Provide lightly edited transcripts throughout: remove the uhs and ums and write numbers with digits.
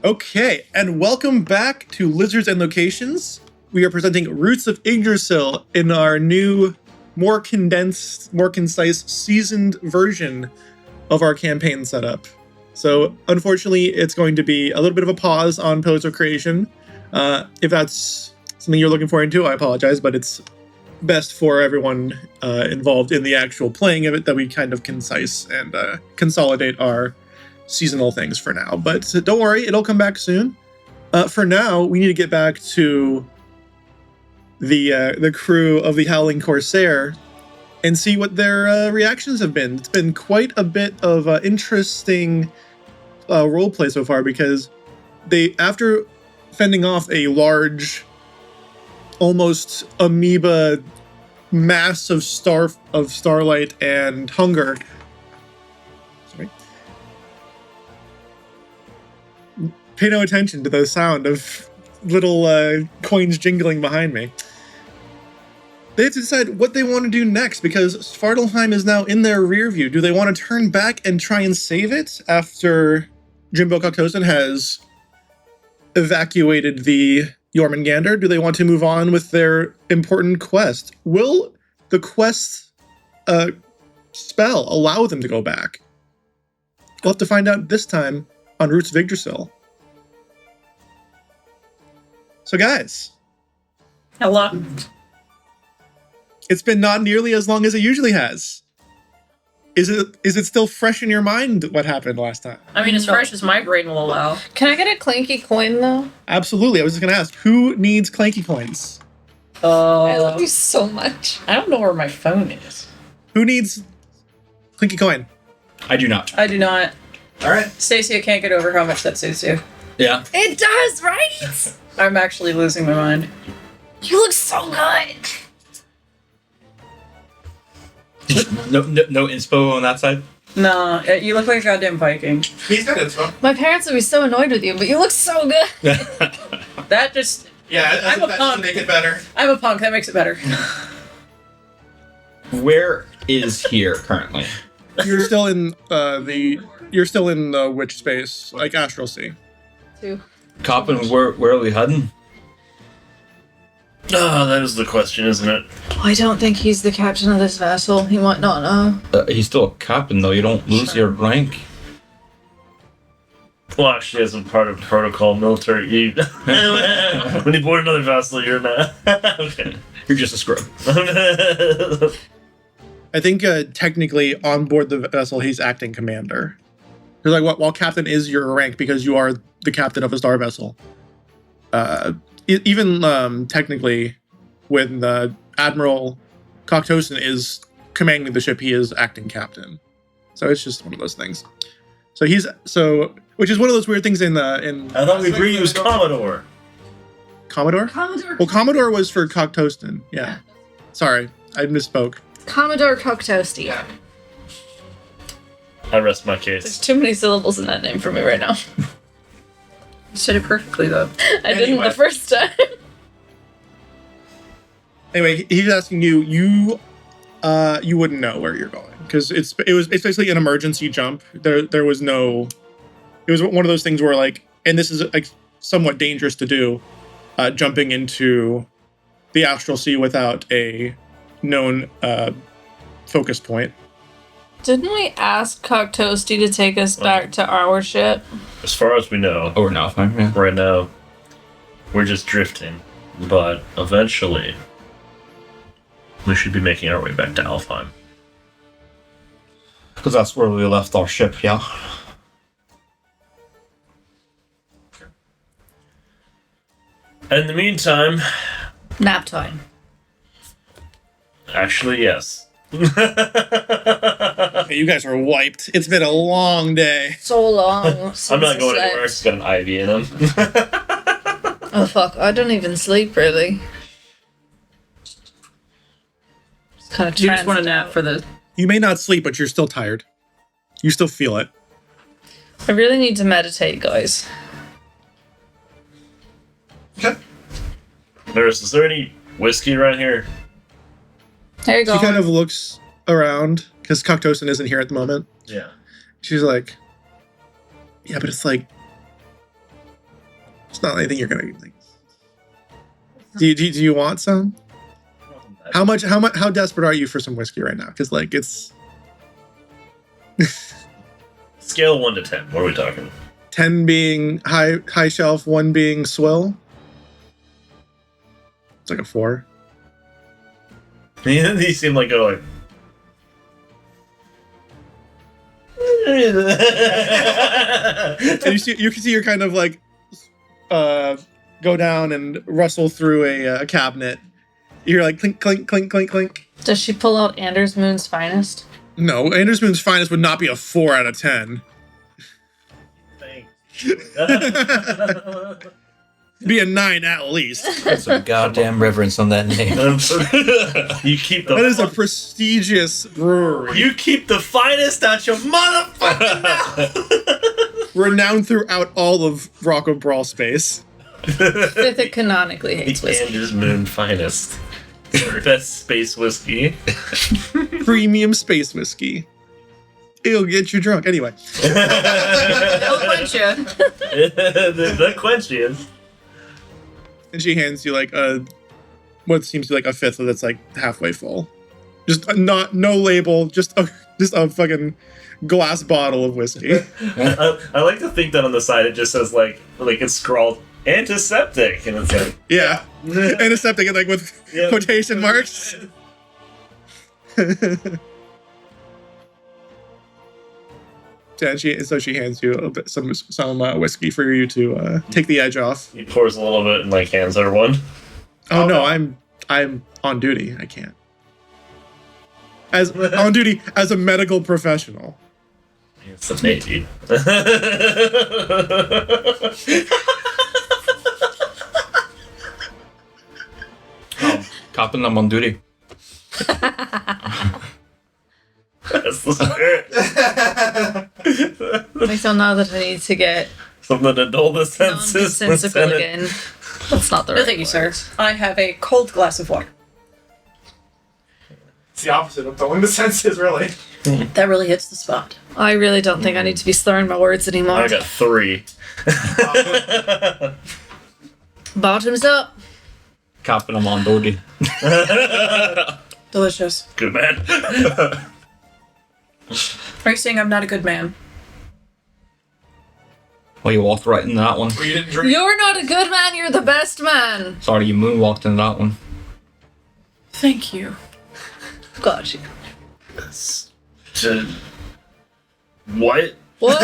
Okay, and welcome back to Lizards and Locations. We are presenting Roots of Yggdrasil in our new, more condensed, more concise, seasoned version of our campaign setup. So, unfortunately, it's going to be a little bit of a pause on Pillars of Creation. If that's something you're looking forward to, I apologize, but it's best for everyone involved in the actual playing of it that we kind of concise and consolidate our seasonal things for now. But don't worry, it'll come back soon. For now, we need to get back to the crew of the Howling Corsair and see what their reactions have been. It's been quite a bit of interesting roleplay so far, because they, after fending off a large, almost amoeba mass of starlight and hunger. Sorry. Pay no attention to the sound of little coins jingling behind me. They have to decide what they want to do next, because Svartalfheim is now in their rear view. Do they want to turn back and try and save it after Jimbo Coctosen has evacuated the Jormungandr? Do they want to move on with their important quest? Will the quest spell allow them to go back? We'll have to find out this time on Roots of Yggdrasil. So guys. Hello. It's been not nearly as long as it usually has. Is it still fresh in your mind what happened last time? I mean, as fresh as my brain will allow. Can I get a clanky coin, though? Absolutely. I was just going to ask, who needs clanky coins? I love you so much. I don't know where my phone is. Who needs clinky coin? I do not. I do not. All right. Stacey, I can't get over how much that suits you. Yeah. It does, right? I'm actually losing my mind. You look so good. No inspo on that side? Nah, you look like a goddamn Viking. He's got inspo. My parents would be so annoyed with you, but you look so good. That just... Yeah, I'm a punk. make it better. I'm a punk. That makes it better. Where is here currently? You're still in the witch space, like Astral Sea. Too. Coppin, where are we heading? Oh, that is the question, isn't it? I don't think he's the captain of this vessel. He might not know. He's still a captain, though. You don't lose your rank. Well, actually, as a part of protocol military, when you board another vessel, you're not. Okay. You're just a scrub. I think technically on board the vessel, he's acting commander. Because while captain is your rank because you are the captain of a star vessel. Even technically, when Admiral Coctosen is commanding the ship, he is acting captain. So it's just one of those things. Which is one of those weird things in. I thought we agreed he was Commodore. Commodore? Commodore. Well, Commodore was for Coctosen. Yeah. Sorry, I misspoke. Commodore Coctoasty. Yeah. I rest my There's case. too many syllables in that name for me right now. You said it perfectly, though. I didn't the first time. Anyway, he's asking you. You wouldn't know where you're going because it's basically an emergency jump. There was no. It was one of those things where and this is somewhat dangerous to do, jumping into the astral sea without a known focus point. Didn't we ask Coctoasty to take us back to our ship? As far as we know, Oh, we're in Alfheim, yeah. right now, we're just drifting. But eventually, we should be making our way back to Alfheim. Because that's where we left our ship, yeah. In the meantime, Nap time. actually, yes. Okay, you guys are wiped. It's been a long day. So long. I'm not going anywhere. It's got an ivy in him. Oh fuck, I don't even sleep really. Just kind of You just want a nap for the... You may not sleep, but you're still tired. You still feel it. I really need to meditate, guys. Nurse, is there any whiskey around here? There you go. She kind of looks around because Coctosen isn't here at the moment. Yeah. She's like, yeah, but it's like It's not anything you're gonna like. Do you want some? How desperate are you for some whiskey right now? Because like it's Scale 1 to 10. What are we talking? 10 being high shelf, 1 being swill. It's like a 4. These seem like they're like. And you can see you're kind of like go down and rustle through a cabinet. You're like clink, clink, clink, clink, clink. Does she pull out Anders Moon's finest? No, Anders Moon's finest would not be a 4 out of 10. Be a 9 at least. Put some goddamn reverence on that name. You keep the. That is a prestigious brewery. You keep the finest out your motherfucking mouth. Renowned throughout all of Rocco Brawl space. Fifth canonically hates The whiskey. Anders Moon finest. Best space whiskey. Premium space whiskey. It'll get you drunk. Anyway. It'll quench you. The quench is. And she hands you like what seems to be like a fifth that's like halfway full. Just no label, just a fucking glass bottle of whiskey. I like to think that on the side it just says like it's scrawled antiseptic, and it's like Yeah. Antiseptic and like with Yeah. quotation marks. So she hands you a bit, some whiskey for you to take the edge off. he pours a little bit and like hands her one. Oh no, I'm on duty. I can't. As on duty as a medical professional. It's a baby. Captain, I'm on duty. That's the spirit. I don't know that I need to get Something to dull the senses. sensible Lieutenant. again. That's not the No, right thank you, word. sir. I have a cold glass of water. It's the opposite of dulling the senses, really. That really hits the spot. I really don't think I need to be slurring my words anymore. I got 3. Bottoms up. Captain, I'm on duty. Delicious. Good man. Are you saying I'm not a good man? Well, you walked right into that one. You didn't drink. You're not a good man, you're the best man. Sorry, you moonwalked into that one. Thank you. Got you. What? What?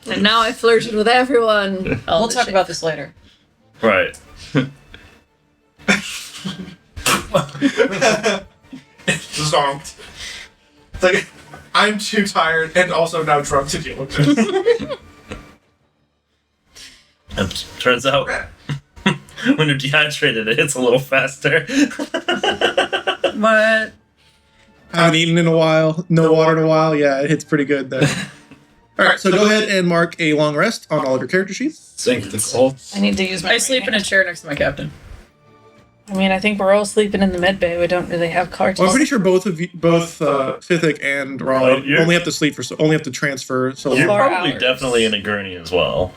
And now I flirted with everyone. We'll talk about this later. Right. Zonked. It's like I'm too tired and also now drunk to deal with this. And turns out when you're dehydrated, it hits a little faster. What? Haven't eaten in a while, no water in a while. Yeah, it hits pretty good then. All right, so go ahead and mark a long rest on all of your character sheets. Sink the cold. I need to use my I sleep in a chair next to my captain. I mean, I think we're all sleeping in the med bay. We don't really have carts. Well, I'm pretty sure both Fithic and Well, RoY you're- only have to sleep only have to transfer. So You're 4 probably hours. definitely in a gurney as well.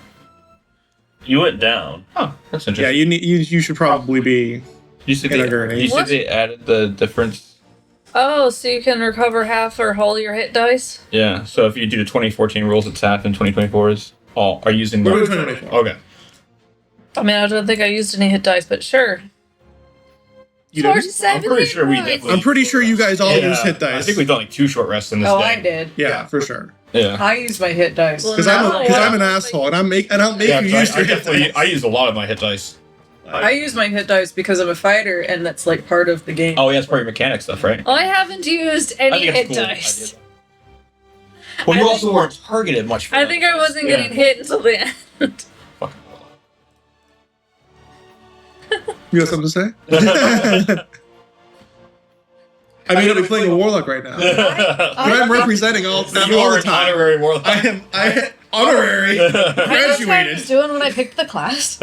You went down. Oh, that's yeah, interesting. you should probably be. You see in a gurney. You see What? they added the difference. Oh, so you can recover half or whole your hit dice? Yeah, so if you do the 2014 rules, it's half, and 2024's all are using. We're the- doing 2024. Okay. I mean, I don't think I used any hit dice, but sure. You did? 47 I'm pretty hit sure we dice. did. I'm pretty sure you guys all use hit I dice. think we've done like 2 short rests in this Oh, day. I did. Yeah, for sure. Yeah. I use my hit dice. Well, Because No, I'm an well, asshole and I'll make Yeah, you 'cause use I your hit definitely dice. I used a lot of my hit dice. I use my hit dice because I'm a fighter, and that's like part of the game. Oh, yeah, it's part of your mechanic stuff, right? I haven't used I any think hit it's cool. dice. Well, you I also weren't targeted much. For I that. think I wasn't Yeah. getting hit until the end. Fucking You got something to say? I may not be playing a warlock right now, but I'm representing all You all are the an time. honorary warlock. I am honorary I know what I was graduated. doing when I picked the class.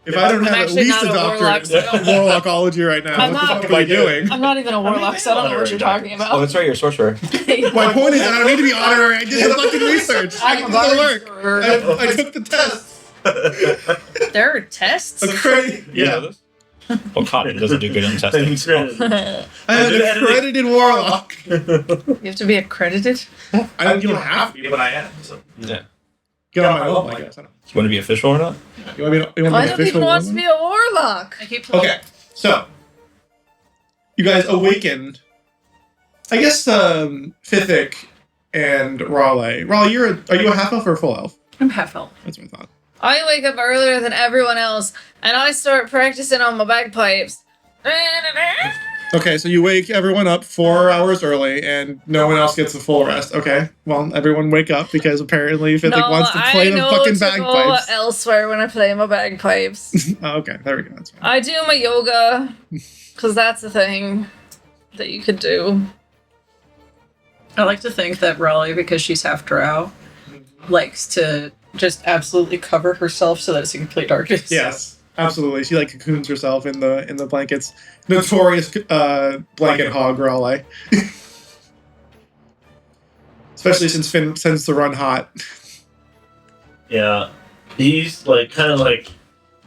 If I don't I'm have at actually least a not a doctorate warlock, in warlockology right now, I'm what the not- fuck am I doing? I'm not even a warlock, so I don't know what you're talking Oh, about. that's right. You're a sorcerer. My point is, I don't need to be honorary. I did the fucking research. I I'm did a the bard. work. I took the test. There are tests. Yeah. Well, Cotton doesn't do good in testing. So. I am an accredited warlock. You have to be accredited. You don't have to be, but I am. So. Yeah. Get on my level, I guess. I don't know. You want to be official or not? You want me to, you want I me don't to even want to be a warlock. I keep Okay, so you guys awakened. I guess Fithic and Raleigh. Raleigh, are you a half elf or a full elf? I'm half elf. That's what I thought. I wake up earlier than everyone else, and I start practicing on my bagpipes. Okay, so you wake everyone up 4 hours early, and no one else gets a full rest. Okay, well, everyone wake up because apparently Fithic wants to play the fucking bagpipes. Go elsewhere when I play my bagpipes. Oh, okay, there we go. That's fine. I do my yoga, because that's a thing that you could do. I like to think that Raleigh, because she's half drow, likes to just absolutely cover herself so that it's in complete darkness. Yes, absolutely. She like cocoons herself in the blankets. Notorious blanket hog Raleigh. Especially since Finn tends to run hot. Yeah, he's like kind of like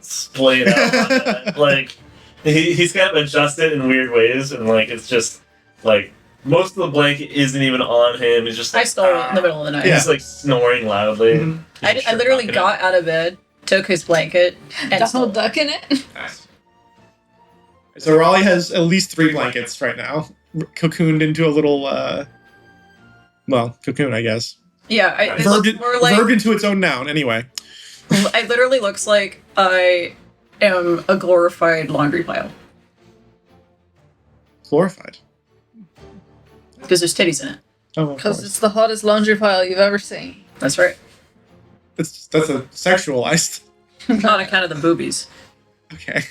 splayed out. On that. Like he's kind of adjusted in weird ways, and like it's just like most of the blanket isn't even on him. He's just like, I stole it in the middle of the night. He's like snoring loudly. Mhm. I literally got out of bed, took his blanket, and stole Donald it. Duck in it. Nice. So Raleigh has at least 3 blankets right now, cocooned into a little, cocoon, I guess. Yeah, it Verbed, looks more like verbed into its own noun. Anyway, it literally looks like I am a glorified laundry pile glorified. because there's titties in it. Oh, of Because course. it's the hottest laundry pile you've ever seen. That's right. That's a sexualized. On account of the boobies. Okay.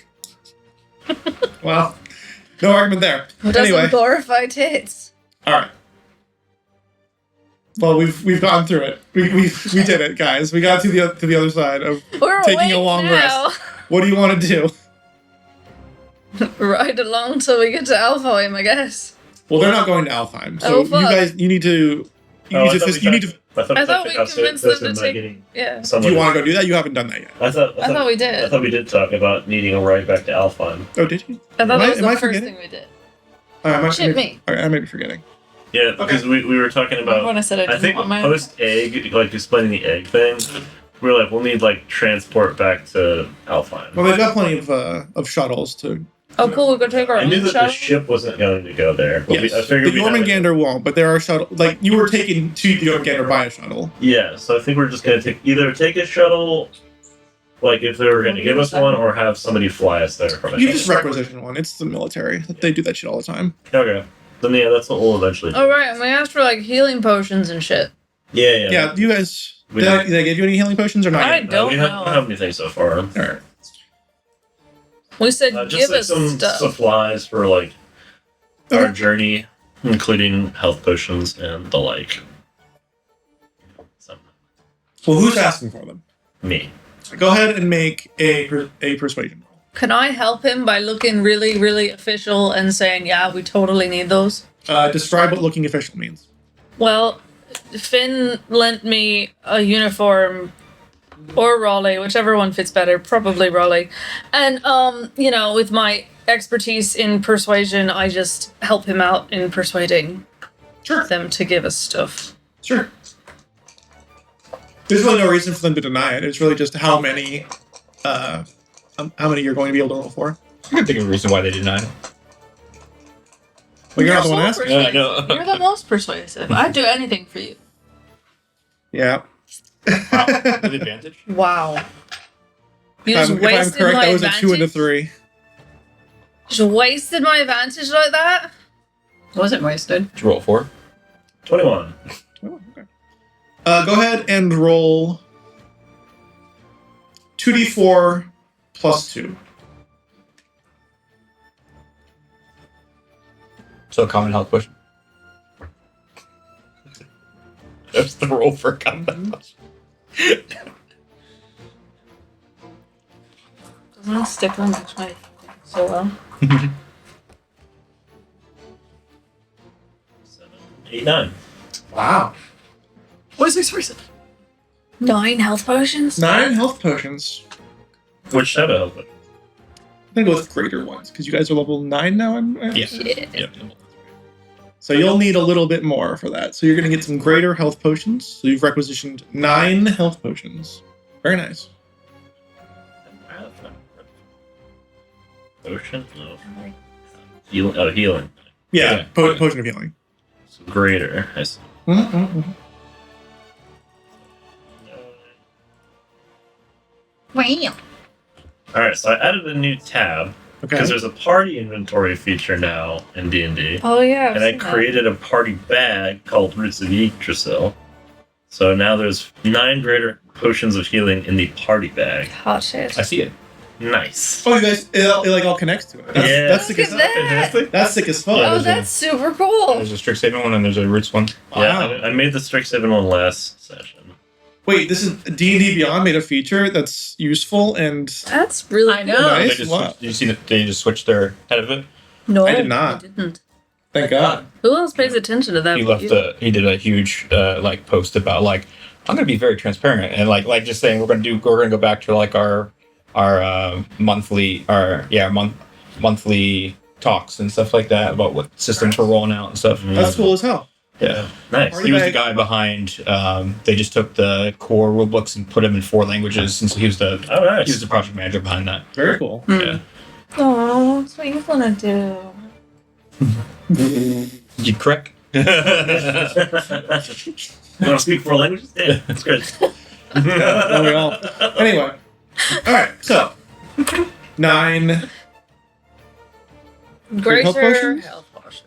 Well, no argument there. Who doesn't Anyway, glorify tits? all right. Well, we've gone through it. We did it, guys. We got to the other side of We're taking a awake long now. rest. What do you want to do? Ride along till we get to Alfheim, I guess. Well, they're not going to Alfheim, so Oh, you fuck. guys, you need to. I thought we we talked convinced about them to take- Yeah. Do you want to go do that? You haven't done that yet. I thought I thought we I did. thought we did talk about needing a ride back to Alfheim. Oh, did you? I thought Am that was am I the first forgetting? thing we did. I might, Shit me. All right, I might be forgetting. Yeah, because we were talking about. When I said I I didn't think want my post egg, like explaining the egg thing, we were like, we'll need like transport back to Alfheim. Well, they've got plenty of shuttles to. Oh, cool. We're going to take our I knew own that shuttle. the ship wasn't going to go there. But Yes. I figured The we had, like, Jormungandr won't, but there are shuttle. Like you were taken to the Jormungandr by a shuttle. Yeah, so I think we're just gonna take a shuttle, like if they were gonna give us one, or have somebody fly us there from a You shuttle. just requisition one. It's the military. They do that shit all the time. Okay. Then yeah, that's what we'll eventually do. Oh, right. And we asked for, like, healing potions and shit. Yeah. Yeah, you guys. We Did don't- they give you any healing potions or not? I yet? don't we know. don't have anything so far. All right. We said, Just give like us some stuff. supplies for like our Okay. journey, including health potions and the like. So, Well, who's asking for them? me. Go ahead and make a persuasion roll. Can I help him by looking really, really official and saying, yeah, we totally need those? Describe what looking official means. Well, Finn lent me a uniform, or Raleigh, whichever one fits better, probably Raleigh. And, with my expertise in persuasion, I just help him out in persuading Sure. them to give us stuff. Sure. There's really no reason for them to deny it. It's really just how many you're going to be able to roll for. I can think of a reason why they denied it. Well, you're not the so one asking. persuasive. Yeah, I know. You're the most persuasive. I'd do anything for you. Yeah. With advantage? Wow. You just if I'm wasted correct, my that was a 2 and a advantage? 3. Just wasted my advantage like that? Wasn't wasted. Did you roll 4? 21. Oh, okay. Go ahead and roll 2d4 plus 2. So a common health potion. That's the roll for a common health potion. Doesn't stickler match my so well? 7, 8, 9. Wow. What is this reason? 9 health potions? 9 health potions. Which type of health? I'm gonna go with greater ones because you guys are level 9 now. Yes. Yeah. Yep. So you'll need a little bit more for that. So you're gonna get some greater health potions. So you've requisitioned 9 health potions. Very nice. Potion? No. Healing. Yeah, Yeah. potion of healing. So greater. I see. Mm-hmm. Wow. Alright, so I added a new tab Okay. because there's a party inventory feature now in D&D. Oh yeah. I've And I seen that. created a party bag called Roots of Yggdrasil. So now there's 9 greater potions of healing in the party bag. Hot shit. I see it. Nice. Oh, you guys, it like all connects to it. That's, Yeah. that's sick Look as at that. Fantastic. That's sick as fuck. Yeah, Oh, there's that's super cool. There's a strict saving one and there's a roots one. Yeah, Wow. I made the Strixhaven one last session. Wait, this is D&D Beyond made a feature that's useful and That's really I know. cool. Nice. They just Wow. switched, did you see that they just switched their head of it? No, I did not. I didn't. thank God. Who else pays attention to that? He but left you? he did a huge like post about like I'm gonna be very transparent and like just saying we're gonna go back to like our monthly monthly talks and stuff like that about what systems we're rolling out and stuff. That's cool as hell. Yeah. Nice. He was the guy behind. They just took the core rulebooks and put them in 4 languages, and so he was the Oh, nice. he was the project manager behind that. Very cool. Yeah, Oh, that's what you want to do. you correct. You want to speak 4 languages? Yeah, that's good. There we go. Anyway, all right. So 9 Greater potions? health potions.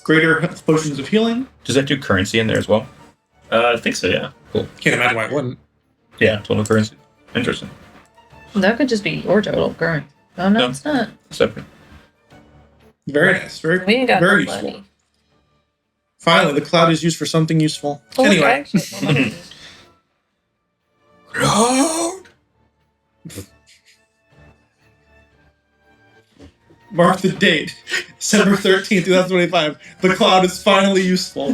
greater health potions of healing. Does that do currency in there as well? I think so, yeah. Can't imagine why it wouldn't. Yeah, total currency. Interesting. That could just be your total current. Oh no, No. it's not. Separate. Very nice. Very We ain't got very no useful. money. Finally, the cloud is used for something useful. Oh, look, I Anyway, actually have more money. mark the date, December 13th, 2025. The cloud is finally useful.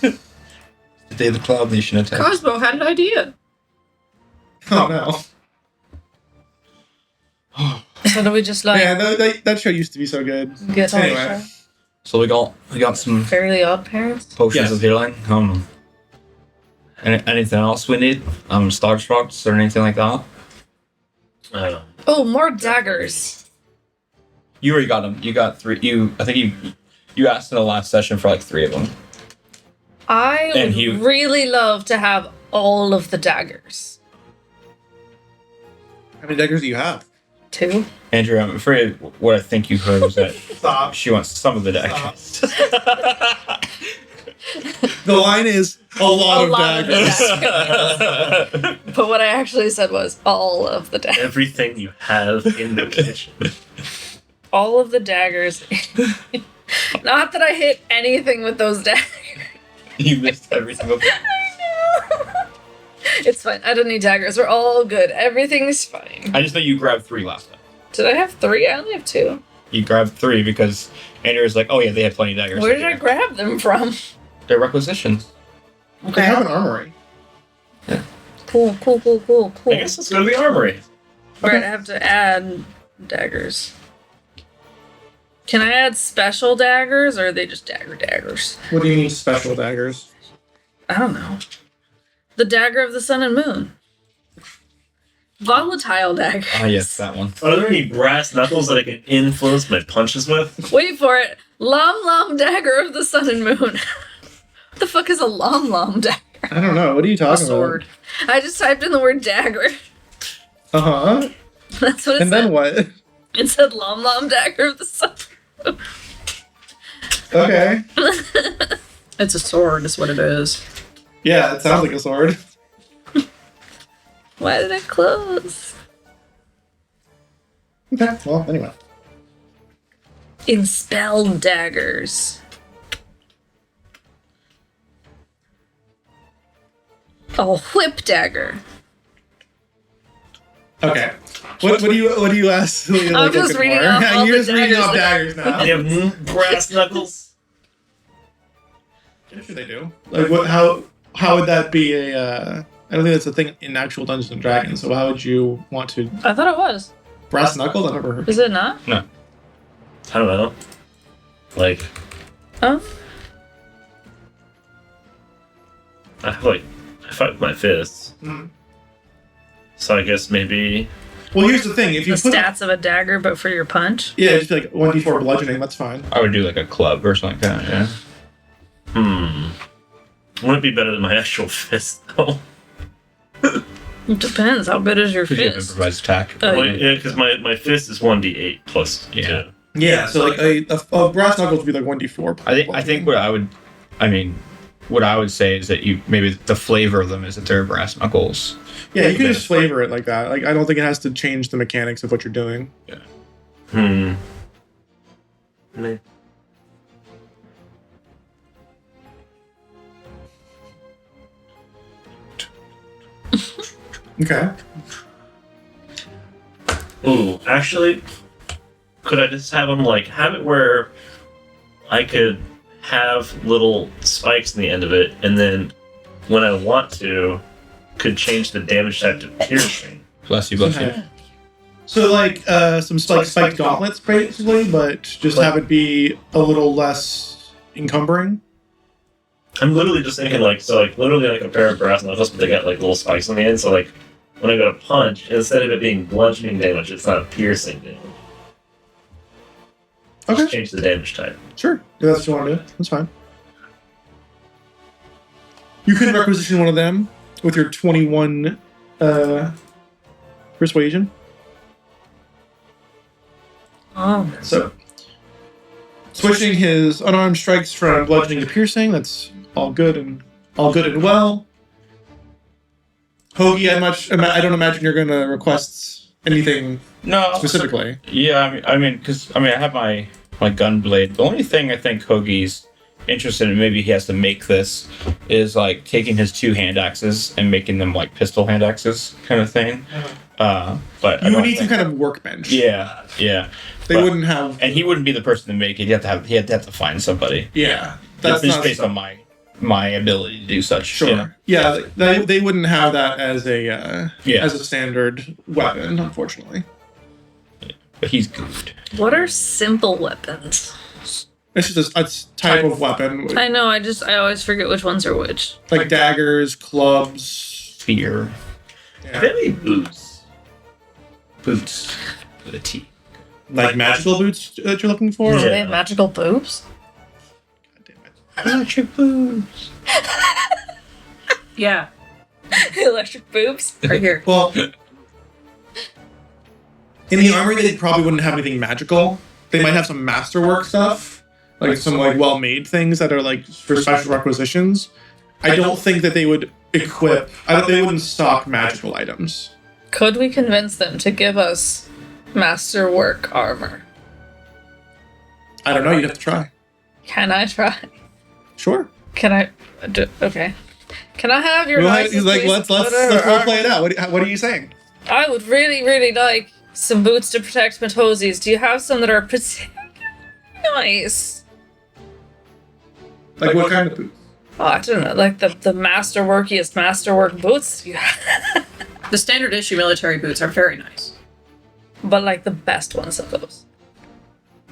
The day the Cloud Nation attacked. Cosmo had an idea. Oh no. So do we just like Man, that show used to be so good. get on Anyway. the show? So we got some Fairly Odd Parents? potions Yes. of healing. Anything else we need? Starstrucks or anything like that? I don't know. Oh, more daggers. You already got them. You got 3. I think you asked in the last session for like 3 of them. I And would he- really love to have all of the daggers. How many daggers do you have? 2. Andrew, I'm afraid what I think you heard was that Stop. she wants some of the daggers. The line is a lot of lot of daggers. But what I actually said was all of the daggers. Everything you have in the kitchen. All of the daggers. Not that I hit anything with those daggers. You missed every single thing. I know. It's fine. I don't need daggers. We're all good. Everything's fine. I just know you grabbed 3 last time. Did I have 3? I only have 2. You grabbed 3 because Andrew was like, "Oh yeah, they had plenty of daggers." Where did I grab them from? They're requisitions. They have an armory. Cool. I guess let's go to the armory. Right, I have to add daggers. Can I add special daggers, or are they just daggers? What do you mean special daggers? I don't know. The dagger of the sun and moon. Volatile daggers. Ah, yes, that one. Are there any brass knuckles that I can influence my punches with? Wait for it. Lom dagger of the sun and moon. What the fuck is a lom dagger? I don't know. What are you A talking sword. I just typed in the word dagger. about? Uh-huh. That's what it And said. then what? It said lom dagger of the sun. Okay. It's a sword, is what it is. Yeah, it sounds like a sword. Why did it close? Okay, well, anyway. In spell daggers. A whip dagger. Okay. What do you ask? What are you, I'm just looking reading for? off all You're the just reading daggers off that- daggers now. They have brass knuckles. I'm sure they do. Like, what? How would that be a? I don't think that's a thing in actual Dungeons and Dragons. So how would you want to I thought it was. brass knuckles? I've never heard. Is it not? I don't know. Like, Oh. I fight with my fists. Mhm. So I guess maybe. Well, here's the thing: if The you put stats of a dagger, but for your punch. yeah, just be like 1d4 bludgeoning. That's fine. I would do like a club or something like that. Yeah. Wouldn't it be better than my actual fist though? It depends. How good is your Because you have fist? improvised attack. Yeah, because my fist is 1d8 plus. Yeah. 2. Yeah, so like a brass knuckles would be like 1d4. I think what I would say is that you maybe the flavor of them is that they're brass knuckles. Yeah, you can just flavor it like that. Like I don't think it has to change the mechanics of what you're doing. Meh. Okay. Ooh, actually, could I just have them have it where I could have little spikes in the end of it, and then when I want to, could change the damage type to piercing. Bless you, bless you. Okay. So like some spiked gauntlets basically, but just have it be a little less encumbering. I'm literally just thinking literally a pair of brass knuckles, but they got little spikes on the end. So when I go to punch, instead of it being bludgeoning damage, it's not piercing damage. Okay. Just change the damage type. Sure. If that's what you want to do. That's fine. You could requisition one of them with your 21 persuasion. Oh. So switching his unarmed strikes from bludgeoning to piercing, that's all good and well. Hoagie, I don't imagine you're going to request anything No. specifically. Yeah, I mean, I have my gun blade. The only thing I think Hoagie's interested in, maybe he has to make this, is like taking his 2 hand axes and making them like pistol hand axes kind of thing. But You would need some kind of workbench. Yeah. They But- wouldn't have. And he wouldn't be the person to make it. He had to find somebody. Yeah. That's That's just not based on my ability to do such. Sure. Yeah. Yeah, they wouldn't have that as a Yeah. as a standard weapon, unfortunately. But he's good. What are simple weapons? It's just a type of weapon, I know. I always forget which ones are which. like daggers, clubs. Spear. Yeah. Maybe boots. Boots. With a T. Like magical boots that you're looking for. Do Yeah. they have magical boobs? God damn it. Electric boots. Yeah, Electric boobs. right here. Well, in the armory, they probably wouldn't have anything magical. They might have some masterwork stuff, like some well-made things that are like for special requisitions. I don't think that they would equip. They wouldn't stock magical items. Could we convince them to give us masterwork armor? I don't know. You'd have to try. Can I try? Sure. Can I? Okay. Can I have your Well, license? he's like, please? let's Whatever. role play it out. What are you saying? I would really, really like some boots to protect my toesies. Do you have some that are particularly nice? Like what kind of boots? Oh, I don't know, like the masterworkiest masterwork boots you have. The standard issue military boots are very nice. But like the best ones of those.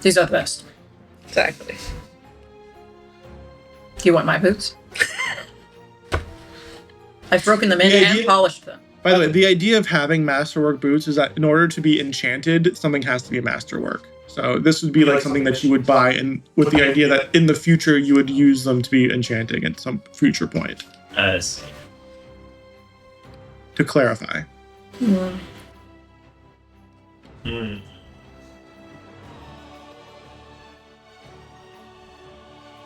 These are the best. Exactly. Do you want my boots? I've broken them in The and idea- polished them. By the way, the idea of having masterwork boots is that in order to be enchanted, something has to be a masterwork. So this would be like something that you would buy, and with the idea that in the future you would use them to be enchanting at some future point. I see. To clarify. Hmm.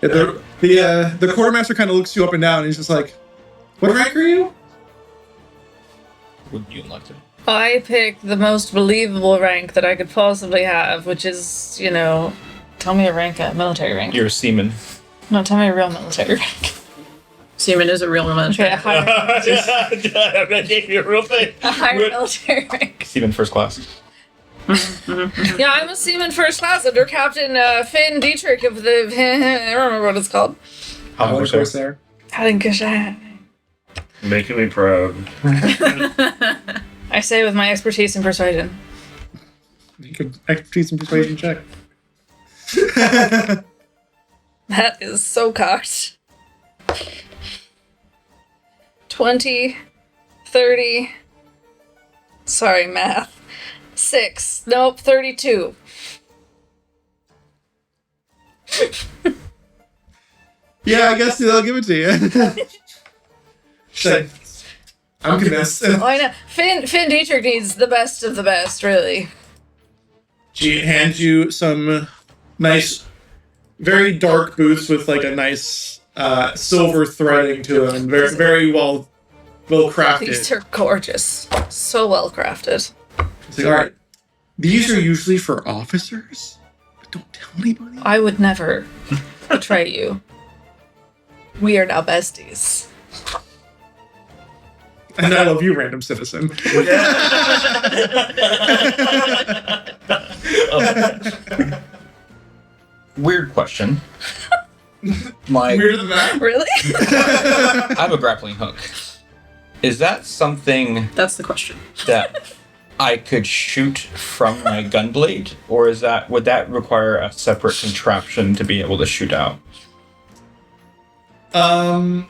The quartermaster kind of looks you up and down, and he's just like, "What rank are you?" Would you like to? I picked the most believable rank that I could possibly have, which is, tell me a rank, a military rank. You're a seaman. No, tell me a real military rank. Seaman is a real military. Okay, a higher, I'm gonna give you a real thing. a higher military rank. Seaman first class. Yeah, I'm a seaman first class under Captain Finn Dietrich of the... I don't remember what it's called. Howling Corsair. Lancashire. Making me proud. I say with my expertise in persuasion. Make an expertise and persuasion check. That is so cocked. 20, 30. Sorry, math. 6. Nope, 32. Yeah, I guess they'll give it to you. She's like, I'm convinced. Oh, I know. Finn Dietrich needs the best of the best, really. She hands you some nice, very dark boots with like a nice silver threading to them. Very, very well crafted. These are gorgeous. So well crafted. It's like, all right, these are usually for officers, but don't tell anybody. I would never betray you. We are now besties. And I love you, random citizen. Weird question. My Weirder than that. Really? I have a grappling hook. Is that something That's the question. that I could shoot from my gun blade, or would that require a separate contraption to be able to shoot out? From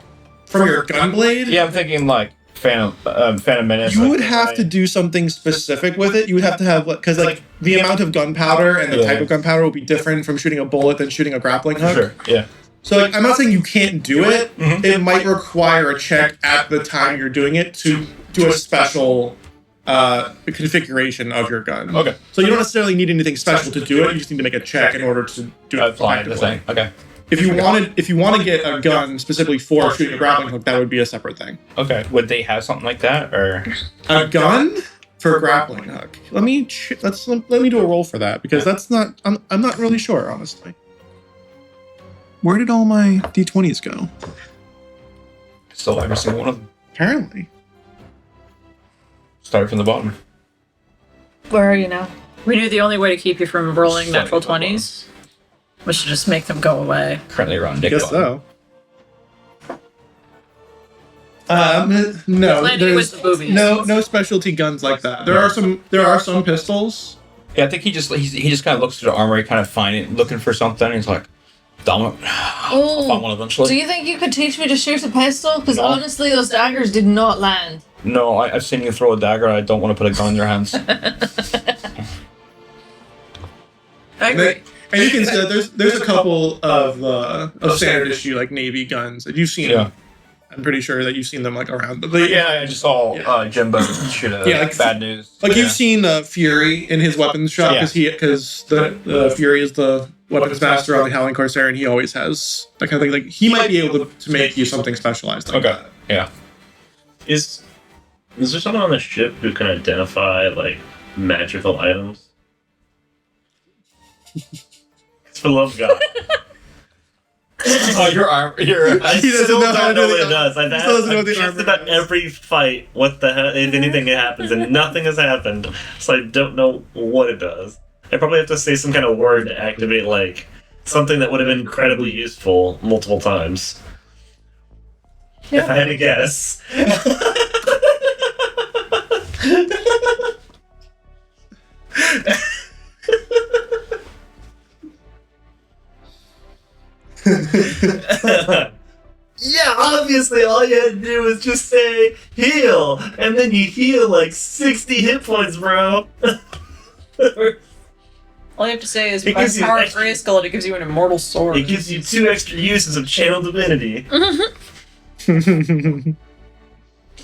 your gun blade? Yeah, I'm thinking like Phantom Menace. You like, would have to do something specific with it. You would have to have, because like the amount of gunpowder and the Yeah. type of gunpowder will be different from shooting a bullet than shooting a grappling hook. Sure. Yeah. So like, I'm not saying you can't do it. Mhm. It might require a check at the time you're doing it to do a special configuration of your gun. Okay. So you don't necessarily need anything special to do it. You just need to make a check in order to do it Apply the effectively. thing. Okay. If you want to get a gun specifically for shooting a grappling hook, that would be a separate thing. Okay. Would they have something like that, or? A gun for a grappling hook. Let me do a roll for that, because that's not. I'm not really sure, honestly. Where did all my d20s go? Still every single one of them. Apparently. Start from the bottom. Where are you now? We knew the only way to keep you from rolling Sorry, natural hold on. 20s was to just make them go away. Currently around I Dick guess bottom. so. No, Landing with the boobies. no specialty guns like that. There are some pistols. Yeah, I think he just kind of looks through the armory, kind of looking for something. And he's like, "Damn it, I'll find one eventually." Do you think you could teach me to shoot a pistol? Because No. honestly, those daggers did not land. No, I've seen you throw a dagger. I don't want to put a gun in your hands. I agree. And you can see there's a couple of standard issue like Navy guns that you've seen. Yeah. I'm pretty sure that you've seen them like around. But I just saw Jimbo shoot a Yeah, like- bad news. like Yeah. you've seen Fury in his weapons shop Yeah. because the Fury is the weapons master on the Howling Corsair, and he always has that kind of thing. Like he might be able to make you something specialized. Like Okay. that. Yeah. Is there someone on the ship who can identify like magical items? For the love of God. Oh, your arm. Your. I He doesn't still know how to don't know do what the- it does. I've he still doesn't know what the just armor about does. every fight what the hell, if anything happens, and nothing has happened, so I don't know what it does. I probably have to say some kind of word to activate, like, something that would have been incredibly useful multiple times. If I had to guess. Yeah, obviously all you had to do was just say heal, and then you heal like 60 hit points, bro. All you have to say is It by gives you power of extra- Grayskull, and it gives you an immortal sword. It gives you 2 extra uses of channel divinity.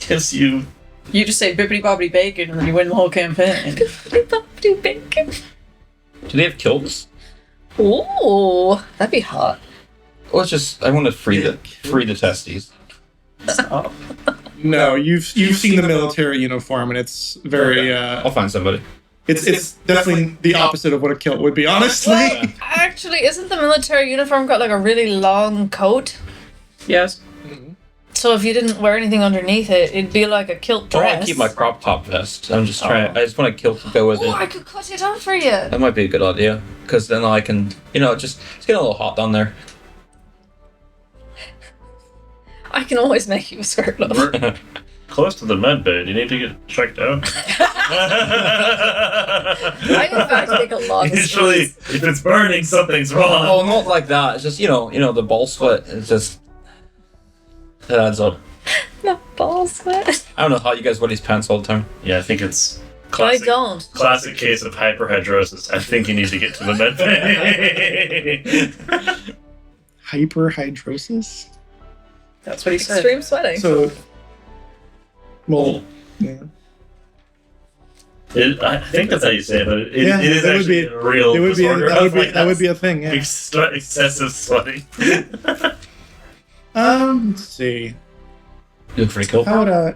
Gives you. You just say bippity boppity bacon, and then you win the whole campaign. Do bacon. Do they have kilts? Ooh, that'd be hot. Let's just. I want to free the testes. Oh. No, you've seen the military uniform, and it's very I'll find somebody. it's definitely the opposite of what a kilt would be, honestly. Well, actually, isn't the military uniform got like a really long coat? Yes. So if you didn't wear anything underneath it, it'd be like a kilt I dress. want to keep my crop top vest. I'm just trying. I just want a kilt to go with Oh, it. I could cut it on for you. That might be a good idea, because then I can, just it's getting a little hot down there. I can always make you a skirt, love. We're close to the med bay. Do you need to get checked out? I in fact make a lot of Usually, if it's burning, something's wrong. Oh, not like that. It's just the ball sweat. It's just it adds up. the ball sweat. I don't know how you guys wear these pants all the time. Yeah, I think it's I classic. don't. Classic case of hyperhidrosis. I think you need to get to the med bay. Hyperhidrosis? That's what he said. Extreme sweating. So, well, yeah. I think that's how you say it, but it Yeah, is that would actually be- a real It would be, disorder. that would be a thing, yeah. Excessive sweating. Let's see. You look pretty cool. How would I?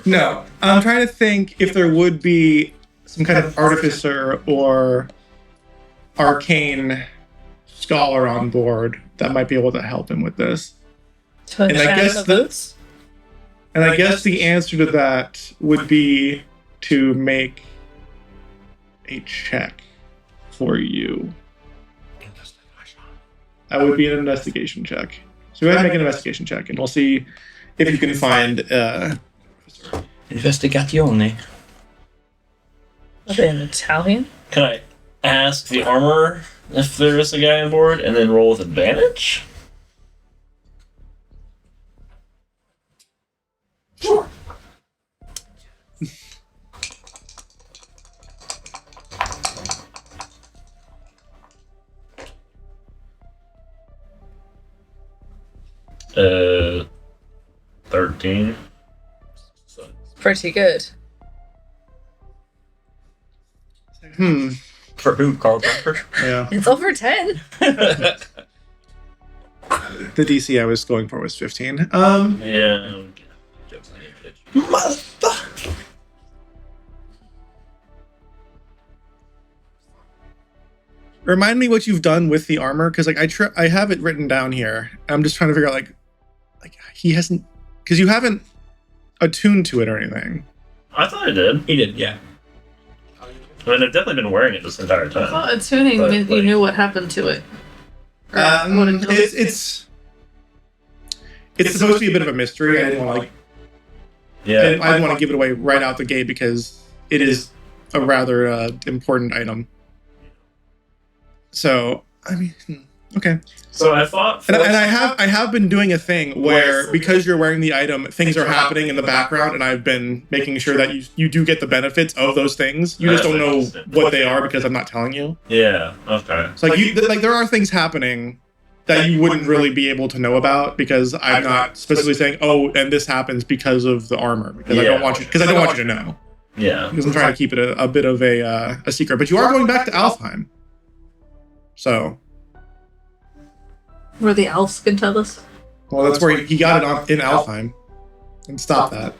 No, I'm trying to think if there would be some kind of artificer or arcane scholar on board that might be able to help him with this. To And I enchant guess the the- boots? And I guess the answer to that would be to make a check for you. That would be an investigation check. So go ahead and make an investigation check, and we'll see if you can find. Investigatione. Are they in Italian? Can I ask the armorer if there is a guy on board and then roll with advantage? Sure. 13. Pretty good. For who, Carl Crawford? Yeah. It's over 10. The DC I was going for was 15. Yeah. Remind me what you've done with the armor, because I have it written down here. I'm just trying to figure out like he hasn't, because you haven't attuned to it or anything. I thought I did. He did, yeah. I mean, I've definitely been wearing it this entire time. Well, attuning But, meant you like- knew what happened to it. Or what it killed. It's supposed to be a bit of a mystery. I didn't want to Yeah. I didn't want to give it away right out the gate because it is a rather important item. So I mean, okay. So I thought. And I have been doing a thing where, because you're wearing the item, things are happening in the background, and I've been making sure that you do get the benefits of those things. You just don't know what they are because I'm not telling you. Yeah. Okay. It's like there are things happening that you wouldn't really be able to know about because I'm not specifically saying, oh, and this happens because of the armor, because I don't want you to know, Yeah. because I'm trying to keep it a bit of a secret. But you are going back to Alfheim, so. Where the elves can tell us. Well, that's where he got it in Alfheim. And stop that.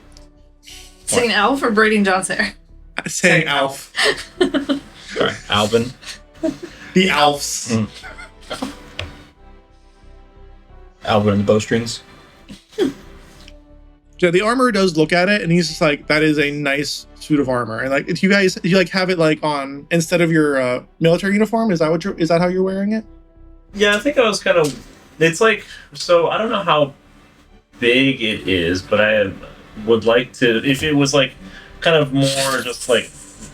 Saying Alf or braiding John's hair? Saying Alf. Sorry, Alvin. The Alfs. Alvin and the bowstrings. Yeah, the armor does look at it, and he's just like, that is a nice suit of armor. And like, if you like have it like on instead of your military uniform, is that how you're wearing it? Yeah, I think I was kind of. It's like, so I don't know how big it is, but I would like to. If it was like kind of more just like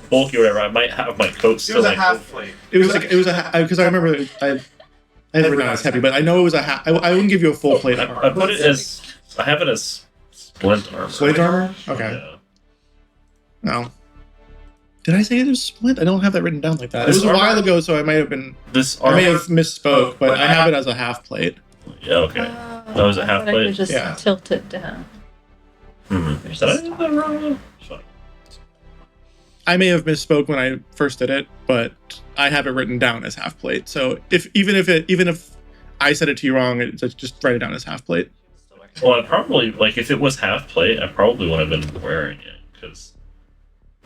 bulky or whatever, I might have my coat still like. plate. It was because I remember I had it written down as heavy, but I know it was a half. I wouldn't give you a full plate. I put it as. I have it as splint armor. Splint armor. Okay. Yeah. No. Did I say it was splint? I don't have that written down like that. It This was a armor- while ago, so I might have misspoke, but I have it as a half plate. Yeah. Okay. That was a half I plate? could just Yeah. tilt it down. Mm-hmm. Did I do that wrong? It's fine. I may have misspoke when I first did it, but I have it written down as half plate. So even if I said it to you wrong, just write it down as half plate. Well, I probably like if it was half plate, I probably would have been wearing it because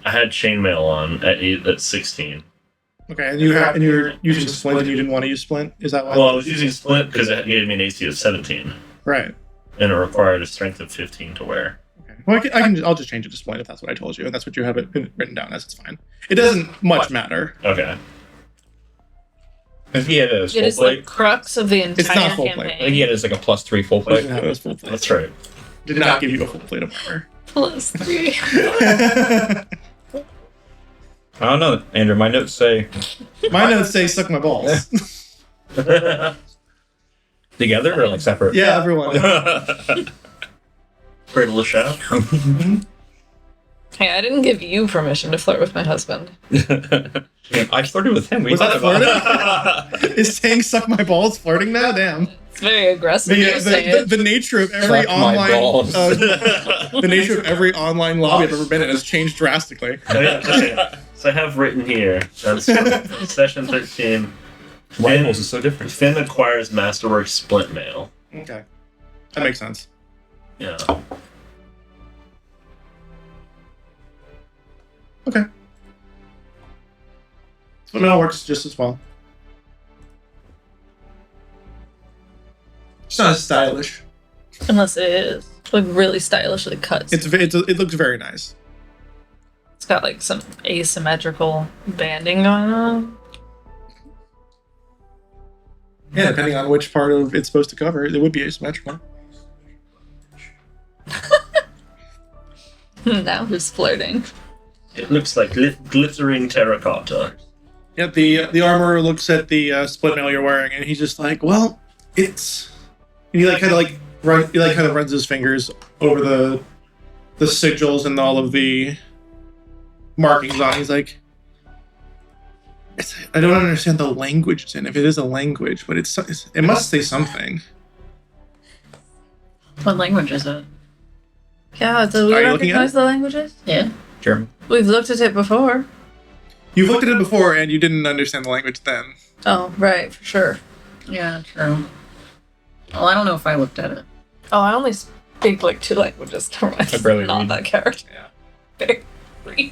I had chainmail on at 16. Okay, and you're using splint, and you didn't want to use splint. Is that why? Well, I was using splint because it gave me an AC of 17. Right. and it required a strength of 15 to wear. Okay. Well, I'll just change it to splint if that's what I told you, and that's what you have it written down as. It's fine. It doesn't much matter. Okay. If he had a It full is the plate, crux of the entire not full plate. campaign. I think he had his like a +3 full I plate. didn't have it as full plate. That's right. Did not give you a full plate of armor. +3. I don't know, Andrew. My notes say My notes say suck my balls. together or like separate. Yeah, everyone. Cradle the shaft. Hey, I didn't give you permission to flirt with my husband. I flirted with him. Was that flirting? Is saying suck my balls flirting now? Damn. It's very aggressive. You say it. The nature of every Suck my online balls. the nature of every online lobby I've ever been in has changed drastically. Oh, yeah, okay. So I have written here, that's from session 13, Rivals is so different. Finn acquires Masterworks Splint Mail. Okay. That makes sense. Yeah. Okay. So it all works just as well. It's not as stylish. Unless it is. Like really stylishly cut. It looks very nice. It's got like some asymmetrical banding going on. Yeah, depending on which part of it's supposed to cover, it would be asymmetrical. Now who's flirting? It looks like glittering terracotta. Yeah, the armorer looks at the split mail you're wearing, and he's just like, "Well, it's." And he kind of runs his fingers over the sigils and all of the markings on. He's like, I don't understand the language it's in. If it is a language, but it must say something. What language is it? Yeah, do we Are you looking at recognize it? the languages? Yeah. German. We've looked at it before. You've looked at it before, and you didn't understand the language then. Oh, right, for sure. Yeah, true. Well, I don't know if I looked at it. Oh, I only speak like 2 languages. I barely not read. that character. Yeah. Read.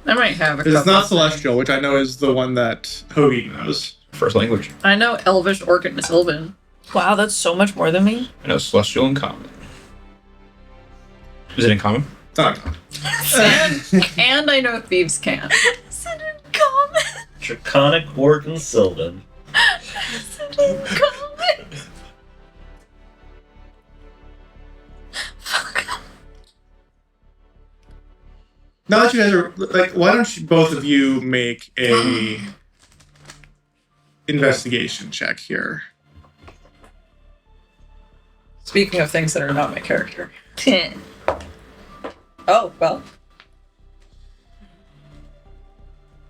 I might have a Because it's not couple. Celestial, which I know is the one that Hoagie knows. First language. I know Elvish, Orcish, and Sylvan. Wow, that's so much more than me. I know Celestial and Common. Is it in Common? It's not common. And I know Thieves' Cant. Is it in common? Draconic Orc and Sylvan. Is it in common? Fuck. Now that you guys are like, why don't you both of you make a investigation check here? Speaking of things that are not my character. Oh, well.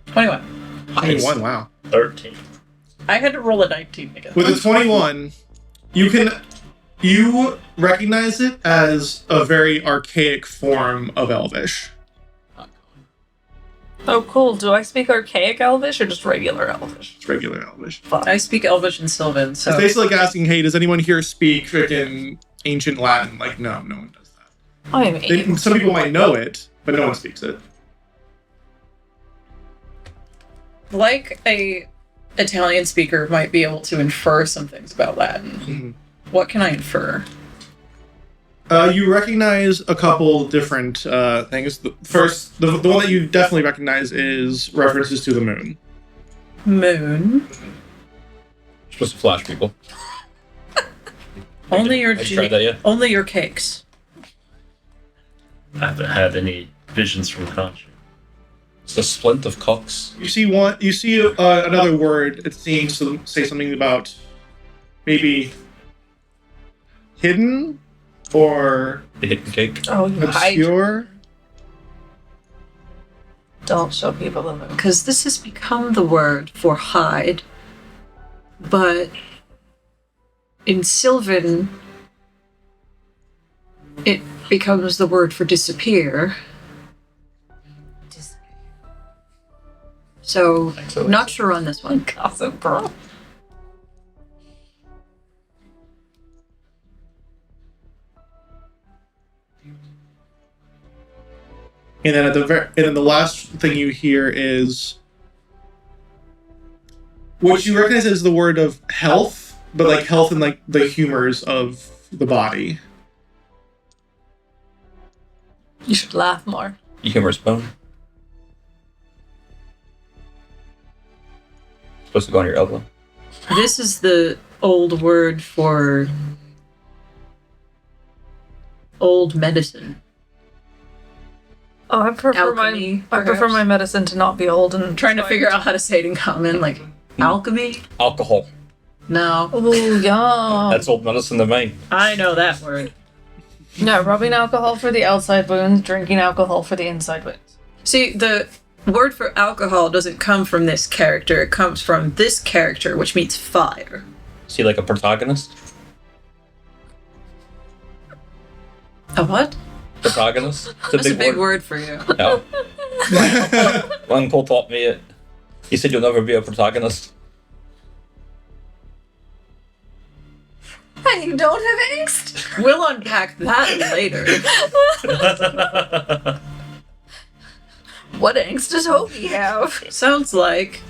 21. 21, wow. 13. I had to roll a 19 to get With that. a 21, you recognize it as a very archaic form of Elvish. Oh, cool. Do I speak archaic Elvish or just regular Elvish? It's regular Elvish. Fuck. I speak Elvish and Sylvan, so... It's basically like asking, hey, does anyone here speak freaking ancient Latin? Like, no one does that. I mean, Some people might know it, but no one speaks it. Like a Italian speaker might be able to infer some things about Latin. Mhm. What can I infer? You recognize a couple different things. First, the one that you definitely recognize is references to the moon. Moon. You're supposed to flash people. Only your Have you tried that yet? only your cakes. I haven't had any visions from Conjure. It's the splint of cocks. You see another word. It seems to say something about maybe hidden or The hidden cake. oh, you hide. obscure. Don't show people the moon. Because this has become the word for hide, but in Sylvan, it becomes the word for disappear. So, not sure on this one. Gossip girl. And then the last thing you hear is what you recognize as the word of health, but like health and like the humors of the body. You should laugh more. Humorous bone. Supposed to go on your elbow. This is the old word for old medicine. Oh, I prefer Alchemy, I prefer perhaps? my medicine to not be old and Trying to figure out how to say it in common, like alchemy? Alcohol. No. Oh yeah. That's old medicine to me. I know that word. No, rubbing alcohol for the outside wounds, drinking alcohol for the inside wounds. See, the word for alcohol doesn't come from this character, it comes from this character, which means fire. Is he like a protagonist? A what? Protagonist? It's That's a big word for you. No. My uncle taught me it. He said you'll never be a protagonist. And you don't have angst? We'll unpack that later. What angst does Hoagie have? Sounds like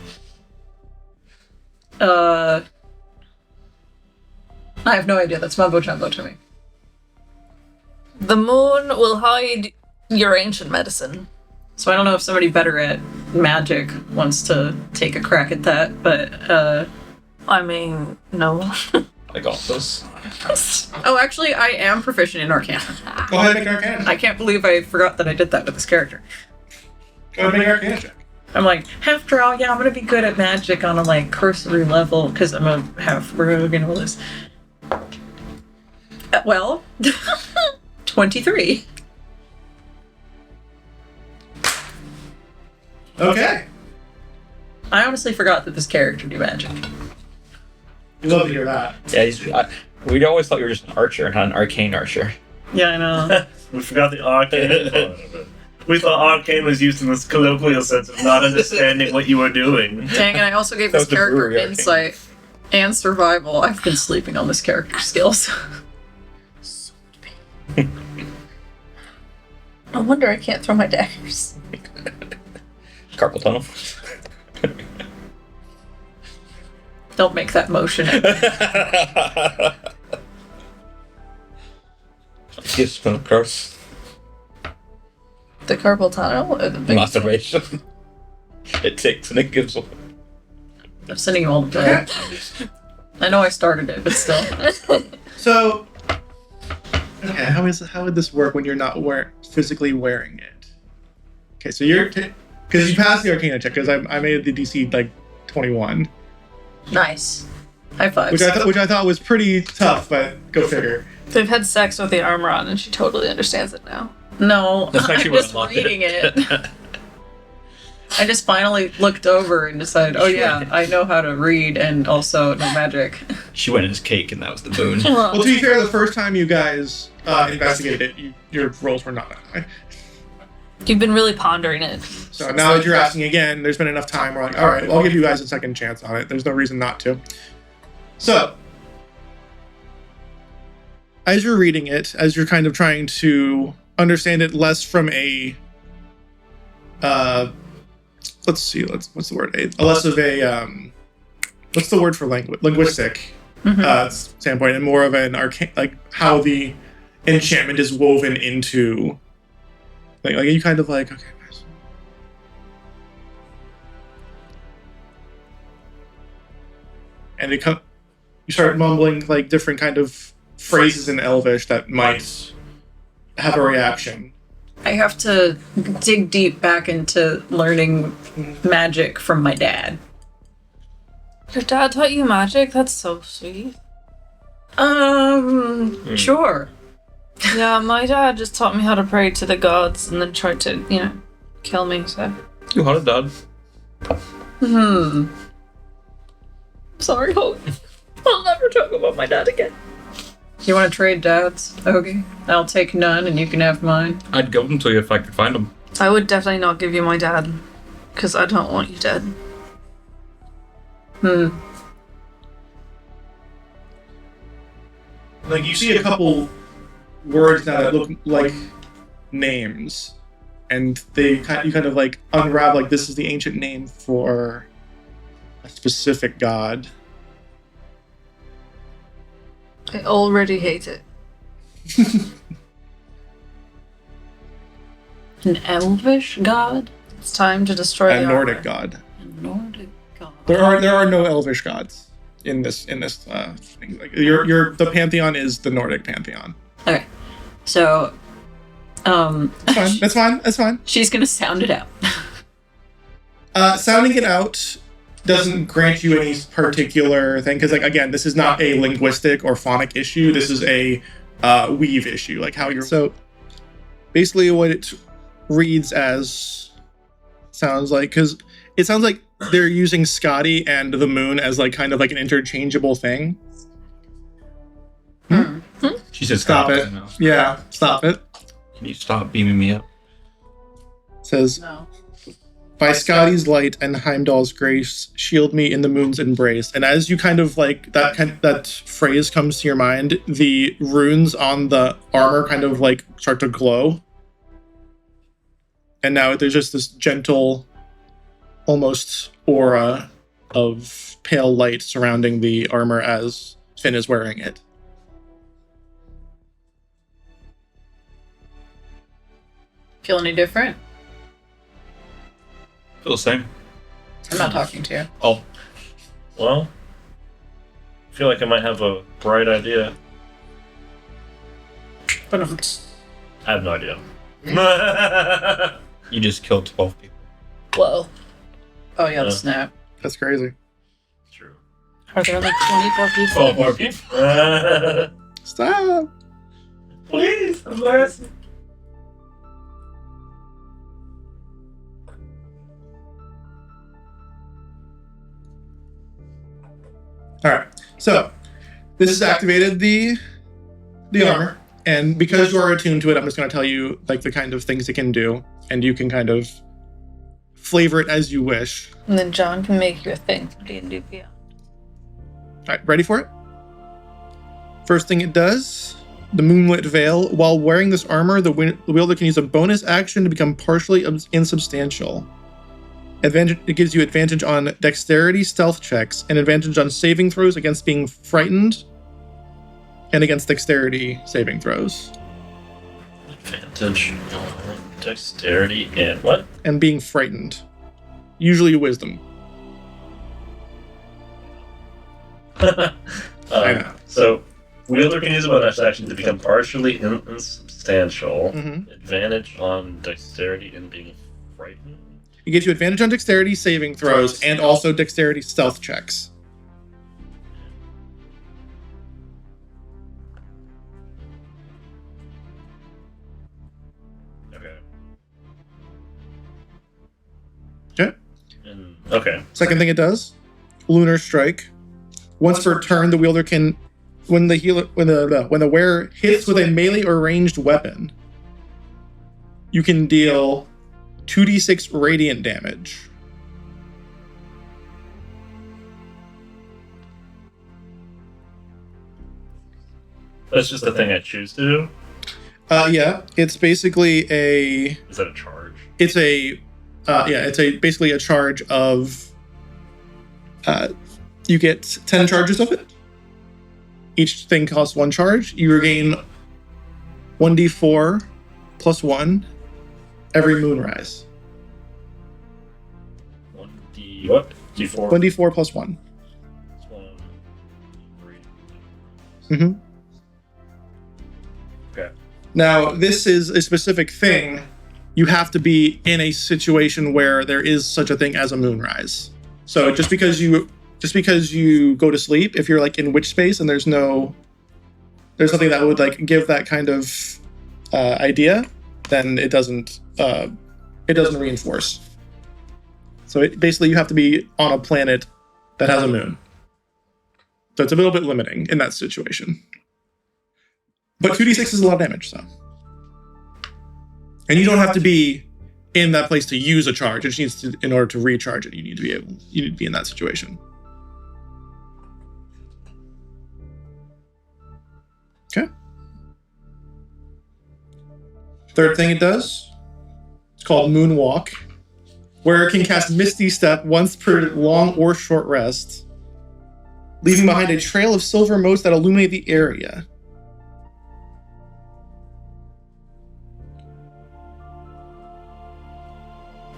I have no idea. That's mumbo jumbo to me. The moon will hide your ancient medicine. So I don't know if somebody better at magic wants to take a crack at that, but I mean, no. I got this. oh, actually, I am proficient in Arcana. Go ahead and make an Arcana I check. can't believe I forgot that I did that with this character. Go ahead and make an Arcana check. I'm like, after all, yeah, I'm gonna be good at magic on a like cursory level because I'm a half rogue and all this. Well, 23. Okay. I honestly forgot that this character knew magic. We love to hear that. Yeah, we always thought you were just an archer and not an arcane archer. Yeah, I know. We forgot the arcane part of it. We thought arcane was used in this colloquial sense of not understanding what you were doing. Dang, and I also gave That this was the character brewery arcane. insight and survival. I've been sleeping on this character's skills. No wonder I can't throw my daggers. Carpal tunnel. Don't make that motion. Gives from across. The carpal tunnel or the big Masturbation. It takes and it gives. I'm sending you all to bed. I know I started it, but still. So, okay, how would this work when you're not physically wearing it? Okay, so you're because you passed the Arcana check because I made the DC like 21, Nice. High five. which I thought was pretty tough, but go figure. They've had sex with the armor on and she totally understands it now. No, That's I'm actually what just unlocked reading it. I just finally looked over and decided, oh yeah, I know how to read and also know magic. She went in as cake and that was the boon. Well, to be fair, the first time you guys investigated it, your rolls were not that high. You've been really pondering it. So now that you're asking again, there's been enough time. We're like, all right, well, I'll give you guys a second chance on it. There's no reason not to. So, as you're reading it, as you're kind of trying to understand it less from a, what's the word? A less of a, what's the word for linguistic standpoint, and more of an arcane, like how the enchantment is woven into, like you kind of like, okay. And you start mumbling like different kind of phrases in Elvish that might have a reaction. I have to dig deep back into learning magic from my dad. Your dad taught you magic? That's so sweet. Sure. Yeah, my dad just taught me how to pray to the gods and then tried to, kill me, so. You had a dad. Sorry, Hope. I'll never talk about my dad again. You want to trade dads, Ogie? I'll take none and you can have mine. I'd give them to you if I could find them. I would definitely not give you my dad, because I don't want you dead. Like you see a couple words now that look like names, and you kind of like unravel like this is the ancient name for a specific god. I already hate it. An elvish god? It's time to destroy A the Nordic armor. god. A Nordic god. There are no elvish gods in this thing. Like the pantheon is the Nordic pantheon. Okay. So, That's fine. she's gonna sound it out. Sounding it out doesn't grant you any particular thing, because, like, again, this is not a linguistic or phonic issue. This is a weave issue, like how you're. So, basically, what it reads as sounds like, because it sounds like they're using Scotty and the moon as like kind of like an interchangeable thing. She said Stop it. Yeah, stop it. Can you stop beaming me up? It says, No. by Scotty's light and Heimdall's grace, shield me in the moon's embrace. And as you kind of like that phrase comes to your mind, the runes on the armor kind of like start to glow. And now there's just this gentle, almost aura of pale light surrounding the armor as Finn is wearing it. Feel any different? Feel the same. I'm not talking to you. Oh, Well, I feel like I might have a bright idea. But I have no idea. you just killed 12 people. Whoa. oh yeah, the Yeah. snap. That's crazy. True. Are there only 24 people? 12 more people. Stop! Please, I'm last. All right, so this has activated the armor, and because you are attuned to it, I'm just going to tell you like the kind of things it can do, and you can kind of flavor it as you wish. And then John can make you a thing for D&D Beyond. All right, ready for it? First thing it does, the Moonlit Veil. While wearing this armor, the wielder can use a bonus action to become partially insubstantial. It gives you advantage on dexterity stealth checks and advantage on saving throws against being frightened and against dexterity saving throws. Advantage on dexterity and what? And being frightened. Usually wisdom. I know. So, wielder can use a bonus action to become partially insubstantial. Mm-hmm. Advantage on dexterity and being frightened. It gives you advantage on dexterity saving throws and also dexterity stealth checks. Okay. Okay. Okay. Second thing it does, Lunar Strike. Once per turn, the wielder can, when the wearer hits with a melee or ranged weapon, you can deal 2d6 radiant damage. That's just the thing I choose to do. Yeah, it's basically a. Is that a charge? It's a. Basically a charge of. You get 10 charges of it. Each thing costs 1 charge. You regain 1d4 plus 1 every moonrise. 1d what? D4. 1d4 plus 1. One, three. Mm-hmm. Okay. Now, this is a specific thing. You have to be in a situation where there is such a thing as a moonrise. So just because you go to sleep, if you're like in witch space and there's nothing that would like give that kind of idea, then it doesn't reinforce. So basically you have to be on a planet that has a moon. So it's a little bit limiting in that situation. But 2d6 is a lot of damage, so. And you don't have to be in that place to use a charge. It just needs to, in order to recharge it, you need to be in that situation. Okay. Third thing it does, it's called Moonwalk, where it can cast Misty Step once per long or short rest, leaving behind a trail of silver motes that illuminate the area.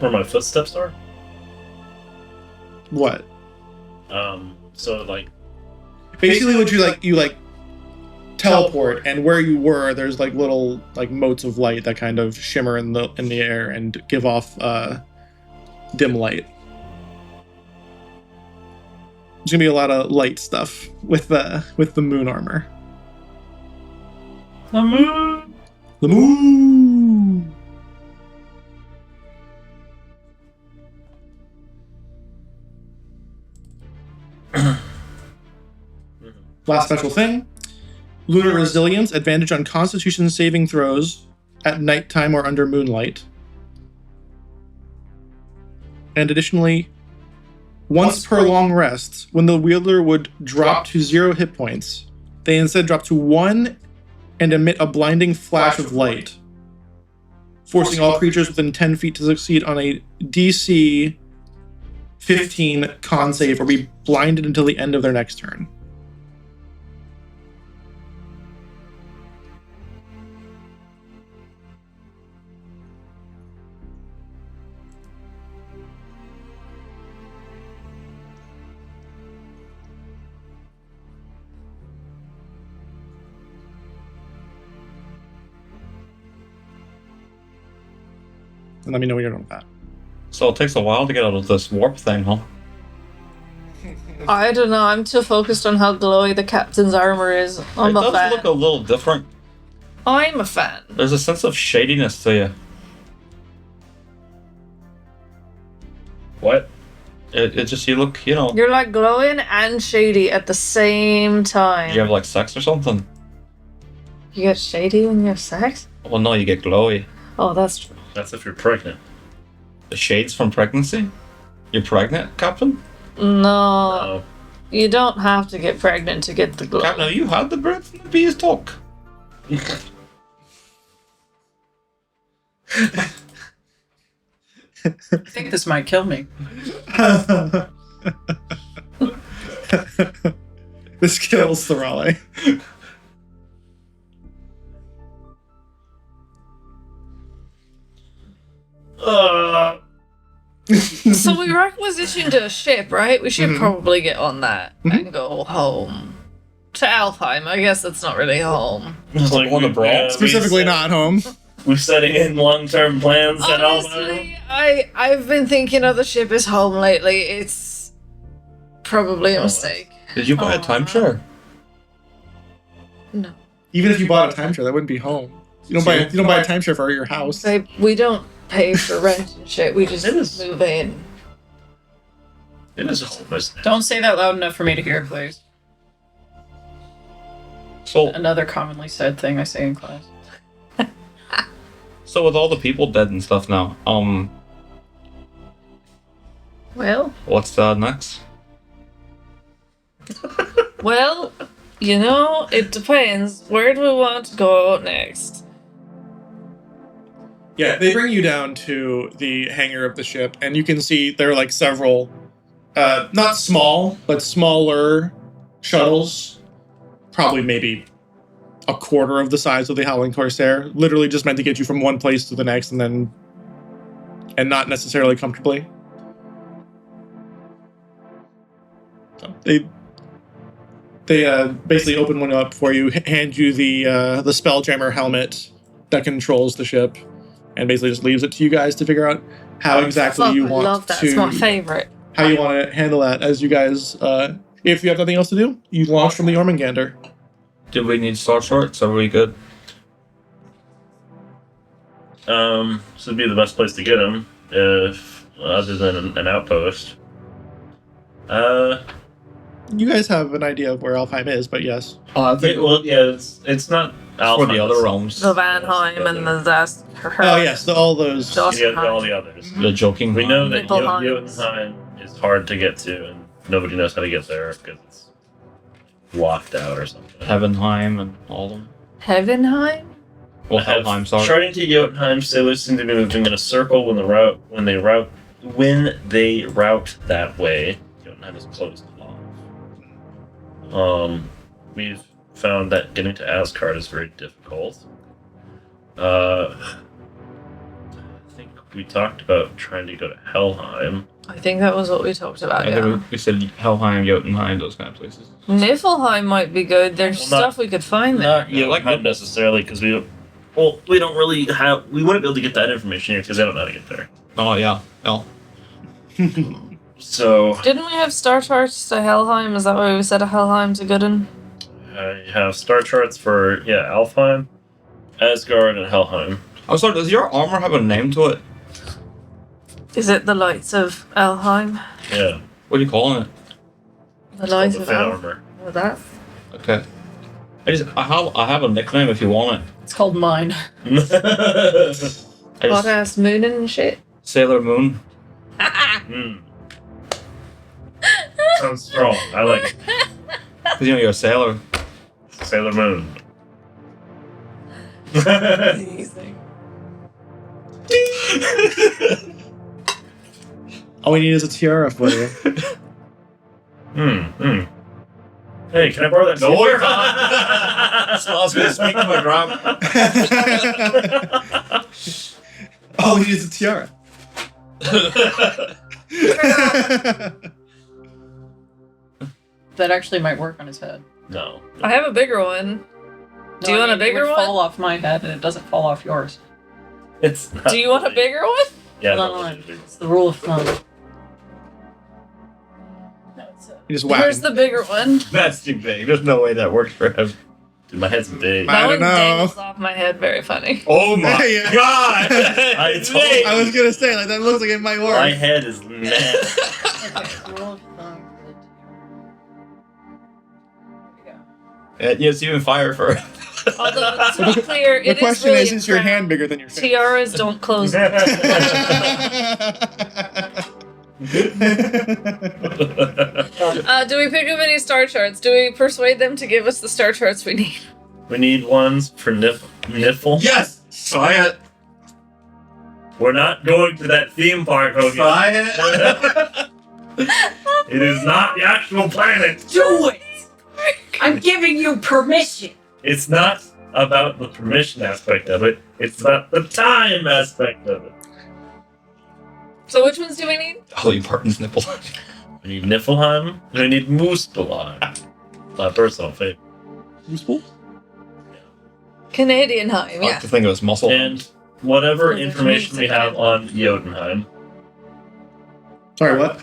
where my footsteps are? What? So like Basically, what you teleport, and where you were, there's like little like motes of light that kind of shimmer in the air and give off dim light. There's gonna be a lot of light stuff with the moon armor. the moon. The moon. Last special thing. Lunar Resilience, advantage on Constitution saving throws at nighttime or under moonlight. And additionally, once per long rest, when the wielder would drop to 0 hit points, they instead drop to 1 and emit a blinding flash of light, forcing all creatures within 10 feet to succeed on a DC 15 con save or be blinded until the end of their next turn. And let me know when you're done with that. So it takes a while to get out of this warp thing, huh? I don't know. I'm too focused on how glowy the captain's armor is. I'm It a does fan. look a little different. I'm a fan. There's a sense of shadiness to you. What? It just, you look, you know, You're like glowing and shady at the same time. you have like sex or something. You get shady when you have sex? Well, no, you get glowy. Oh, that's true. That's if you're pregnant. The shades from pregnancy? You're pregnant, Captain? No, No. you don't have to get pregnant to get the glow. Captain, have you had the bird from the beestalk? I think this might kill me. This kills the RoY. So we requisitioned a ship, right? We should probably get on that and go home. To Alfheim. I guess that's not really home. Like one of the brawl? Specifically not home. We're setting in long-term plans at Alfheim. Honestly, I've been thinking of the ship as home lately. It's probably a mistake. Did you buy a timeshare? No. Even if you bought a timeshare, that wouldn't be home. You don't buy a timeshare for your house. Babe, we don't pay for rent and shit. We just It is- move in. It is home, isn't it? Don't say that loud enough for me to hear, please. So, Another commonly said thing I say in class. so with all the people dead and stuff now, Well, what's next? well, you know, it depends. Where do we want to go next? Yeah, they bring you down to the hangar of the ship, and you can see there are like several, not small, but smaller shuttles. Probably maybe a quarter of the size of the Howling Corsair. Literally just meant to get you from one place to the next and not necessarily comfortably. So they basically open one up for you, hand you the Spelljammer helmet that controls the ship, and basically just leaves it to you guys to figure out how exactly Fuck, you I want love that. to It's my favorite. how you want to handle that as you guys. If you have nothing else to do, you launch from the Jormungandr. Do we need star shorts? Are we good? So it'd be the best place to get them, if other than an outpost. You guys have an idea of where Alfheim is, but yes. It's not For the Alfheim, other it's- realms. The Vanheim and the Zast. Oh yes, all those. Just- Yeah, all the others. The joking. We know that Nibelheim. Jotunheim is hard to get to, and nobody knows how to get there because it's locked out or something. Heavenheim and all them. Heavenheim? Well, Helheim, sorry. Charting to Jotunheim, sailors seem to be moving in a circle when they route that way. Jotunheim is closed off. We've found that getting to Asgard is very difficult. I think we talked about trying to go to Helheim. I think that was what we talked about, I yeah. think we said Helheim, Jotunheim, those kind of places. Niflheim might be good. There's Well, stuff we could find there. Not Jotunheim necessarily, because we don't really have. We wouldn't be able to get that information here because I don't know how to get there. Oh yeah. Oh. So Didn't we have star charts to Helheim? Is that why we said a Helheim's a good one? I have star charts for Alfheim, Asgard, and Helheim. Oh, sorry. Does your armor have a name to it? Is it the Lights of Alfheim? Yeah. What are you calling it? The Lights The of Finn Alfheim? armor. Oh, that? Okay. I have a nickname if you want it. It's called mine. Hot ass moon and shit. Sailor Moon. Sounds strong. I like it. Because you're a sailor. Sailor Moon. Amazing. All we need is a tiara for you. Hey, can I borrow that? No, you're not. Smells good. Speak to my drum. All we need is a tiara. That actually might work on his head. No. I have a bigger one. Do you want a bigger it would one? fall off my head, and it doesn't fall off yours. It's not Do you want a really- bigger one? Yeah. Hold no, on. it's big. It's the rule of thumb. No, it's You just whack Here's him. the bigger one. That's too big. There's no way that works for him. Dude, my head's big. I That don't one know. dangles off my head. Very funny. Oh my Yeah. god! I told you. I was gonna say, like, that looks like it might work. My head is nasty. okay. Rule of thumb. There we go. It's even fire for Although, to be clear, The it question really is a your crown. hand bigger than your face? Tiaras don't close. Do Do we pick up any star charts? Do we persuade them to give us the star charts we need? We need ones for Niffle. Yes! Try it! We're not going to that theme park, Hogan. Try it! It is not the actual planet. Do it! I'm giving you permission. It's not about the permission aspect of it. It's about the time aspect of it. So which ones do we need? Holly Parton's nipple. We need Niflheim, and we need Muspelheim. My personal favorite. Canadian Heim, I yeah. like to think of his muscle. And whatever Oh, there's information we music have on Jotunheim. Sorry, what?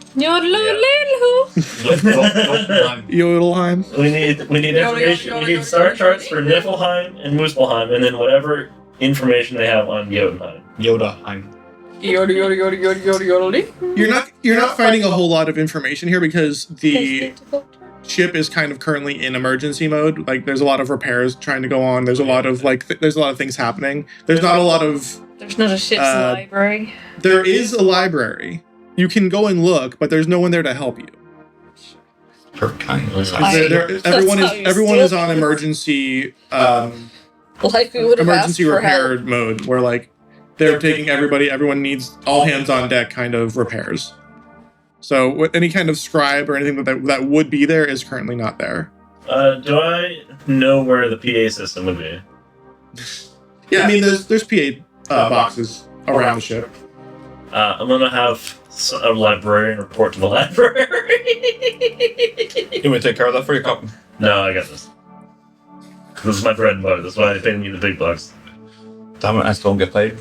Yodelheim. We need information. We need star charts for Niflheim and Muspelheim, and then whatever information they have on Jotunheim. Yoda. I'm. Yoda, yoda, yoda, yoda, yoda, yoda. You're not finding a whole lot of information here because the ship is kind of currently in emergency mode. Like, there's a lot of repairs trying to go on. There's a lot of there's a lot of things happening. There's not a lot of. There's not a ship's library. There is a library. You can go and look, but there's no one there to help you. Per kind. Everyone is on emergency Like we would have asked emergency for repair help. mode, where like they're taking everyone needs all hands on deck kind of repairs. So any kind of scribe or anything that would be there is currently not there. Do I know where the PA system would be? Yeah, I mean there's PA boxes around the ship. I'm gonna have a librarian report to the library. You want to take care of that for you, Captain? No, I got this. This is my bread and butter. That's why they pay me the big bucks. Damn it, I still don't get paid.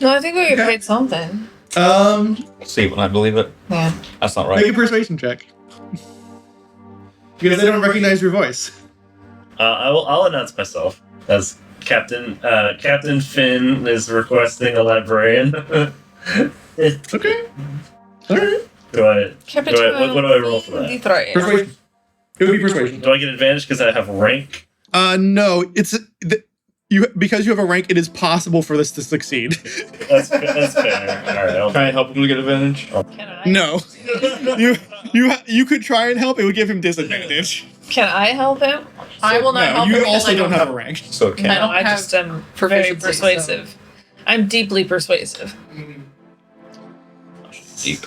No, I think we get paid something. See when I believe it. Yeah. That's not Make a right. persuasion check. Because they don't recognize your voice. I'll announce myself as Captain Finn is requesting a librarian. Okay. Alright. What do I roll for that? Persuasion. It would be persuasion. Do I get advantage because I have rank? No, because you have a rank, it is possible for this to succeed. That's fair. All Can I help him to get advantage? Can I? No. you could try and help, it would give him disadvantage. Can I help him? I will not No, help you him because also I don't have a rank. So can I No, don't I have just am very proficiency, persuasive. I'm deeply persuasive. deep.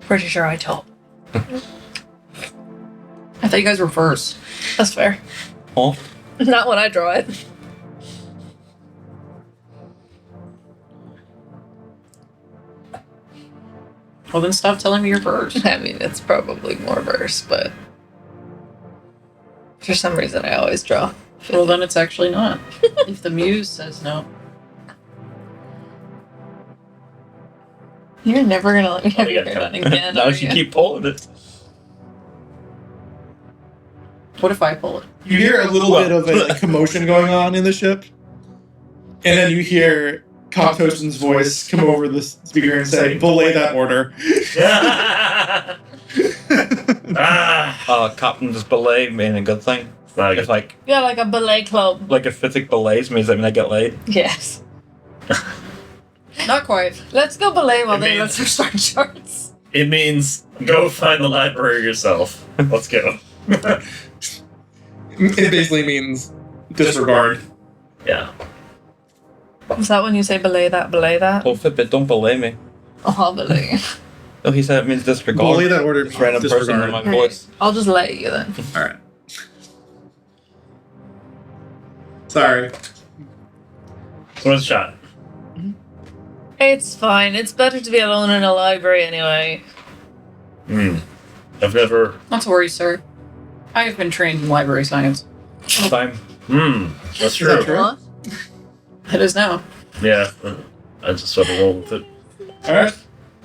Pretty sure I told. I thought you guys were first. That's fair. Oh, Not when I draw it. Well, then stop telling me your verse. I mean, it's probably more verse, but for some reason I always draw. Well, then it's actually not. If the muse says no. You're never gonna let me have you your got hair done time. again. Now are she you? keep pulling it. What if I pull it? You hear a little bit of a commotion going on in the ship, and then you hear Cocktoaston's voice come over the speaker and say, "Belay that order." Captain's belay mean a good thing. Like, If like Yeah, like a ballet club. if Fithic belays means that mean I get laid. Yes. Not quite. Let's go ballet while It they means- look for star charts. it means go find the library yourself. Let's go. It basically means disregard. Yeah. Is that when you say belay that, belay that? Oh, Fitbit, don't belay me. Oh, belay. No, he said it means disregard. Belay that order It's means random person in disregard. my voice. I'll just let you then. All right. Sorry. So what's the shot? It's fine. It's better to be alone in a library anyway. I've never. Not to worry, sir. I have been trained in library science. Time. That's Is that true. true? What? It is now. Yeah. I just sort of roll with it. All right.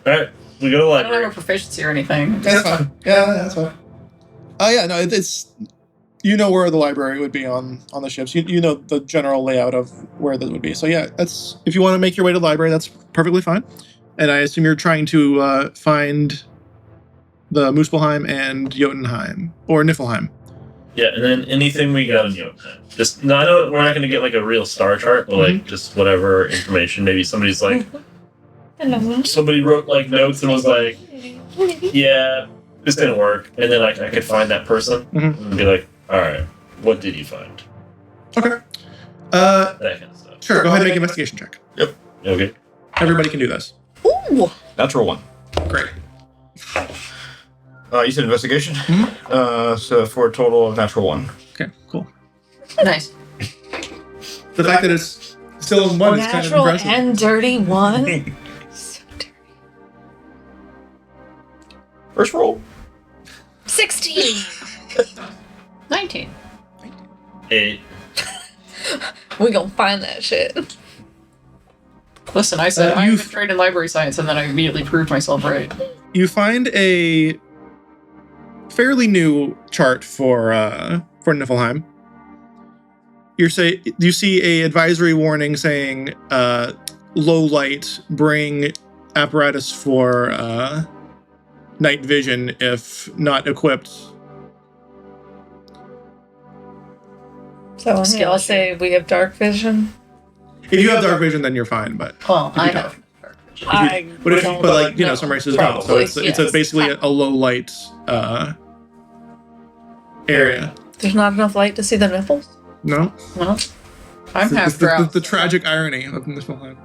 Alright, we go to the I don't have a library. proficiency or anything. That's fine. Yeah, that's fine. Oh yeah, no, it's you know where the library would be on the ships. You know the general layout of where that would be. So yeah, that's if you want to make your way to the library, that's perfectly fine. And I assume you're trying to find the Muspelheim and Jotunheim or Niflheim. Yeah, and then anything we got in Jotunheim. Just, no, I know we're not going to get like a real star chart, but like just whatever information. Maybe somebody's like, Hello. somebody wrote like notes and was like, yeah, this didn't work. And then I could find that person and be like, alright, what did you find? Okay. That kind of stuff. Sure. Go ahead and make an investigation check. Okay. Everybody can do this. Ooh. Natural one. Great. You said investigation? So for a total of natural one. Okay. Cool. Nice. The fact that it's still in one is kind of Natural impressive. and dirty one. So dirty. First roll. 16. 19. 8. We gonna find that shit. Listen, I said you've- I'm trained in library science, and then I immediately proved myself right. You find a fairly new chart for Niflheim. You see a advisory warning saying low light, bring apparatus for night vision if not equipped. So Skill yeah, I'll issue. say we have dark vision. If you have dark vision, then you're fine. But Well, I you have. but some races don't. So Probably, it's yes. basically a low light area. There's not enough light to see the nipples. No. Well, I'm It's half the drowned. tragic irony of Muspelheim.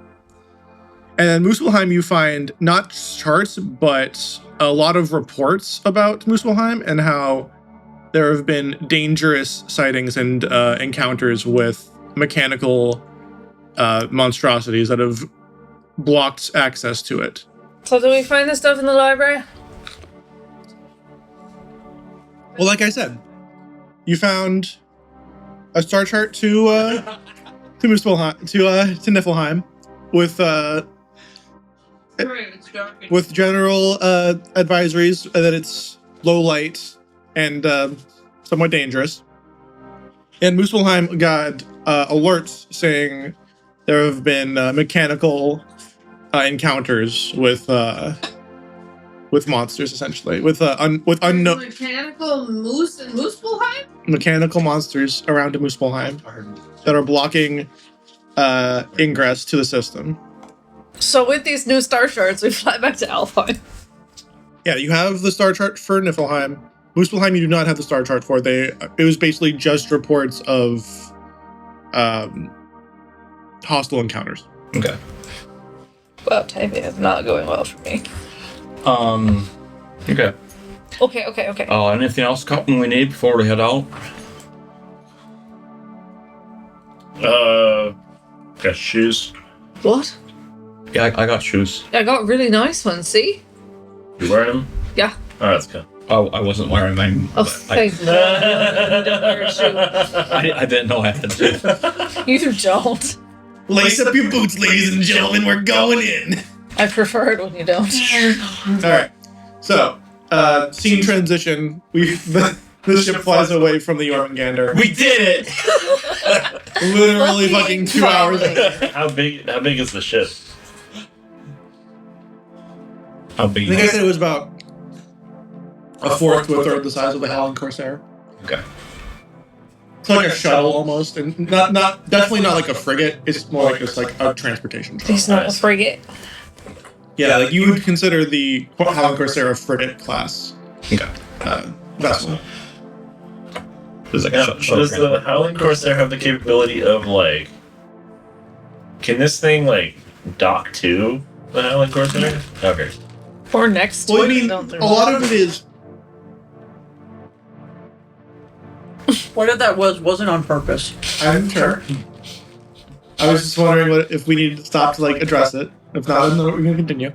And in Muspelheim, you find not charts, but a lot of reports about Muspelheim and how there have been dangerous sightings and encounters with mechanical monstrosities that have blocked access to it. So do we find this stuff in the library? Well, like I said, you found a star chart to Muspelheim, to Niflheim with general advisories that it's low light and somewhat dangerous. And Muspelheim got alerts saying there have been mechanical encounters with monsters, essentially, with unknown Mechanical moose and Muspelheim? mechanical monsters around Muspelheim that are blocking ingress to the system. So with these new star charts, we fly back to Alfheim. Yeah, you have the star chart for Niflheim. Muspelheim, you do not have the star chart for. It was basically just reports of hostile encounters. Okay. Well, typing is not going well for me. Okay. Okay. Anything else, Captain, we need before we head out? Got shoes. What? Yeah, I got shoes. I got really nice ones, see? You wearing them? Yeah. Oh, that's good. Oh, I wasn't wearing mine. Oh, but thank God. You don't wear a shoe. I didn't know I had to. You don't. Lace up your boots, ladies and gentlemen. We're going in. I prefer it when you don't. All right. So, scene transition. The ship flies away from the Jormungandr. We did it! Literally fucking 2 hours. How big is the ship? How big? I think I said it was about a fourth to a third the size of the Howling Corsair. Okay. It's like a shuttle almost, and not definitely not like a frigate. It's more like just like a transportation shuttle. He's not a frigate. Yeah, like you would consider the Howling Corsair a frigate class Okay. vessel. There's like Now, does the Howling Corsair have the capability of like? Can this thing like dock to the Howling Corsair? Okay. Or next to Well, I it. mean, Don't a lot of it is. What if that wasn't on purpose? I'm sure. I was just wondering if we needed to stop to like address it. If not, then we're gonna continue.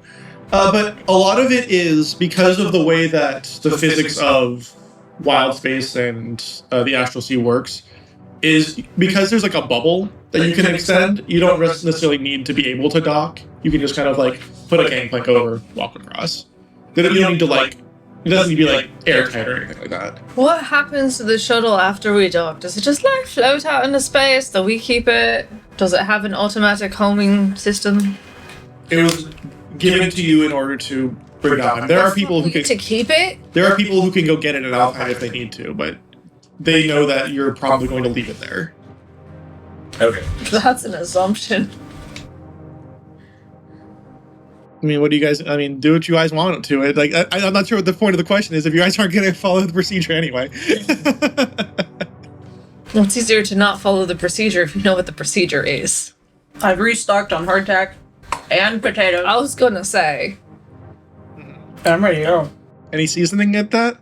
But a lot of it is because of the way that the physics of wild space and the astral sea works. Is because there's like a bubble that you can extend. You don't necessarily need to be able to dock. You can just kind of like put a gangplank over, walk across. You don't need to like. It doesn't need to be like airtight or anything like that. What happens to the shuttle after we dock? Does it just like float out into space? Do we keep it? Does it have an automatic homing system? It was given to you in order to bring it out. There are people who can. To keep it? There are people who can go get it at Alfheim if they need to, but they know that you're probably going to leave it there. Okay. That's an assumption. I mean, what do you guys? I mean, do what you guys want to it. Like, I'm not sure what the point of the question is if you guys aren't going to follow the procedure anyway. Well, it's easier to not follow the procedure if you know what the procedure is. I've restocked on hardtack and potatoes. I was gonna say. I'm ready to go. Any seasoning at that?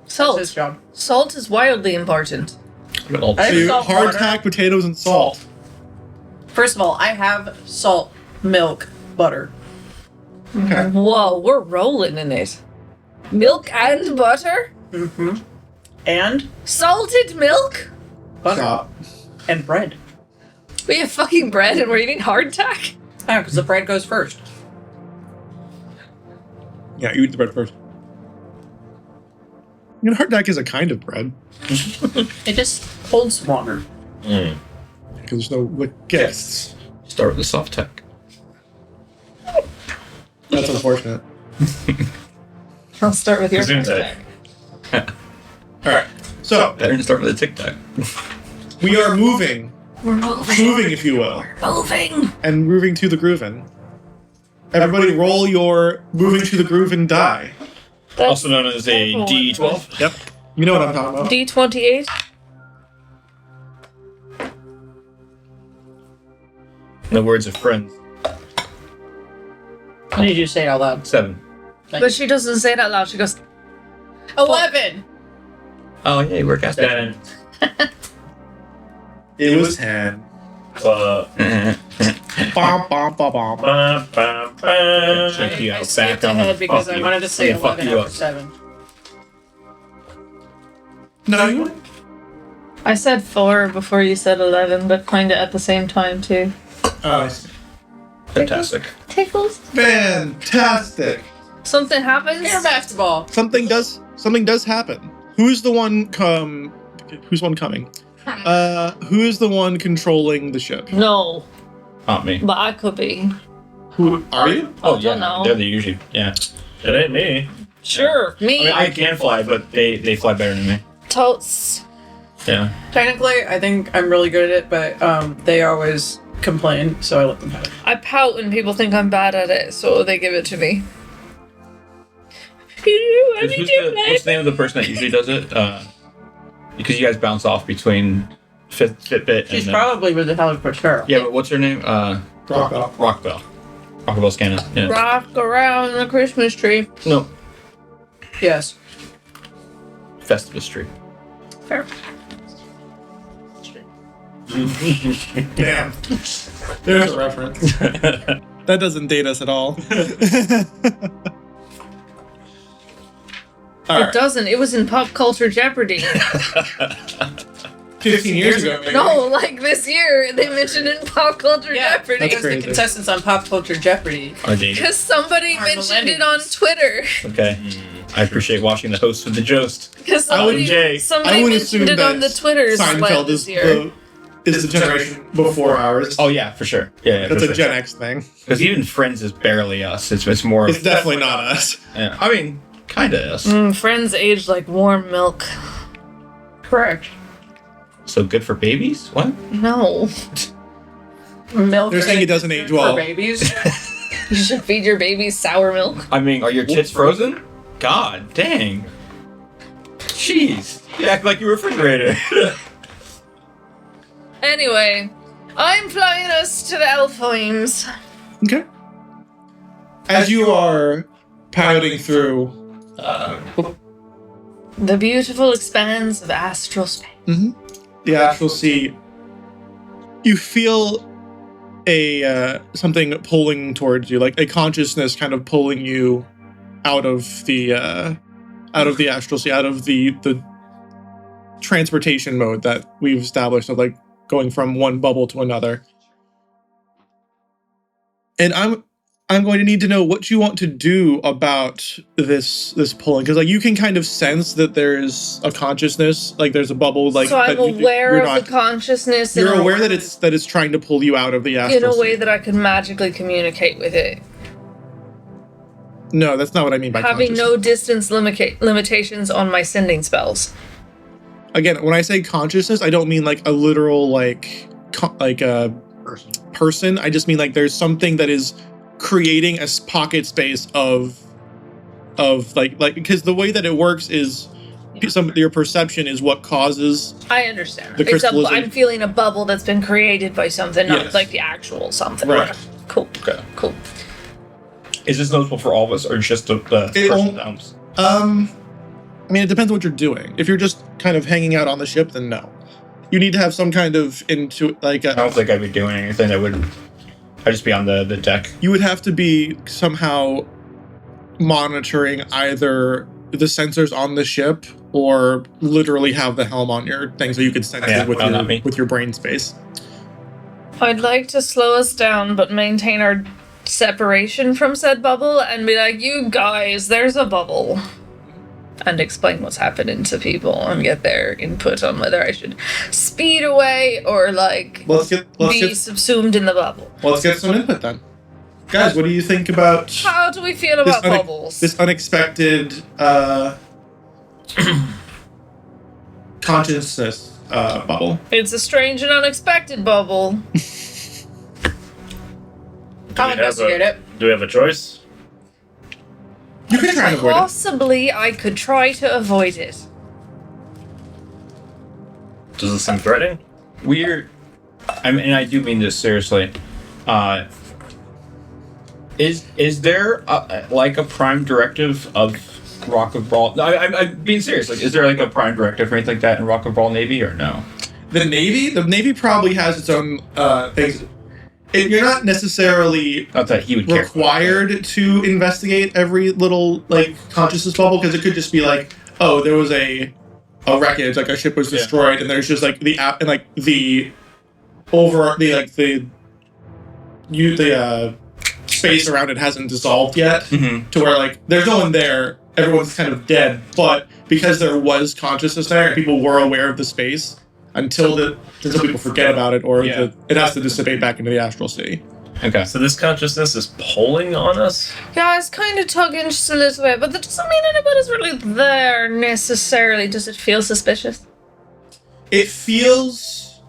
That's Salt. his job. Salt is wildly important. I So have you salt water. hardtack, potatoes, and salt. First of all, I have salt, milk, butter. Okay. Whoa, we're rolling in it. Milk and butter? Mm-hmm. And Salted milk? butter. Stop. And bread. We have fucking bread and we're eating hardtack? Yeah, because the bread goes first. Yeah, you eat the bread first. I mean, hardtack is a kind of bread It just holds water. Mm. because there's no guests. Start with the soft tech. That's unfortunate. I'll start with your Gesundheit. hardtack. All right. So Better than start with a tic tac. we are moving, We're moving. if you will, Moving. and moving to the Grooven. Everybody, roll your moving to the Grooven die. Also known as a D12. Yep. You know what I'm talking about. D28. In the words of friends. What did you say out loud? 7. But she doesn't say it out loud. She goes, 11! Oh yeah, we're casting. 10. It was 10. Bom, bom, bom, bom. Ba, ba, ba. Check you out. I skipped Back on ahead the because fuck I you. wanted to say Yeah, fuck 11 you after up. 7. No, you wouldn't. I said 4 before you said 11, but kind of at the same time too. Oh, I see. Fantastic. Tickles. Fantastic. Something happens. Air basketball! Something does happen. Who's the one who's one coming? Who is the one controlling the ship? No, Not me. but I could be. Who are you? Oh I yeah, don't know. they're the usually It ain't me. Sure, me. I mean, I can fly, but they fly better than me. Totes. Yeah. Technically, I think I'm really good at it, but they always complain, so I let them have it. I pout when people think I'm bad at it, so they give it to me. What's the name of the person that usually does it? Because you guys bounce off between Fitbit She's and probably with the Howling Corsair. yeah, but what's her name? Rockwell. Rockbell. Rockabell Scannon. Yeah. Rock around the Christmas tree. No. Yes. Festivus tree. Fair. Damn. There's a reference. That doesn't date us at all. All It right. doesn't. It was in Pop Culture Jeopardy. 15 years ago, maybe. No, like this year they mentioned it in Pop Culture Yeah, Jeopardy. That's because the crazy. contestants on Pop Culture Jeopardy. Are they? Because somebody Our mentioned it on Twitter. Okay. I appreciate watching the host of the Jost. Because I would- somebody, I somebody would mentioned assume it on the that Twitters Seinfeld this is year. the generation before ours. Oh yeah, for sure. Yeah, That's a Gen X thing. Because even Friends is barely us. It's more. It's definitely not us. Yeah, I mean, kind of us. Friends age like warm milk. Correct. So good for babies? What? No. Milk. They're saying it doesn't age well. For babies. You should feed your babies sour milk. I mean, are your tits frozen? God dang. Jeez. You act like your refrigerator. Anyway, I'm flying us to the Alfheims. Okay. As you are piloting through, The beautiful expanse of astral space. the actual sea, you feel a something pulling towards you, like a consciousness kind of pulling you out of the astral sea, out of the transportation mode that we've established of like going from one bubble to another. And I'm going to need to know what you want to do about this pulling, because like you can kind of sense that there's a consciousness, like there's a bubble, like so I'm that aware you're of not- the consciousness. You're in a- aware that it's trying to pull you out of the astral in a way sea. that I can magically communicate with it, No, that's not what I mean by having no consciousness. distance limitations on my sending spells. Again, when I say consciousness, I don't mean like a literal like a person. I just mean like there's something that is creating a pocket space of like because the way that it works is your perception is what causes. I understand. The It's crystallization. I'm feeling a bubble that's been created by something, not Yes. like the actual something. Right. Cool. Okay. Cool. Is this noticeable for all of us or just the It person won't- down? I mean, it depends on what you're doing. If you're just kind of hanging out on the ship, then no. You need to have some kind of I don't think I'd be doing anything that would. I'd just be on the deck. you would have to be somehow monitoring either the sensors on the ship or literally have the helm on your thing so you could sense Yeah, it with well, not me. your brain space. I'd like to slow us down, but maintain our separation from said bubble and be like, you guys, there's a bubble. And explain what's happening to people and get their input on whether I should speed away or like Let's be get subsumed in the bubble. some input then, guys. What do you think about How do we feel about bubbles? this unexpected consciousness bubble? It's a strange and unexpected bubble. I'll investigate it. Do we have a choice? You can try and avoid it. Possibly I could try to avoid it. Does this seem threatening? I mean, and I do mean this seriously. Is there like a prime directive of Rock of Brawl? I'm being serious. Like, is there like a prime directive or anything like that in Rock of Brawl Navy or no? The Navy probably has its own things. You're not necessarily Not that he would care. required to investigate every little like consciousness bubble, because it could just be like, oh, there was a wreckage, like a ship was destroyed, and there's just like the app and like the over the like the space around it hasn't dissolved yet, Mm-hmm. to where like there's no one there, everyone's kind of dead, but because there was consciousness there and people were aware of the space until people forget about it, or Yeah. it has to dissipate back into the astral sea. Okay. So this consciousness is pulling on us? Yeah, it's kind of tugging just a little bit, but that doesn't mean anybody's really there necessarily. Does it feel suspicious? It feels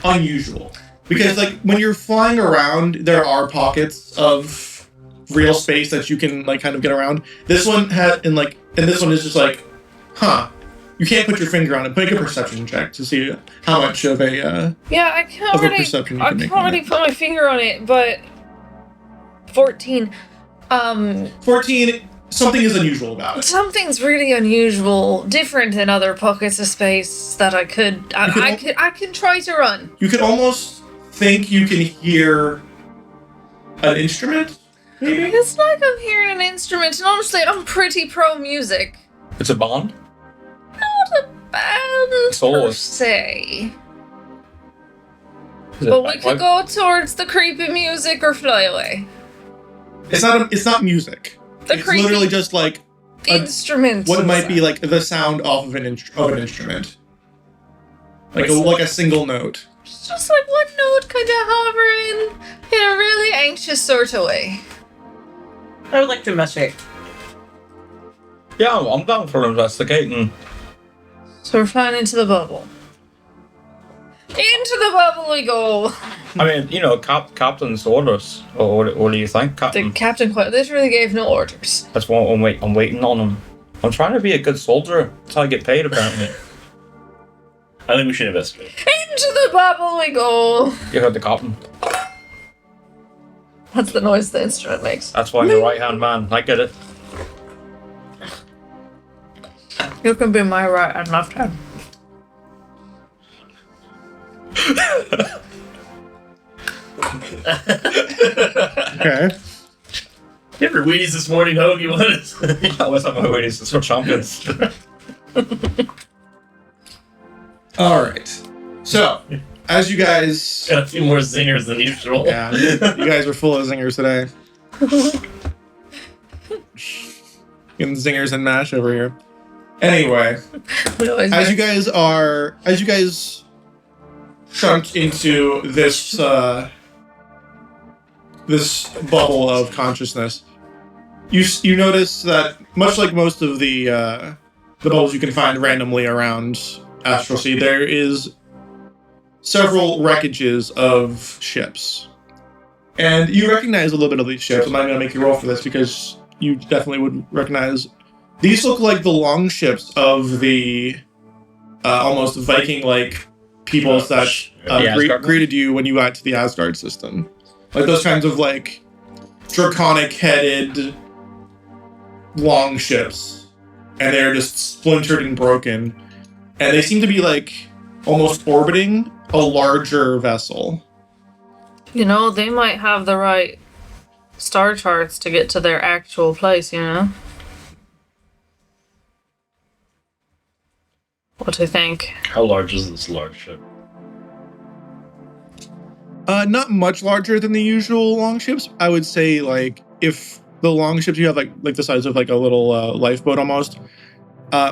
unusual because like when you're flying around, there are pockets of real space that you can like kind of get around. This one had and this one is just like, you can't put your finger on it. Make a perception check to see how much of a Yeah, I can't Of a really. perception you I can make can't on really it. put my finger on it, but 14. 14. Something is unusual about it. Something's really unusual, different than other pockets of space that I could. I can try to run. You can almost think you can hear an instrument. Maybe. It's like I'm hearing an instrument, and honestly, I'm pretty pro music. It's a bond? Band per Soulless. se. Is it But we bagpipe? could go towards the creepy music or fly away. It's not music. The It's creepy literally just like instrument. what might be like the sound off of an instrument. Like a single note. It's just like one note kind of hovering in a really anxious sort of way. I would like to investigate. Yeah, I'm down for investigating. So we're flying into the bubble. Into the bubble we go. I mean, Captain's orders. Or what do you think, The Captain? captain quite literally gave no orders. That's what I'm waiting on him. I'm trying to be a good soldier. That's how I get paid, apparently. I think we should investigate. Into the bubble we go. You heard the captain. That's the noise the instrument makes. That's why I'm the right-hand man. I get it. You can be my right and left hand. Okay. You ever Wheaties this morning, Hoagie? What is What's up, my ladies? It's for champions. All right. So, as you guys, got a few more zingers than usual? yeah, you guys are full of zingers today. Getting zingers and mash over here. Anyway, as you guys chunk into this this bubble of consciousness, you notice that much like most of the bubbles you can find randomly around Astral Sea, there is several wreckages of ships, and you recognize a little bit of these ships. I'm not going to make you roll for this because you definitely would recognize. These look like the longships of the almost Viking-like peoples that greeted you when you got to the Asgard system. Like those kinds of like draconic-headed longships, and they're just splintered and broken. And they seem to be like almost orbiting a larger vessel. You know, they might have the right star charts to get to their actual place, you know? What do you think? How large is this large ship? Not much larger than the usual longships. I would say like if the longships you have like the size of like a little lifeboat almost.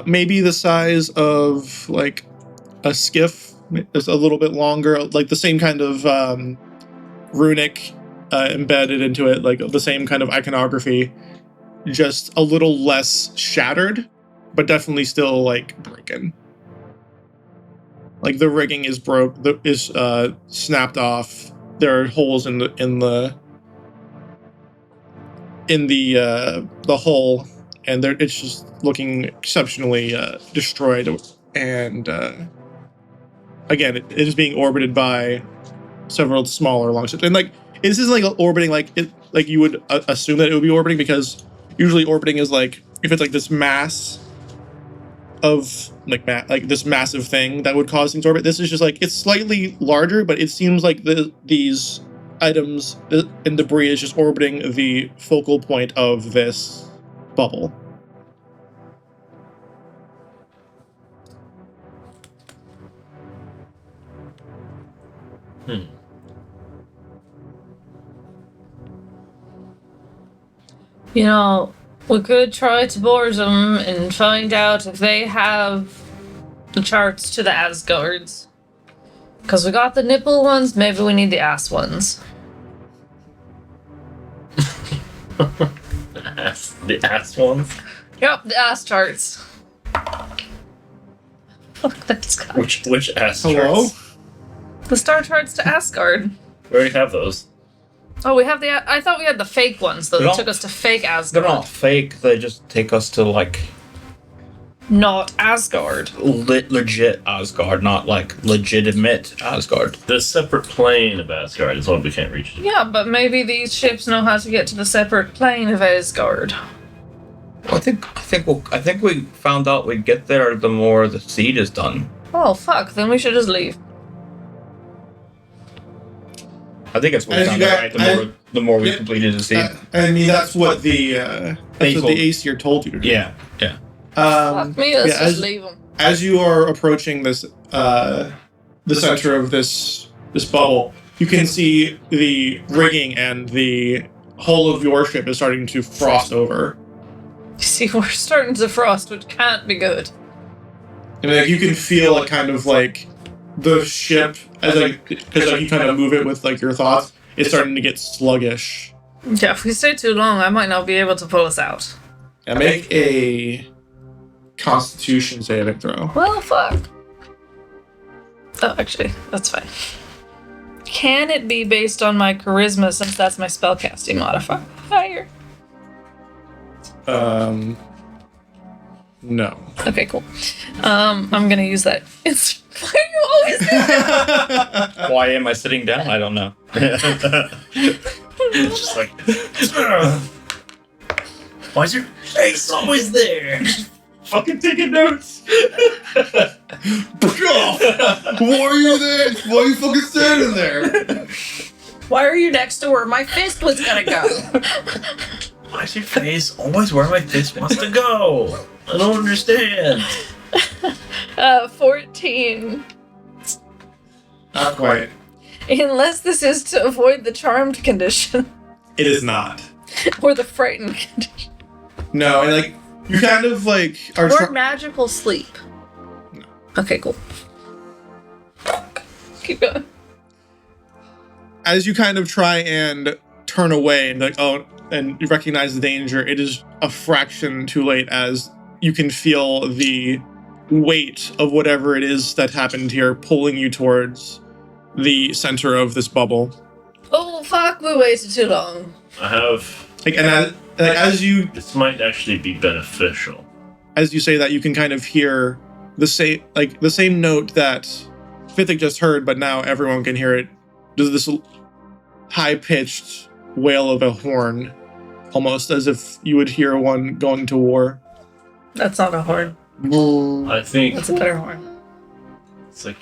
Maybe the size of like a skiff is a little bit longer, like the same kind of runic embedded into it, like the same kind of iconography, just a little less shattered, but definitely still like broken. Like the rigging is snapped off. There are holes in the hull, and it's just looking exceptionally destroyed. And again, it is being orbited by several smaller longships. And like this isn't like orbiting like you would assume that it would be orbiting, because usually orbiting is like if it's like this mass of like this massive thing that would cause things to orbit. This is just like it's slightly larger, but it seems like these items and debris is just orbiting the focal point of this bubble. You know, we could try to board them and find out if they have the charts to the Asgards. Because we got the nipple ones, maybe we need the ass ones. The ass ones? Yep, the ass charts. Fuck, that's got Which ass Hello? charts? the star charts to Asgard. We already have those. Oh, we have I thought we had the fake ones, though. They're They not- took us to fake They're Asgard. not fake. They just take us to like Not Asgard. legit Asgard, not like legitimate Asgard. The separate plane of Asgard is one we can't reach. Yeah, but maybe these ships know how to get to the separate plane of Asgard. I think we found out we'd get there the more the seed is done. Oh, fuck, then we should just leave. I think it's what we As found you out, got- right? The more we Yep. completed the seed. I mean, that's what the They told- Aesir told you to do. Yeah. Fuck me, let's yeah, just leave him. as you are approaching this, the center of this bubble, you can see the rigging and the hull of your ship is starting to frost over. See, we're starting to frost, which can't be good. And like you can feel it kind of like the ship as like because like you kind of move it with like your thoughts, it's starting to get sluggish. Yeah, if we stay too long, I might not be able to pull us out. And make a Constitution saving throw. Well, fuck. Oh, actually, that's fine. Can it be based on my charisma since that's my spellcasting modifier? Higher. No. Okay, cool. I'm gonna use that. It's why are you always there? Why am I sitting down? I don't know. It's just like, why is your face always there? Fucking taking notes. Why are you there? Why are you fucking standing there? Why are you next to where my fist was gonna go? Why is your face always where my fist wants to go? I don't understand. 14. Not quite. Unless this is to avoid the charmed condition. It is not. Or the frightened condition. No, and like you kind of like are. Or magical sleep. No. Okay, cool. Keep going. As you kind of try and turn away and like and you recognize the danger, it is a fraction too late as you can feel the weight of whatever it is that happened here pulling you towards the center of this bubble. Oh, fuck, we waited too long. I have. Like, and as you This might actually be beneficial. as you say that, you can kind of hear the same note that Fithic just heard, but now everyone can hear it. There's this high-pitched wail of a horn, almost as if you would hear one going to war. That's not a horn. I think That's a better horn. it's like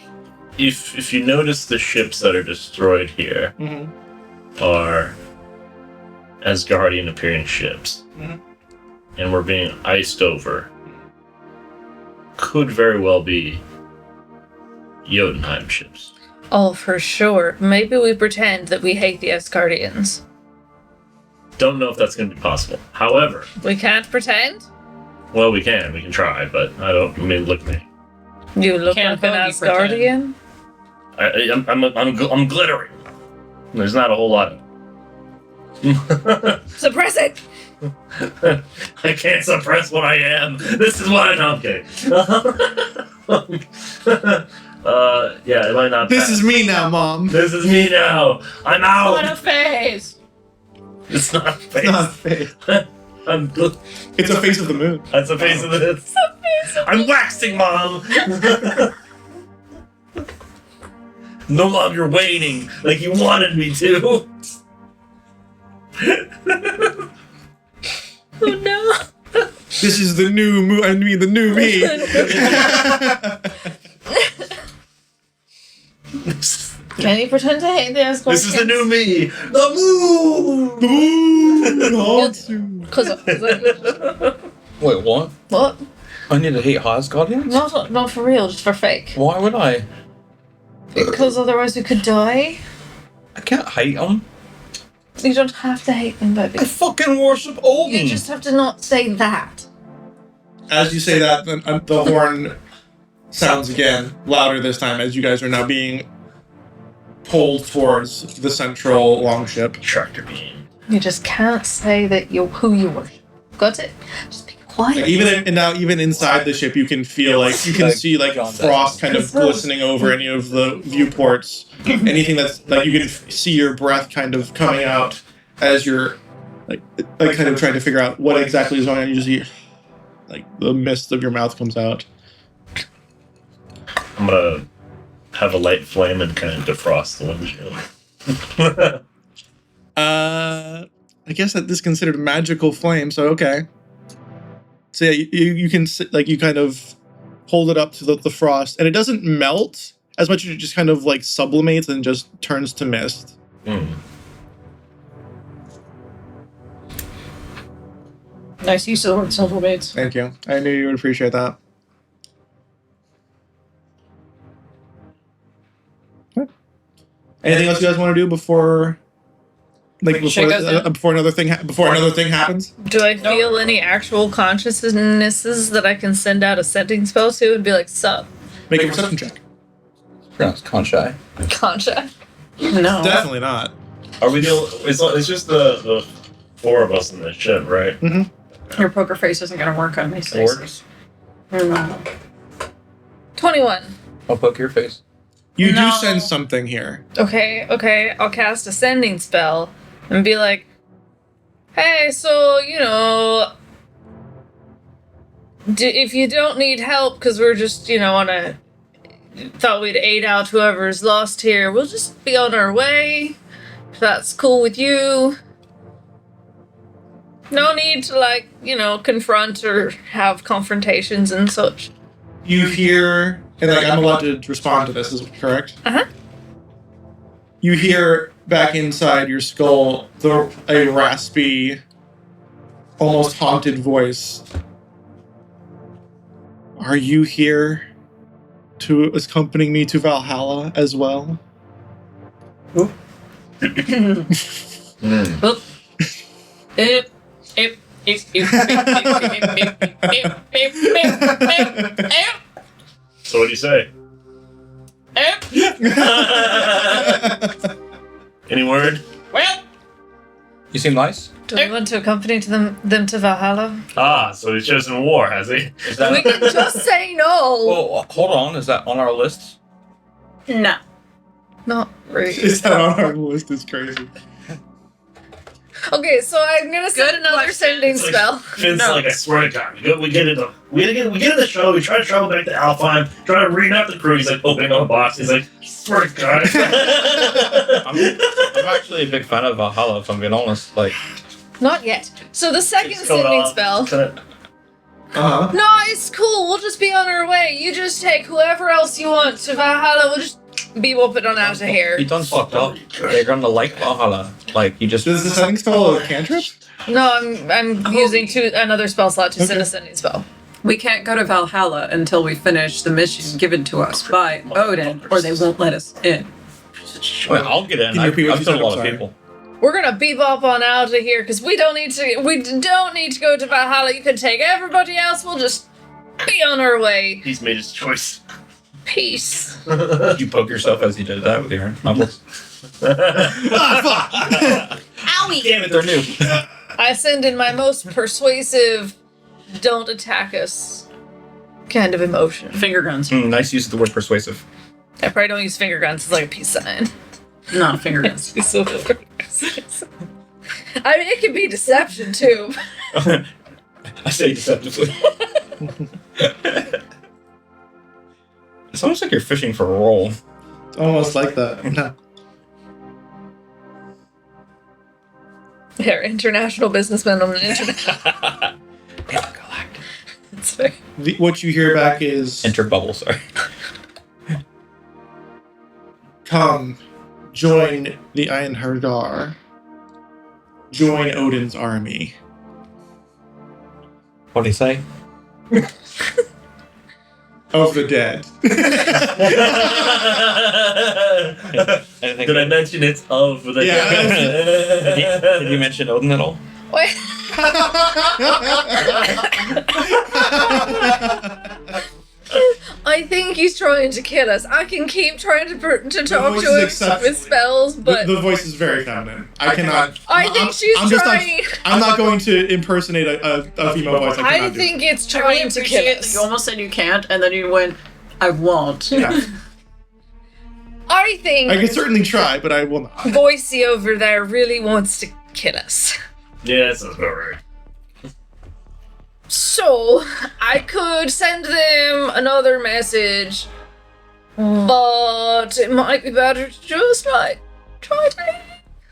if you notice the ships that are destroyed here are Asgardian appearing ships, and we're being iced over, could very well be Jotunheim ships. Oh, for sure. Maybe we pretend that we hate the Asgardians. Don't know if that's going to be possible. However, We can't pretend? well, we can try, but I don't. I mean, look at me. You look Can't like an only pretend. Asgardian? I'm glittering. There's not a whole lot of. Suppress it! I can't suppress what I am. This is what I'm kidding. Yeah, it might not. This pass. is me now, Mom. This is me now. I'm What a out. face! It's not a face. It's not a face. It's a face of the moon. That's a face of this. I'm waxing, Mom. No longer waiting like you wanted me to. Oh no! This is the new the new me. Can you pretend to hate the Asgardians? This is the new me. The moon. The moon haunts you. Because Wait, what? what? I need to hate Asgardians? Not for real, just for fake. Why would I? Because otherwise we could die. I can't hate them. You don't have to hate them, baby. I fucking worship Odin. You just have to not say that. As you say that, the horn sounds again, louder this time, as you guys are now being pulled towards the central longship. Tractor beam. You just can't say that you're who you worship. Got it? Just be quiet. Like, even inside the ship, you can feel you can see frost kind of glistening over any of the viewports. Anything that's you can see your breath kind of coming out as you're kind of trying to figure out what exactly is going on. You just see the mist of your mouth comes out. I'm gonna have a light flame and kind of defrost the windshield. I guess that this is considered magical flame, so okay. So yeah, you can you kind of hold it up to the frost, and it doesn't melt as much as it just kind of sublimates and just turns to mist. Nice use of the word silver baits. Thank you. I knew you would appreciate that. Okay. Anything else you guys want to do before, like before another thing happens? Do I feel any actual consciousnesses that I can send out a sending spell to and be like, sup? Make a perception check. Pronounced Conchai. Concha? No. Definitely not. Are we dealing? It's just the 4 of us in the ship, right? Mm-hmm. Your poker face isn't going to work on me, Stacey. No. 21. I'll poke your face. You do No. sense something here. Okay. I'll cast a sending spell and be like, hey, so, if you don't need help, because we're just, thought we'd aid out whoever's lost here, we'll just be on our way. If that's cool with you. No need to, confront or have confrontations and such. You hear, and I'm allowed to respond to this, is correct? Uh-huh. You hear back inside your skull a raspy, almost haunted voice. Are you here to accompany me to Valhalla as well? Oop. So what do you say? Any word? Well, You seem nice. Do we want to accompany them to Valhalla? Ah, so he's chosen war, has he? Is that? We can just say no. Well, hold on. Is that on our list? no. Not really. Is that on our list? Is crazy. Okay, so I'm gonna send another question. sending It's like- spell. Finn's No. like, I swear to God, we get in the show, we try to travel back to Alfheim, try to reunite the crew. He's like opening up a box. He's like, I swear to God. I'm actually a big fan of Valhalla, if I'm being honest. Like, Not yet. So the second sending spell. Uh-huh. No, it's cool. We'll just be on our way. You just take whoever else you want to Valhalla. We'll just be whooping on out of here. you done fucked up. They're gonna like Valhalla. Like, you just. Does the setting spell a cantrip? No, I'm using another spell slot to send a sending spell. We can't go to Valhalla until we finish the mission given to us by Odin, or they won't let us in. Wait, I'll get in. Can you repeat what I've you seen said? a lot I'm of sorry. people. We're gonna bebop on out of here because we don't need to go to Valhalla. You can take everybody else. We'll just be on our way. He's made his choice. Peace. You poke yourself as you did that with your knuckles. Owie! Damn it, they're new. I send in my most persuasive, don't attack us kind of emotion. Finger guns. Nice use of the word persuasive. I probably don't use finger guns. It's like a peace sign. No, finger guns. I mean, it can be deception too. I say deceptively. It's almost like you're fishing for a roll. Almost like that. No. They're international businessmen on the internet. Intergalactic. That's fair. What you hear back is, Interbubble, sorry. come, join the Einherjar. Join Odin's army. What do you say? Of the dead. Anything? Did I mention it's of the Yeah. Did you mention Odin at all? Wait. I think he's trying to kill us. I can keep trying to talk voice to is him acceptable. with spells, but The voice is very feminine. I cannot. I think she's I'm just not- trying. I'm not going to impersonate a female voice. I I cannot do think it's I really trying to appreciate kill that us. you almost said you can't, and then you went, I won't. it. Yeah. I think I can certainly try, but I will not. Boise over there really wants to kill us. Yeah, that sounds about right. So, I could send them another message, but it might be better to just, try to...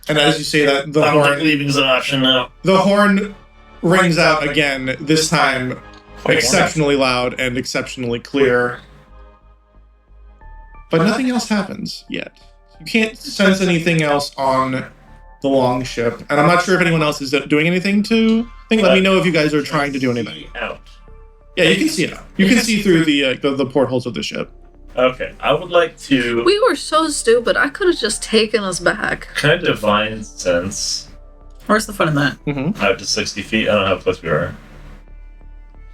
And as you say that, the I don't think horn, leaving's an option now. the horn rings out again. This time, exceptionally loud and exceptionally clear. But nothing else happens yet. You can't sense anything else on the long ship, and I'm not sure if anyone else is doing anything to think. Let me know if you guys are trying to do anything. Out. Yeah, you can see it. You can see through the portholes of the ship. Okay, I would like to. We were so stupid. I could have just taken us back. Can I divine sense Where's the fun in that? Mm-hmm. out to 60 feet? I don't know how close we are.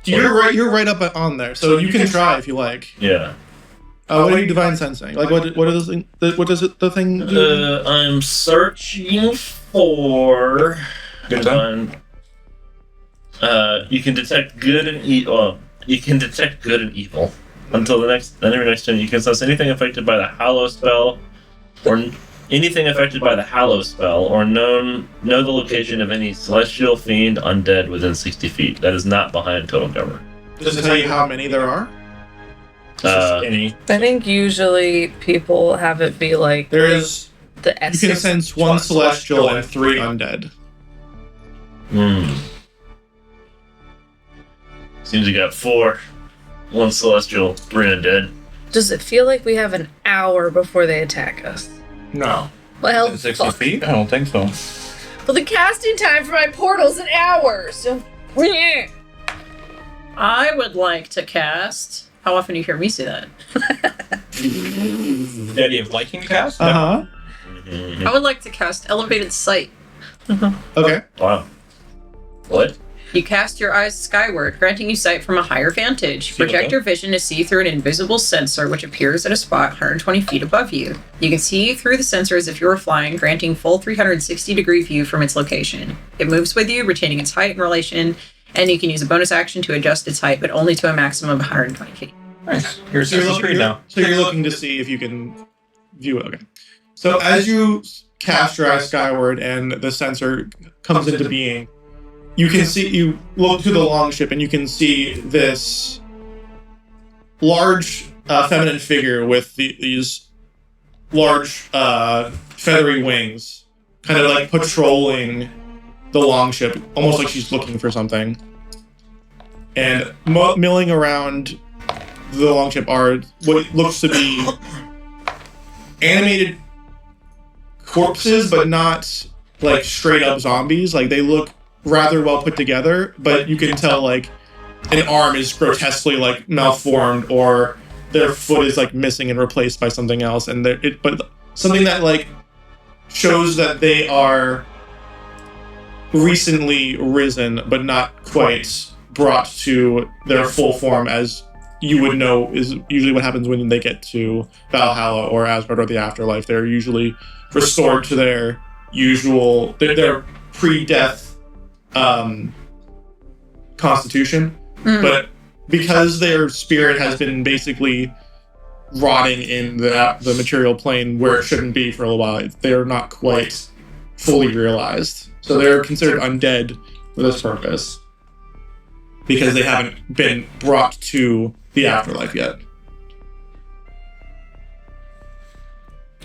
You're right up on there, so you can try if you like. Yeah. What are you divine sensing? Like what are those thing? What does it the thing do? I'm searching for divine. You can detect good and evil. You can detect good and evil until the enemy next turn. You can sense anything affected by the Hallow spell, or anything affected by the Hallow spell, or know the location of any celestial fiend undead within 60 feet. That is not behind total cover. Does it tell you how many there are? Any. I think usually people have it be like There is. the You can essence. sense one celestial and 3 undead. Seems you got 4. 1 celestial, 3 undead. Does it feel like we have an hour before they attack us? No. Well, 60 fuck. feet? I don't think so. Well, the casting time for my portal's an hour, so. I would like to cast. How often do you hear me say that? The idea of liking cast? Uh I would like to cast Elevated Sight. huh. Okay. Wow. What? You cast your eyes skyward, granting you sight from a higher vantage. See what Project that- your vision to see through an invisible sensor which appears at a spot 120 feet above you. You can see through the sensor as if you were flying, granting full 360-degree view from its location. It moves with you, retaining its height and relation, and you can use a bonus action to adjust its height, but only to a maximum of 120 feet. Nice. You're So you're, 60 feet now. so you're looking to see if you can view it. Okay. So as you cast your eyes skyward and the sensor comes into being, you can see, you look to the longship and you can see this large feminine figure with these large feathery wings, kind of like patrolling the longship, almost like she's looking for something. And milling around the longship are what looks to be animated corpses, but not like straight up zombies. Like they look rather well put together, but you can tell like an arm is grotesquely like malformed, or their foot is like missing and replaced by something else, and but something that like shows that they are recently risen, but not quite brought to their full form, as you would know is usually what happens when they get to Valhalla or Asgard or the afterlife. They're usually restored to their usual, their pre-death constitution. But because their spirit has been basically rotting in the material plane where it shouldn't be for a little while, they're not quite fully realized. So they're considered undead for this purpose, because they haven't been brought to the afterlife yet.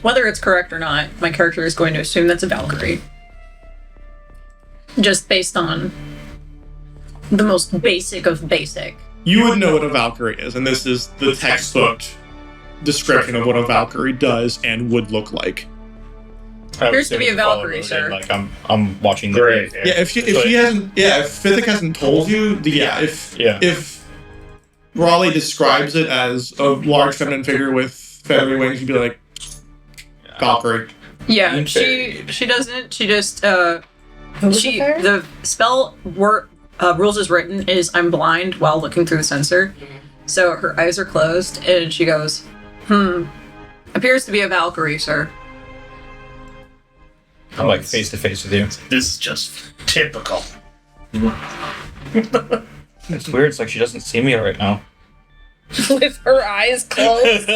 Whether it's correct or not, my character is going to assume that's a Valkyrie. Just based on the most basic of basic. You would know what a Valkyrie is, and this is the textbook description of what a Valkyrie does and would look like. Appears to be a Valkyrie, sir. Like I'm watching the Great. Yeah, if she hasn't, if Fithic hasn't told you, if Raleigh describes it as a large feminine figure with feathery wings, you'd be like, Valkyrie. Yeah, she doesn't. She just the spell rules as written is I'm blind while looking through the sensor. So her eyes are closed and she goes, appears to be a Valkyrie, sir. I'm like face to face with you. This is just typical. It's weird. It's like she doesn't see me right now. With her eyes closed.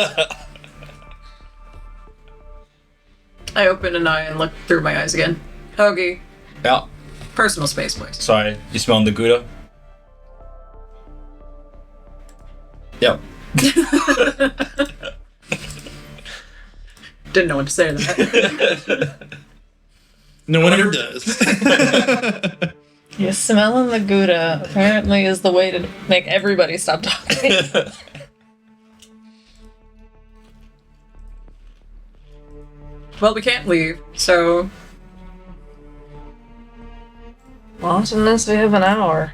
I open an eye and look through my eyes again. Hoagie, Yeah. personal space, please. Sorry, you smelling the Gouda? Yep. Didn't know what to say to that. No one ever does. Yeah, smelling the Gouda apparently is the way to make everybody stop talking. Well, we can't leave, so Not unless we have an hour.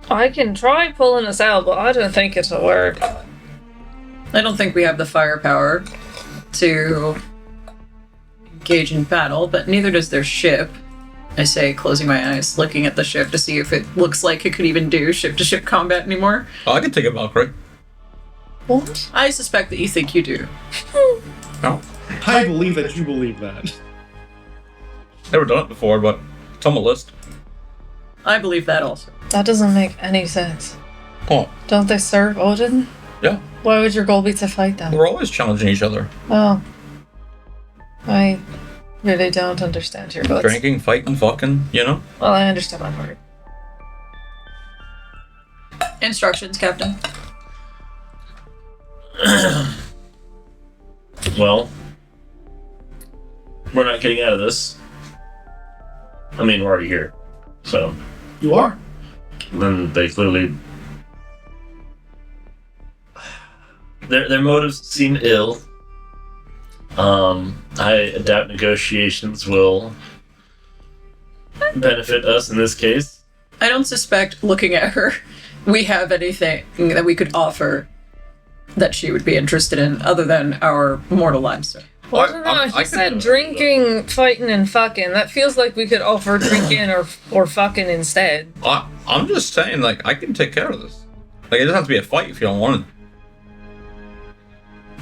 I can try pulling us out, but I don't think it'll work. I don't think we have the firepower to engage in battle, but neither does their ship. I say, closing my eyes, looking at the ship to see if it looks like it could even do ship-to-ship combat anymore. Oh, I can take a Valkyrie. What? I suspect that you think you do. No. I believe that you believe that. Never done it before, but it's on my list. I believe that also. That doesn't make any sense. What? Don't they serve Odin? Yeah. Why would your goal be to fight them? We're always challenging each other. Oh. I really don't understand your goals. Drinking, fighting, fucking, you know? Well, I understand my part. Instructions, Captain. Well, we're not getting out of this. I mean, we're already here. So, You are. then they clearly... Their motives seem ill. I doubt negotiations will benefit us in this case. I don't suspect, looking at her, we have anything that we could offer that she would be interested in other than our mortal lives. Well, I don't know. She said drinking, fighting, and fucking. That feels like we could offer drinking or fucking instead. I'm just saying, like, I can take care of this. Like, it doesn't have to be a fight if you don't want it.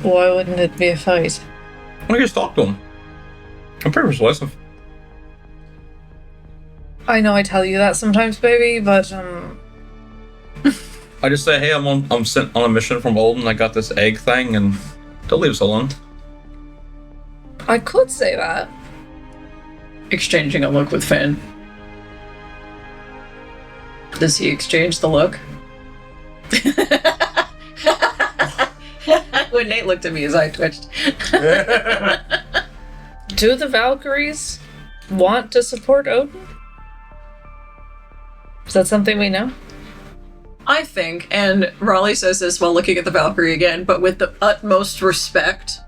Why wouldn't it be a fight? I just talk to him. I'm pretty persuasive. I know I tell you that sometimes, baby, but I just say, hey, I'm sent on a mission from Olden. I got this egg thing, and they'll leave us alone. I could say that. Exchanging a look with Finn. Does he exchange the look? When Nate looked at me, his eye twitched. Do the Valkyries want to support Odin? Is that something we know? I think, and Raleigh says this while looking at the Valkyrie again, but with the utmost respect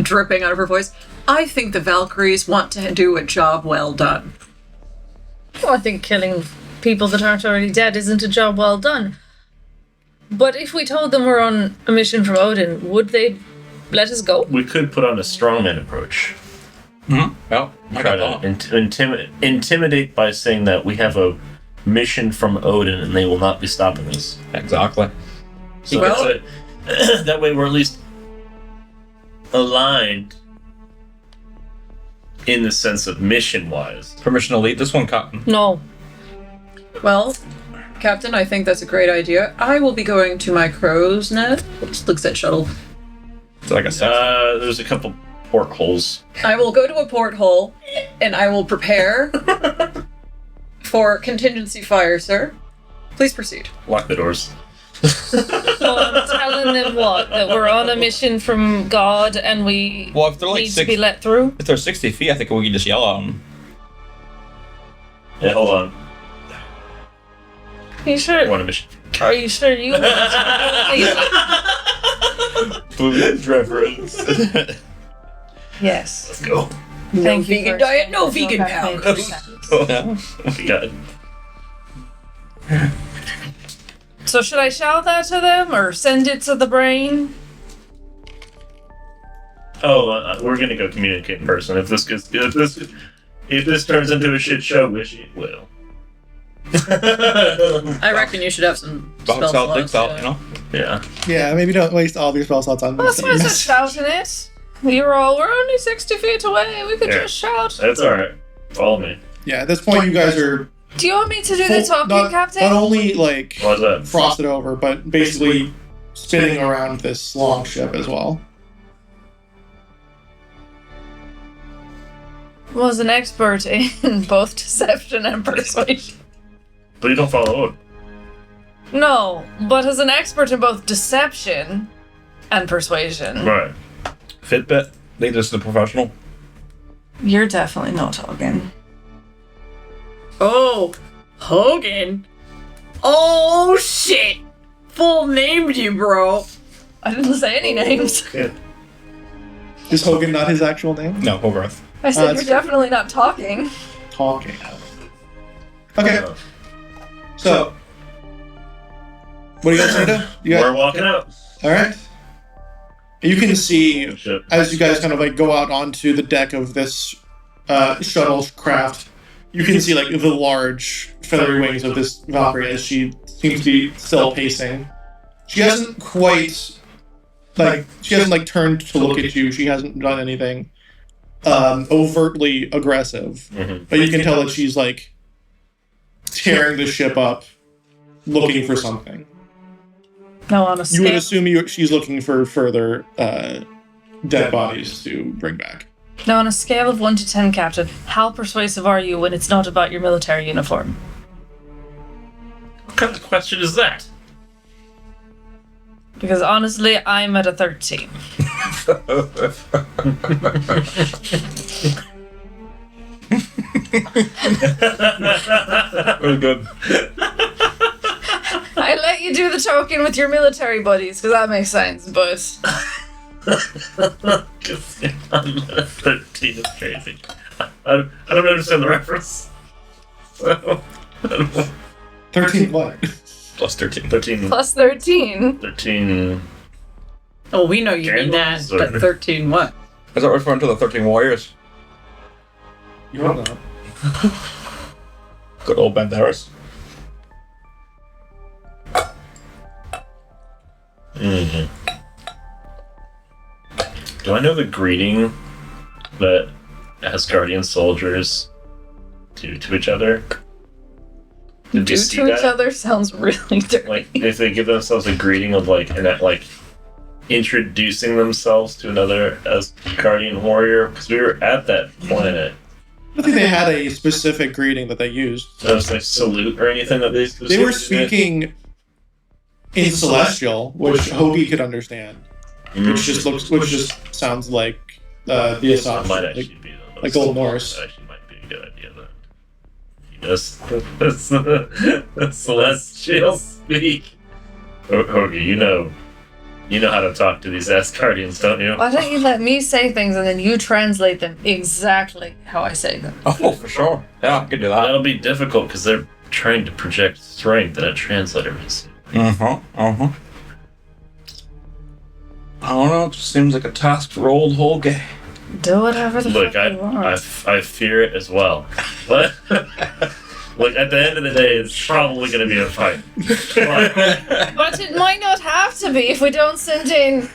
dripping out of her voice, I think the Valkyries want to do a job well done. Well, I think killing people that aren't already dead isn't a job well done. But if we told them we're on a mission from Odin, would they let us go? We could put on a strongman approach. Mm-hmm. Well, I Try got to that. intimidate by saying that we have a mission from Odin and they will not be stopping us. Exactly. So Well- that way we're at least aligned in the sense of mission-wise. Permission to lead this one, Captain. No. Well, Captain, I think that's a great idea. I will be going to my crow's nest. Just looks at shuttle. It's like a sex. There's a couple portholes. I will go to a porthole and I will prepare for contingency fire, sir. Please proceed. Lock the doors. So I'm telling them what? That we're on a mission from God and we Well, if they're like need to be 6, let through? if they're 60 feet, I think we can just yell at them. Yeah, hold on. Are you sure? One mission. Are you sure you want to? Blues reference. Yes. Let's go. No Thank you vegan for diet, no explaining vegan that pound. sentence. Oh my god. So should I shout that to them or send it to the brain? Oh, we're gonna go communicate in person. If this turns into a shit show, which it will. I reckon you should have some spell Box out, slots, dicks out, yeah. you know? Yeah. Yeah, maybe don't waste all of your spell slots on Well, that's why I said things. shouting it. We're only 60 feet away. We could Yeah. just shout. That's alright. Follow me. Yeah, at this point, you guys are Do you want me to do the full- talking, Captain? not only like Why's that? frosted over, but basically spinning around this long ship as well. Was an expert in both deception and persuasion. But you don't follow Odin. No, but as an expert in both deception and persuasion. Right. Fitbit, lead us to the professional. You're definitely not Hogan. Oh, Hogan. Oh, shit. Full named you, bro. I didn't say any names. Yeah. Is Hogan not his actual name? No, Hogarth. I said it's- you're definitely not talking. Talking. Okay, so what do you guys want to do? You We're guys, walking out. all right. You can see Ship. as you guys kind of like go out onto the deck of this shuttlecraft. You can see like the large feathery wings of this Valkyrie as she seems to be still pacing. She hasn't quite she hasn't turned to look at you. She hasn't done anything overtly aggressive, but you can tell that she's like tearing the ship up, looking for something. No, on a You would scale. assume she's looking for further dead bodies to bring back. Now, on a scale of 1 to 10, Captain, how persuasive are you when it's not about your military uniform? What kind of question is that? Because honestly, I'm at a 13. Very good. I let you do the talking with your military buddies, because that makes sense, but... I'm at 13 is crazy. I don't understand the reference. So, I don't know. 13 what? Plus 13. 13. Plus 13. 13. Oh, we know you mean that, Candles, or- but 13 what? Is that referring to the 13 warriors? You don't know. Good old Banderas. Do I know the greeting that Asgardian soldiers do to each other? Did Do you to see each that? other sounds really dirty. Like, if they give themselves a greeting of introducing themselves to another Asgardian warrior, because we were at that planet. I don't think they had a specific greeting that they used. So it's like salute or anything that They were speaking in Celestial, which Hoagie could understand, which just sounds like the That Assange, might like, actually be the like Old Norse. That actually might be a good idea. Then. That's celestial speak. Hoagie, you know how to talk to these Asgardians, don't you? Why don't you let me say things and then you translate them exactly how I say them? Oh, for sure. Yeah, I can do that. That'll be difficult because they're trying to project strength in a translator. I don't know, it just seems like a task for old Holge. Do whatever the Look, fuck you want. I fear it as well. But look, at the end of the day, it's probably going to be a fight. But But it might not have to be if we don't send in.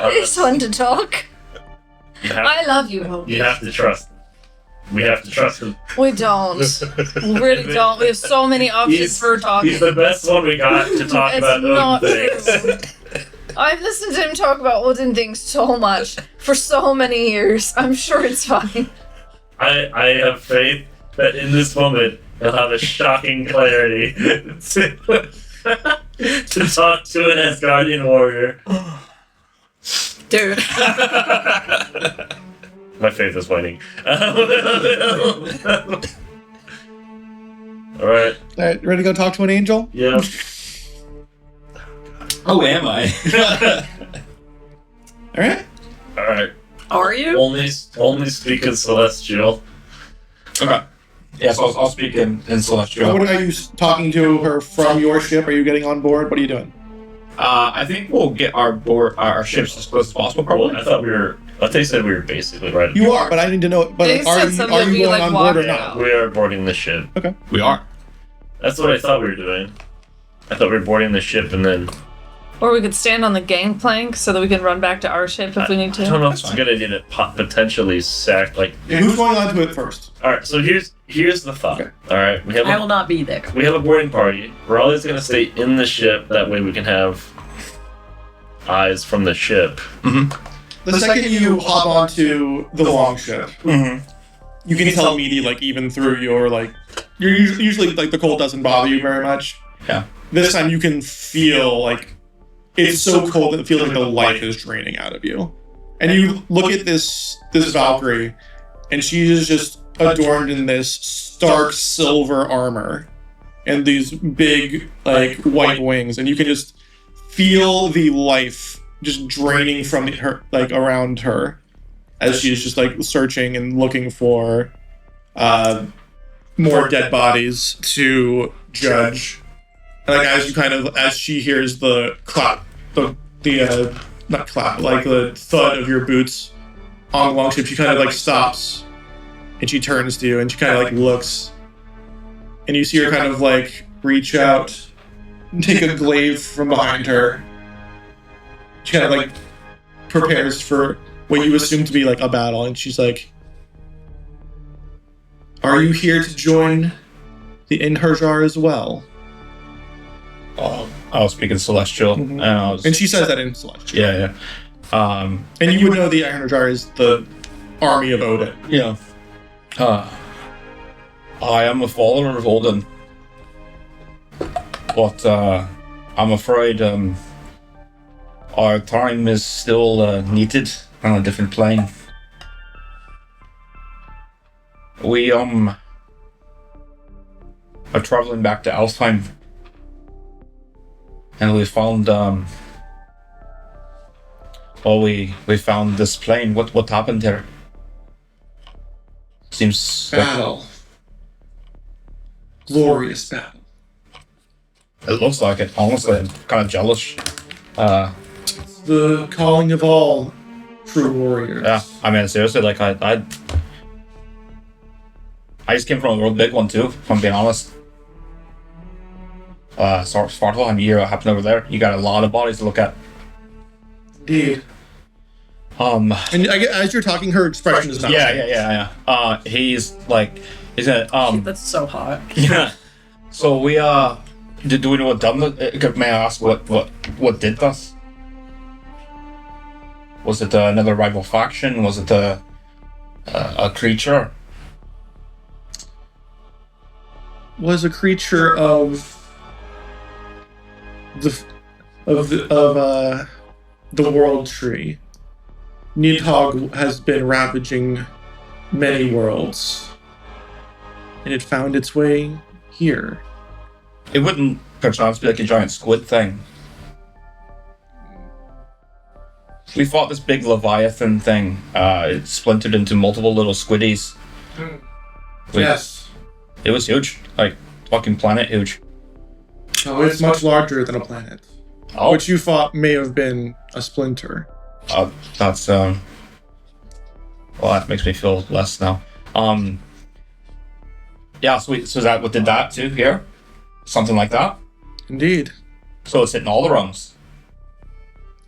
This one to talk. you have, I love you, Hope. you have to trust him. We have to trust him. We don't. We really don't. We have so many options He's- for talking. He's the best one we got to talk It's about not Odin things. true. I've listened to him talk about Odin things so much for so many years. I'm sure it's fine. I have faith that in this moment he'll have a shocking clarity to talk to an Asgardian warrior. Dude. My faith is waning. Alright, All right, ready to go talk to an angel? yeah. Oh, am I? All right. Alright. Are you? Only speak in Celestial. Okay. Yeah, so I'll speak in Celestial. What are you talking to her from your ship? Are you getting on board? What are you doing? I think we'll get our ships as close as possible, probably. I thought you said we were basically right. You are, but I need to know. But They like, said are something you we, going like, on board or walked not? out. We are boarding the ship. We are. That's what I thought we were doing. I thought we were boarding the ship and then... Or we could stand on the gangplank so that we can run back to our ship if we need I don't to. know if it's a good idea to potentially sack, like... Yeah, who's going on to it first? Alright, so here's the thought. Okay. Alright, we have I will not be there. a boarding party. We're always gonna stay in the ship, that way we can have eyes from the ship. The second you hop onto the long ship, you can tell immediately, like even through your like, you're usually like the cold doesn't bother you very much. Yeah. This time you can feel like it's so cold that it feels like the life is draining out of you. And you look at this Valkyrie, and she is just adorned in this stark silver armor and these big like white wings, and you can just feel the life just draining from her, like around her, as she's just like searching and looking for more dead bodies to judge. And like as she hears the clap, not clap, like the thud of your boots on the longship, she kind of like stops and she turns to you and she kind of like looks, and you see her kind of like reach out and take a glaive from behind her. She kind of like prepares for what you assume to be like a battle, and she's like, "Are you here to join the Inherjar as well?" I was speaking Celestial. Mm-hmm. And she says that in Celestial. Yeah. And you would know the Inherjar is the army of Odin. Yeah. I am a follower of Odin. But I'm afraid our time is still needed on a different plane. We are traveling back to Alfheim. And we found we found this plane. What happened there? Seems Battle. Glorious battle. It looks like it. Honestly, I'm kind of jealous. The calling of all true warriors. Yeah, I mean, seriously, like I just came from a real big one too, if I'm being honest. Svartalfheim year happened over there. You got a lot of bodies to look at. Indeed. And as you're talking, her expression is not. Yeah. He's like, is it That's so hot. Yeah. So we do we know what done that? May I ask what did this? Was it another rival faction? Was it a creature? Was a creature of the world tree. Nidhogg has been ravaging many worlds, and it found its way here. It wouldn't perchance be like a giant squid thing. We fought this big Leviathan thing. It splintered into multiple little squiddies. Yes. It was huge. Like, fucking planet huge. Oh, it's much larger than a planet. Oh. Which you thought may have been a splinter. That's, well, that makes me feel less now. Yeah, so that what did that too here? Something like that? Indeed. So it's hitting all the rungs.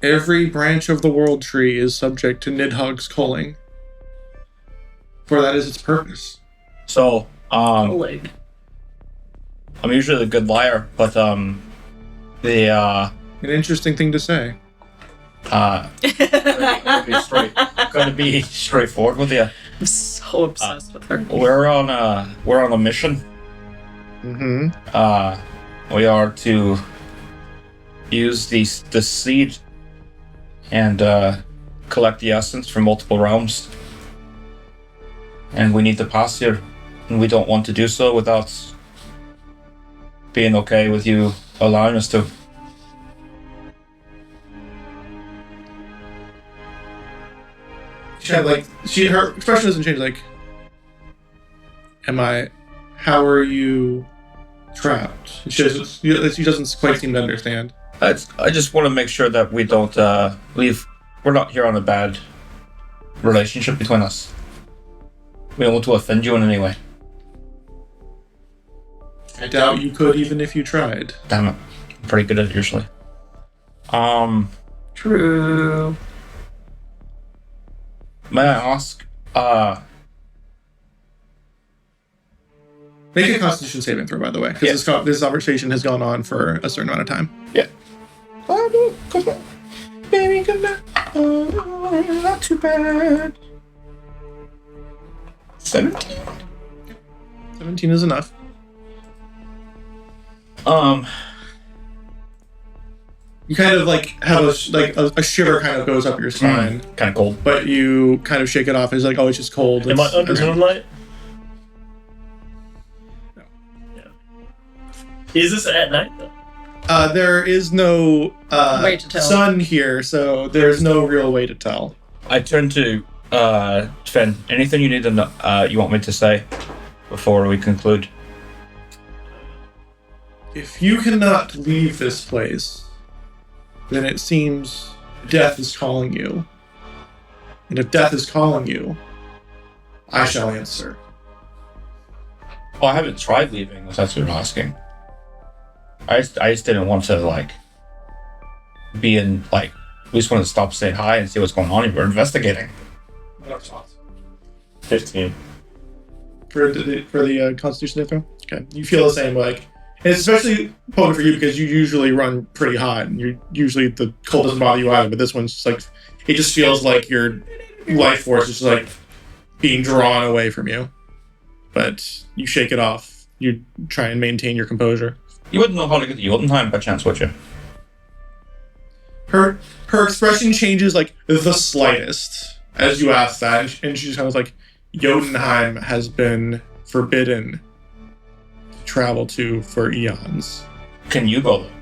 Every branch of the world tree is subject to Nidhogg's calling. For that is its purpose. So, Holy. I'm usually a good liar, but, An interesting thing to say. Gonna be straightforward with you. I'm so obsessed with her. We're on a mission. Mm-hmm. We are to use the seed and collect the essence from multiple realms. And we need to pass here, and we don't want to do so without being okay with you allowing us to. She had like her expression doesn't change. Like, how are you trapped? She doesn't quite seem to understand. I just want to make sure that we don't leave. We're not here on a bad relationship between us. We don't want to offend you in any way. I doubt you could, even if you tried. Damn it, I'm pretty good at it usually. True. May I ask? Make a Constitution saving throw, by the way, because this conversation has gone on for a certain amount of time. Yeah. Baby, come back. Oh, not too bad. 17. 17 is enough. You kind of like have a shiver kind of goes up your spine. Kind of cold. But you kind of shake it off. It's like, oh, it's just cold. Am I under moonlight? No. Yeah. Is this at night though? There is no Way to tell. sun here, so there's no real way to tell. I turn to Finn. Anything you need to know, you want me to say before we conclude? If you cannot leave this place, then it seems death is calling you. And if death is calling you, I shall answer. Oh, I haven't tried leaving, if that's what you're asking. I just didn't want to, like, be in, like, we just wanted to stop, say hi, and see what's going on here. We're investigating. 15. For the Constitution throw? Okay. You feel the same, like, and it's especially potent for you because you usually run pretty hot, and you're usually the cold doesn't bother you either, but this one's just like, it just feels like your life force is just like being drawn away from you. But you shake it off. You try and maintain your composure. You wouldn't know how to get to Jotunheim by chance, would you? Her expression changes like the slightest as you ask that, and she's kind of like, Jotunheim has been forbidden to travel to for eons. Can you go there?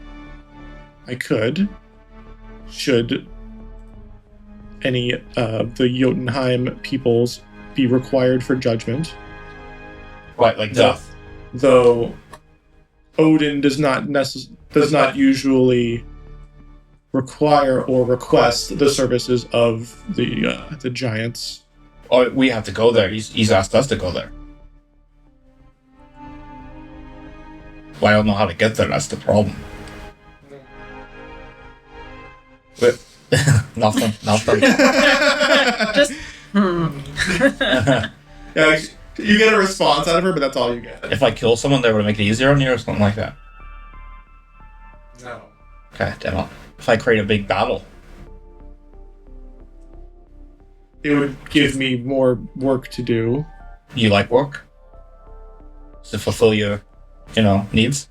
I could, should any of the Jotunheim peoples be required for judgment. Right, like death. Though Odin does not usually require or request the services of the giants. Oh, we have to go there. He's asked us to go there. Well, I don't know how to get there. That's the problem. But nothing. Just Yeah, you get a response out of her, but that's all you get. If I kill someone, they would make it easier on you or something like that. No. Okay, damn it. If I create a big battle. It would give me more work to do. You like work? To fulfill your, needs?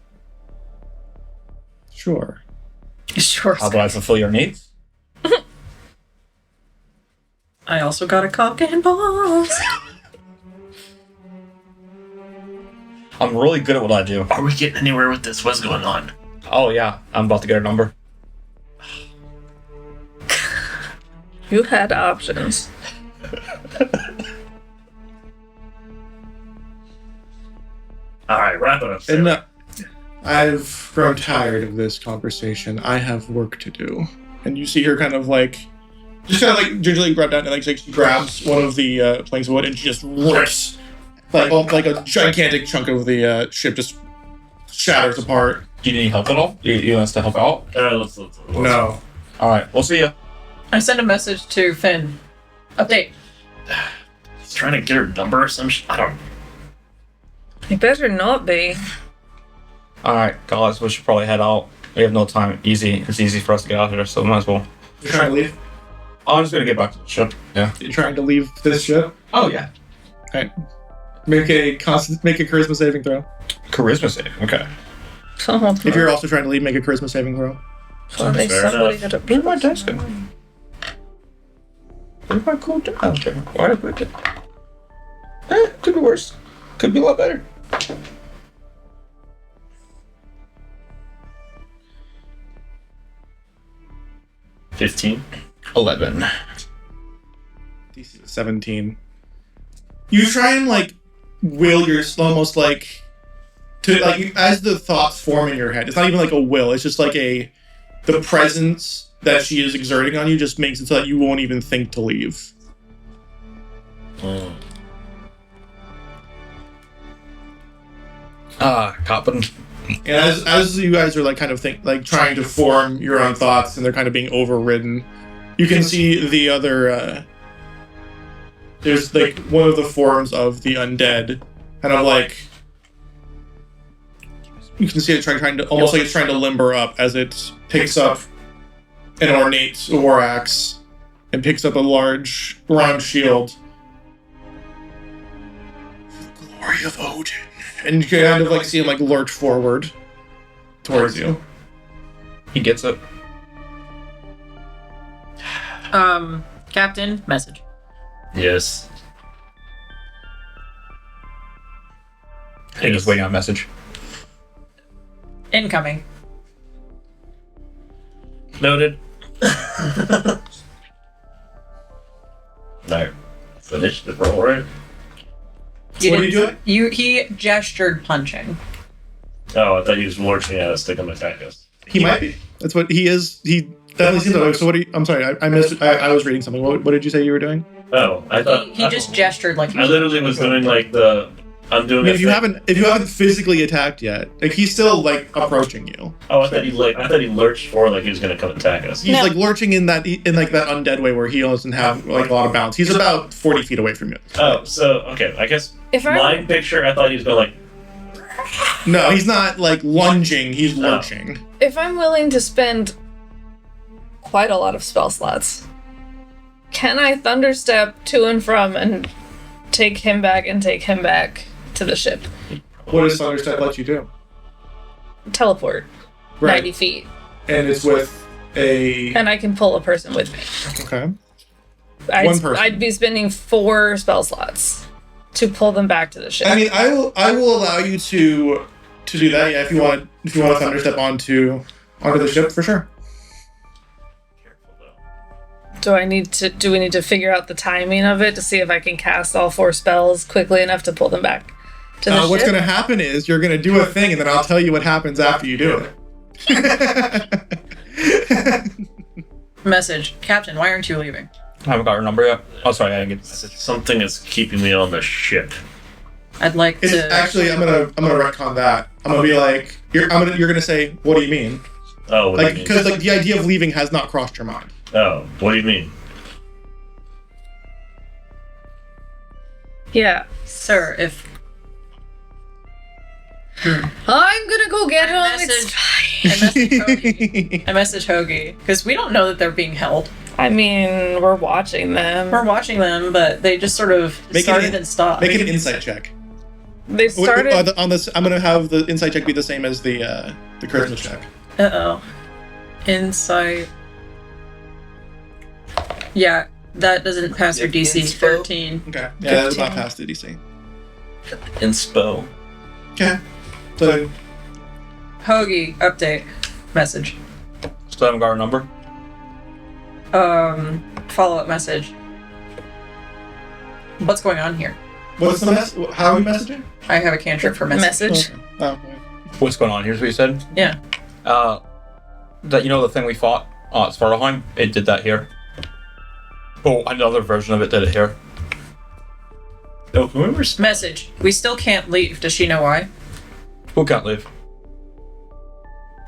Sure. sure. How about I fulfill your needs? I also got a cock and balls. I'm really good at what I do. Are we getting anywhere with this? What's going on? Oh yeah, I'm about to get a number. You had options. Alright, wrap it up, Sarah. And I've grown tired of this conversation. I have work to do. And you see her kind of like, just kind of like gingerly grab down and like she grabs one of the planks of wood and she just rips like a gigantic chunk of the ship just shatters apart. Do you need help at all? You want us to help out? Let's No. Alright, we'll see ya. I send a message to Finn. Update. He's trying to get her number or some shit. I don't. You better not be. Alright, guys, we should probably head out. We have no time. It's easy for us to get out here, so we might as well. You're trying to leave? I'm just gonna get back to the ship. Yeah. You're trying to leave this ship? Oh yeah. Alright. Make a charisma saving throw. Charisma save. Okay. Oh, If you're also trying to leave, make a charisma saving throw. sorry, Fair somebody enough. had a Where's my desk? Where's my cool down? Okay. Why did I put it? Could be worse. Could be a lot better. $15. 11. DC 17. You try and like will your almost like to like as the thoughts form in your head. It's not even like a will. It's just like the presence that she is exerting on you just makes it so that you won't even think to leave. Coppin. And as you guys are like kind of trying to form your own thoughts and they're kind of being overridden, you can see the other there's like one of the forms of the undead kind of like you can see it trying to almost like it's trying to limber up as it picks up an ornate war axe and picks up a large round shield. For the glory of Odin. And you kind of like see him like lurch forward towards you. He gets it. Captain, message. Yes. Hey, just waiting on a message. Incoming. Noted. Alright. Finish the roll, right? So what are you doing? He gestured punching. Oh, I thought he was lurching at us to come attack us. He might be. That's what he is. He definitely seems that way. So what are you? I'm sorry, I missed. I was reading something. What did you say you were doing? Oh, I thought He just gestured like he I literally was doing like the. I'm doing. I mean, if you haven't physically attacked yet, like he's still like approaching you. Oh, I thought he lurched forward like he was gonna come attack us. He's like lurching in that undead way where he doesn't have like a lot of bounce. He's about 40 feet away from you. Oh, so okay, I guess If I my picture, I thought he was going like. No, he's not like lunging. He's lurching. if I'm willing to spend quite a lot of spell slots, can I thunderstep to and from and take him back to the ship? What does Thunderstep let you do? Teleport 90 feet. And it's with a. And I can pull a person with me. Okay. One person. I'd be spending 4 spell slots to pull them back to the ship. I mean, I will allow you to do that. Yeah, if you want to Thunderstep onto the ship for sure. Do we need to figure out the timing of it to see if I can cast all 4 spells quickly enough to pull them back to the ship? What's going to happen is you're going to do a thing, and then I'll tell you what happens after you do it. Message. Captain, why aren't you leaving? I haven't got her number yet. Oh, sorry, I didn't get the message. Something is keeping me on the ship. I'd like It's to. actually, I'm gonna retcon that. I'm gonna be like, you're gonna say, what do you mean? Oh, what do Like, you mean? because like the idea of leaving has not crossed your mind. Oh, what do you mean? Yeah. Sir, if. I'm gonna go get him. It's fine. I message Hoagie because we don't know that they're being held. I mean, we're watching them. We're watching them, but they just sort of started and stopped. Make it an insight check. They started. On this, I'm gonna have the insight check be the same as the charisma check. Uh-oh. Insight. Yeah, that doesn't pass your DC. Inspo? 13. Okay. Yeah, that was not past the DC. Inspo. Okay. So Hoagie, update. Message. Still haven't got her number. Follow-up message. What's going on here? what's the mess? How are we messaging? I have a cantrip for message. Message. Okay. Oh, okay. What's going on? Here's what you said. Yeah. That the thing we fought at Svartalfheim, it did that here. Oh, another version of it did it here. Oh, remember? Message. We still can't leave. Does she know why? Who can't leave?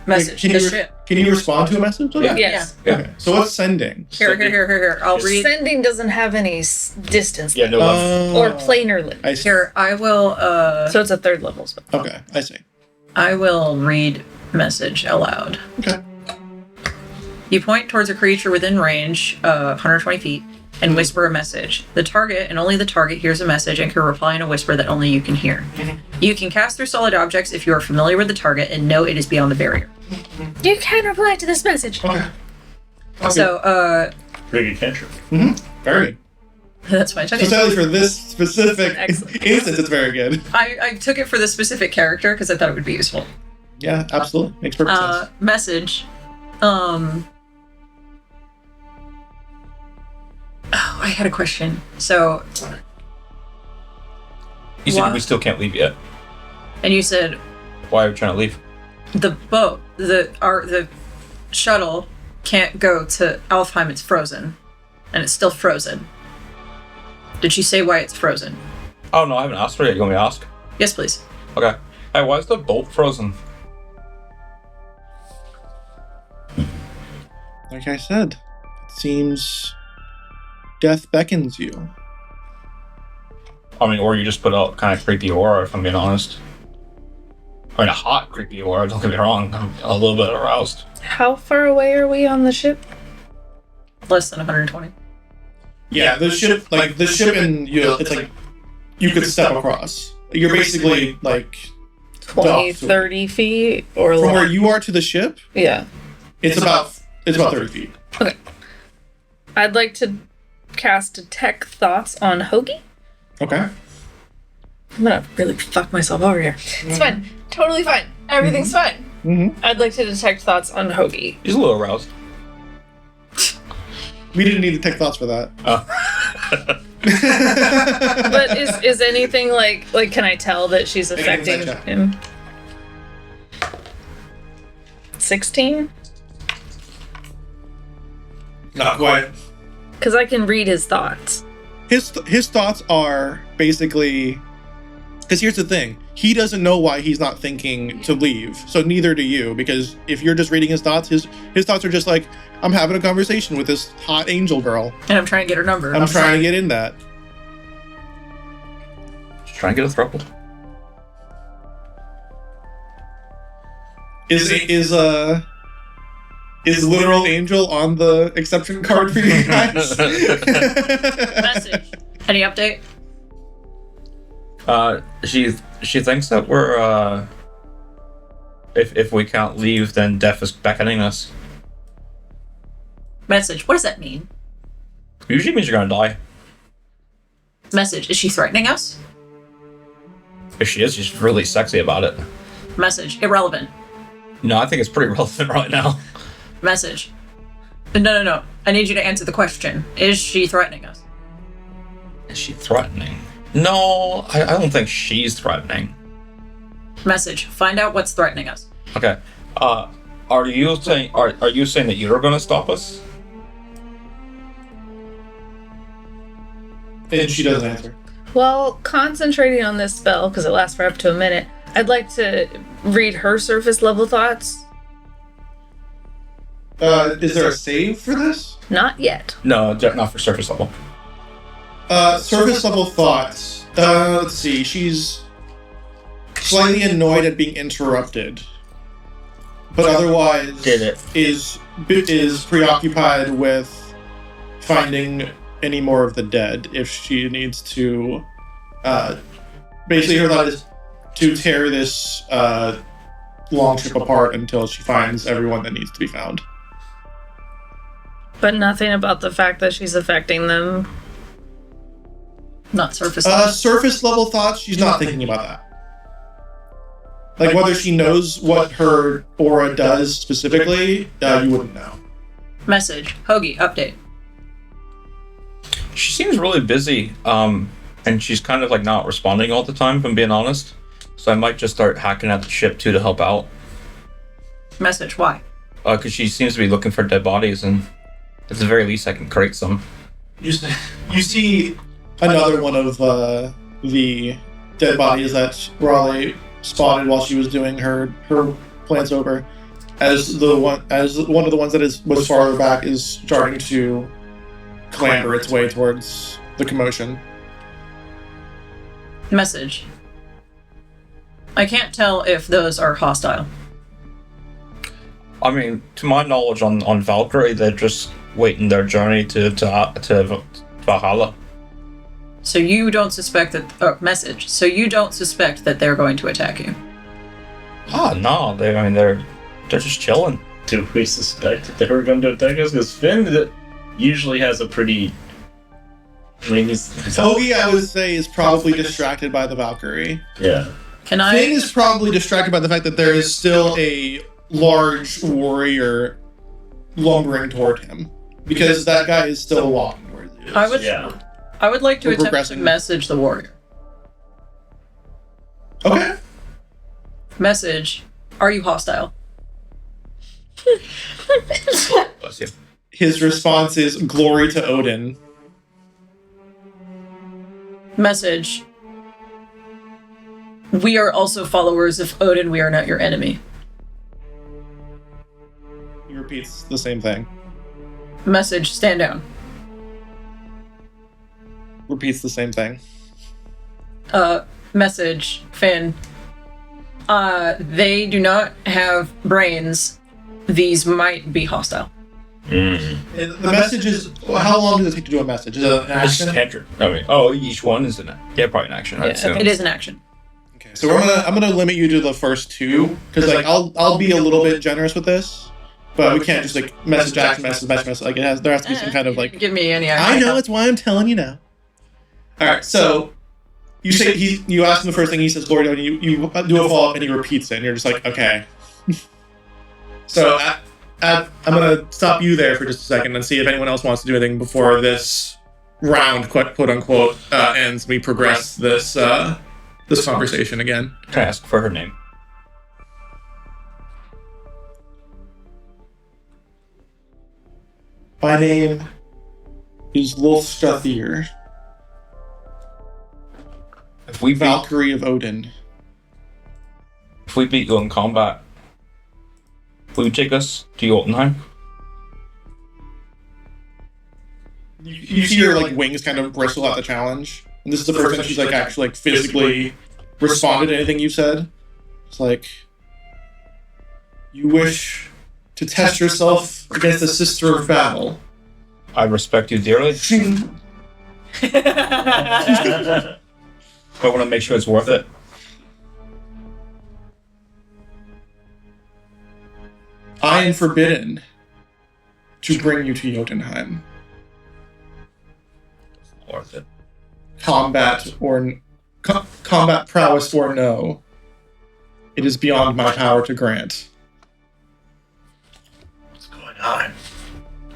Message. Can The you, ship. can you respond to a message? Like that? Yes. Yeah. Okay. So what's sending? Here. I'll read. Sending doesn't have any distance Yeah, no love. or planar limit. I see. Here, I will. So it's a 3rd level spell. Okay, I see. I will read message aloud. Okay. You point towards a creature within range, 120 feet, and whisper a message. The target, and only the target, hears a message and can reply in a whisper that only you can hear. You can cast through solid objects if you are familiar with the target and know it is beyond the barrier. You can reply to this message. Okay. So, Pretty good cantrip. Very good. that's fine. So sadly for this specific Excellent. instance, it's very good. I took it for the specific character because I thought it would be useful. Yeah, absolutely. Makes perfect sense. Message. Oh, I had a question. So, You said What? we still can't leave yet. and you said Why are we trying to leave? the boat, the shuttle can't go to Alfheim. It's frozen, and it's still frozen. Did she say why it's frozen? Oh no, I haven't asked her yet. You want me to ask? Yes, please. Okay. Hey, why is the boat frozen? Like I said, it seems death beckons you. I mean, or you just put out kind of creepy aura, if I'm being honest. I mean, a hot creepy aura, don't get me wrong. I'm a little bit aroused. How far away are we on the ship? Less than 120. Yeah, the ship, and it's like you could step across. You're basically like 20, docked to it. 30 feet or From where less? you are to the ship. Yeah. It's about 30 feet. Okay. I'd like to cast Detect Thoughts on Hoagie. Okay. I'm gonna really fuck myself over here. It's fine. Totally fine. Everything's fine. Mm-hmm. I'd like to detect thoughts on Hoagie. He's a little aroused. We didn't need to take thoughts for that. But is anything like can I tell that she's affecting him? 16? Not quite. Because I can read his thoughts. His thoughts are basically... Because here's the thing. He doesn't know why he's not thinking to leave. So neither do you. Because if you're just reading his thoughts, his thoughts are just like, I'm having a conversation with this hot angel girl. And I'm trying to get her number. I'm trying to get in that. Just trying to get a throuple. Is literal angel on the exception card for you guys? Message. Any update? She thinks that we're if we can't leave, then death is beckoning us. Message. What does that mean? Usually means you're gonna die. Message. Is she threatening us? If she is, she's really sexy about it. Message. Irrelevant. No, I think it's pretty relevant right now. Message. No. I need you to answer the question. Is she threatening us? Is she threatening? No, I don't think she's threatening. Message. Find out what's threatening us. Okay. Are you saying that you're gonna stop us? And she doesn't answer. Well, concentrating on this spell, because it lasts for up to a minute, I'd like to read her surface level thoughts. Is there a save for this? Not yet. No, not for surface level. Surface level thoughts. Let's see. She's slightly annoyed at being interrupted, but otherwise is preoccupied with finding any more of the dead. If she needs to, basically her thought is to tear this long trip apart until she finds everyone that needs to be found. But nothing about the fact that she's affecting them. Not surface level. Surface level thoughts, she's not thinking about that. Like whether she knows what her aura does specifically, you wouldn't know. Message. Hoagie. Update. She seems really busy, and she's kind of like not responding all the time, if I'm being honest. So I might just start hacking at the ship too to help out. Message. Why? Because she seems to be looking for dead bodies, and at the very least I can create some. You see another one of the dead bodies that RoY spotted while she was doing her plans over, as one of the ones that was farther back is starting to clamber its way towards the commotion. Message. I can't tell if those are hostile. I mean, to my knowledge, on Valkyrie, they're just waiting their journey to Valhalla. So you don't suspect that... message. So you don't suspect that they're going to attack you? No. They're just chilling. Do we suspect that they were going to attack us? Because Finn usually has a pretty... I mean, Hoagie, I would say, is probably distracted by the Valkyrie. Yeah. Can I... Finn is probably distracted by the fact that there is still a large warrior lumbering toward him. Because that guy is still walking towards you. I would like to We're attempt progressing. to message the warrior. Okay. Message. Are you hostile? Bless you. His response is glory to Odin. Message. We are also followers of Odin. We are not your enemy. He repeats the same thing. Message. Stand down. Repeats the same thing. Message. Finn. They do not have brains. These might be hostile. The message is... How long does it take to do a message? Is it an It's action? standard. Each one is probably an action. I'd assume. It is an action. Okay, so I'm gonna limit you to the first two, because like I'll be a little bit generous with this, but we can't just like message action, message. Like there has to be some kind of like... Give me any idea. I know, it's why I'm telling you now. Alright, so you say you ask him the first thing, he says glory, and you do a follow-up and he repeats it, and you're just like, okay. So I'm gonna stop you there for just a second and see if anyone else wants to do anything before this round, quote unquote, ends. We progress this this conversation again. Can I ask for her name? My name is Lulfstathir, If we beat, Valkyrie of Odin. if we beat you in combat, will you take us to Jotunheim? You see her like wings kind of bristle at the challenge, and this is the first time she's like actually like physically responded to anything you said. It's like, you wish to test yourself against the sister of battle. I respect you dearly, but I want to make sure it's worth it. I am forbidden to bring you to Jotunheim. Worth it. Combat prowess or no, it is beyond my power to grant. What's going on?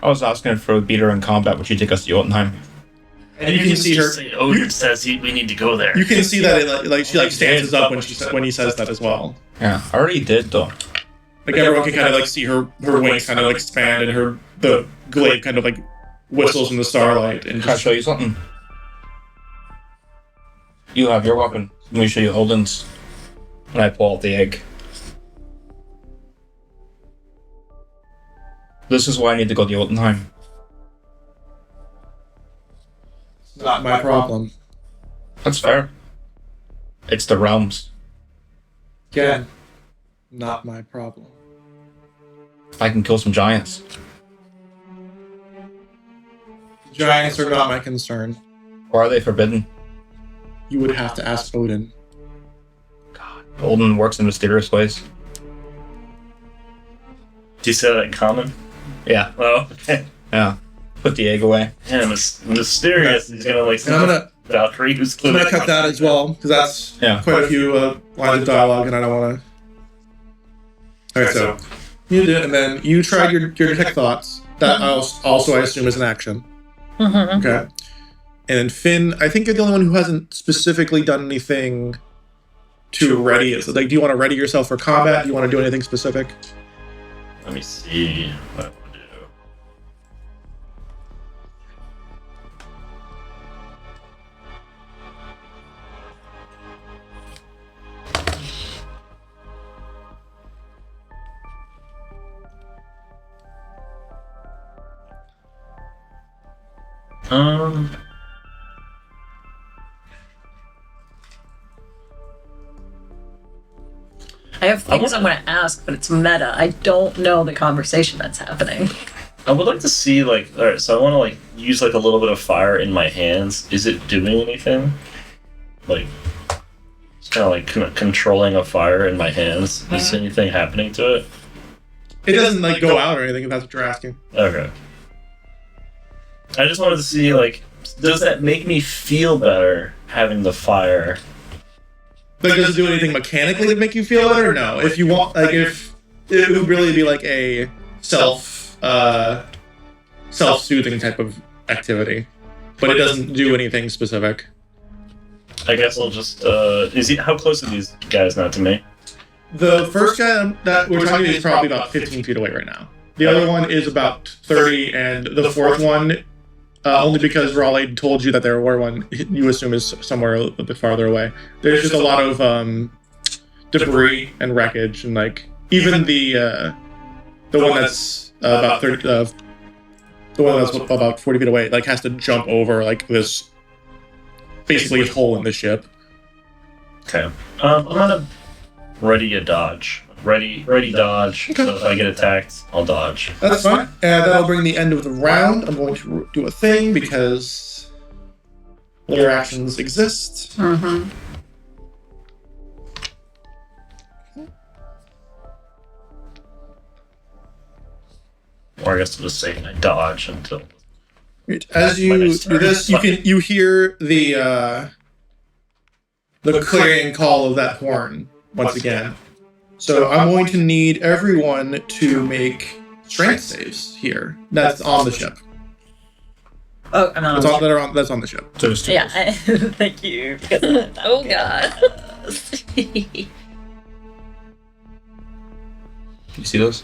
I was asking if we beat her in combat, would she take us to Jotunheim? And you can see her. Say, Odin says we need to go there. You can see that it, like she like stands up when he says that as well. Yeah, I already did though. Like everyone can kind of like see her wings kind of like expand and the glaive kind of like whistles in the starlight and Can I just, show you something? You have your weapon. Let me show you Odin's. And I pull out the egg. This is why I need to go to Jotunheim. not my problem. That's fair. It's the realms. Again, not my problem. I can kill some giants. Giants are not my concern. Or are they forbidden? You would have to ask Odin. God. Odin works in mysterious ways. Do you say that in common? Yeah. Oh, okay. Yeah. Put the egg away. Yeah, mysterious. He's gonna like. And I'm gonna Valkyrie who's cut that as well because that's quite a few lines of dialogue, and I don't want to. All right, so you did, and then you tried your detect thoughts. That also I assume is an action. Mm-hmm. Okay. And then Finn, I think you're the only one who hasn't specifically done anything to ready it. So, like, do you want to ready yourself for combat? Do you want to do anything specific? Let me see what I want to do. I have things I'm going to ask, but it's meta. I don't know the conversation that's happening. I would like to see, like, alright, so I want to, like, use, like, a little bit of fire in my hands. Is it doing anything? Like, it's kind of like controlling a fire in my hands. Is anything happening to it? It doesn't like go out or anything if that's what you're asking. Okay. I just wanted to see, like, does that make me feel better having the fire? Like, does it do anything mechanically to make you feel better? No. If you want, like, if it would really be like a self-soothing type of activity, but it doesn't do anything specific. I guess I'll just, how close are these guys now to me? The first guy that we're talking to is probably about 15 feet away right now. The other one is about 30, and the fourth one, only because RoY told you that there were one, you assume is somewhere a bit farther away. There's just a lot of debris and wreckage, and like even the one that's about 30, the one that's about 40 feet away, like has to jump over like this, basically a hole in the ship. Okay. I'm gonna ready a dodge. Ready dodge. Okay. So if I get attacked, I'll dodge. That's fine. And that'll bring the end of the round. I'm going to do a thing because layer actions exist. Mm-hmm. Or I guess I'll just say I dodge until. Right. As you do this, you hear the clarion call of that horn once again. So I'm going to need everyone to make strength saves here. That's on the ship. Oh, I'm not. That's on the ship. So there's two. Yeah, thank you. Oh god. You see those?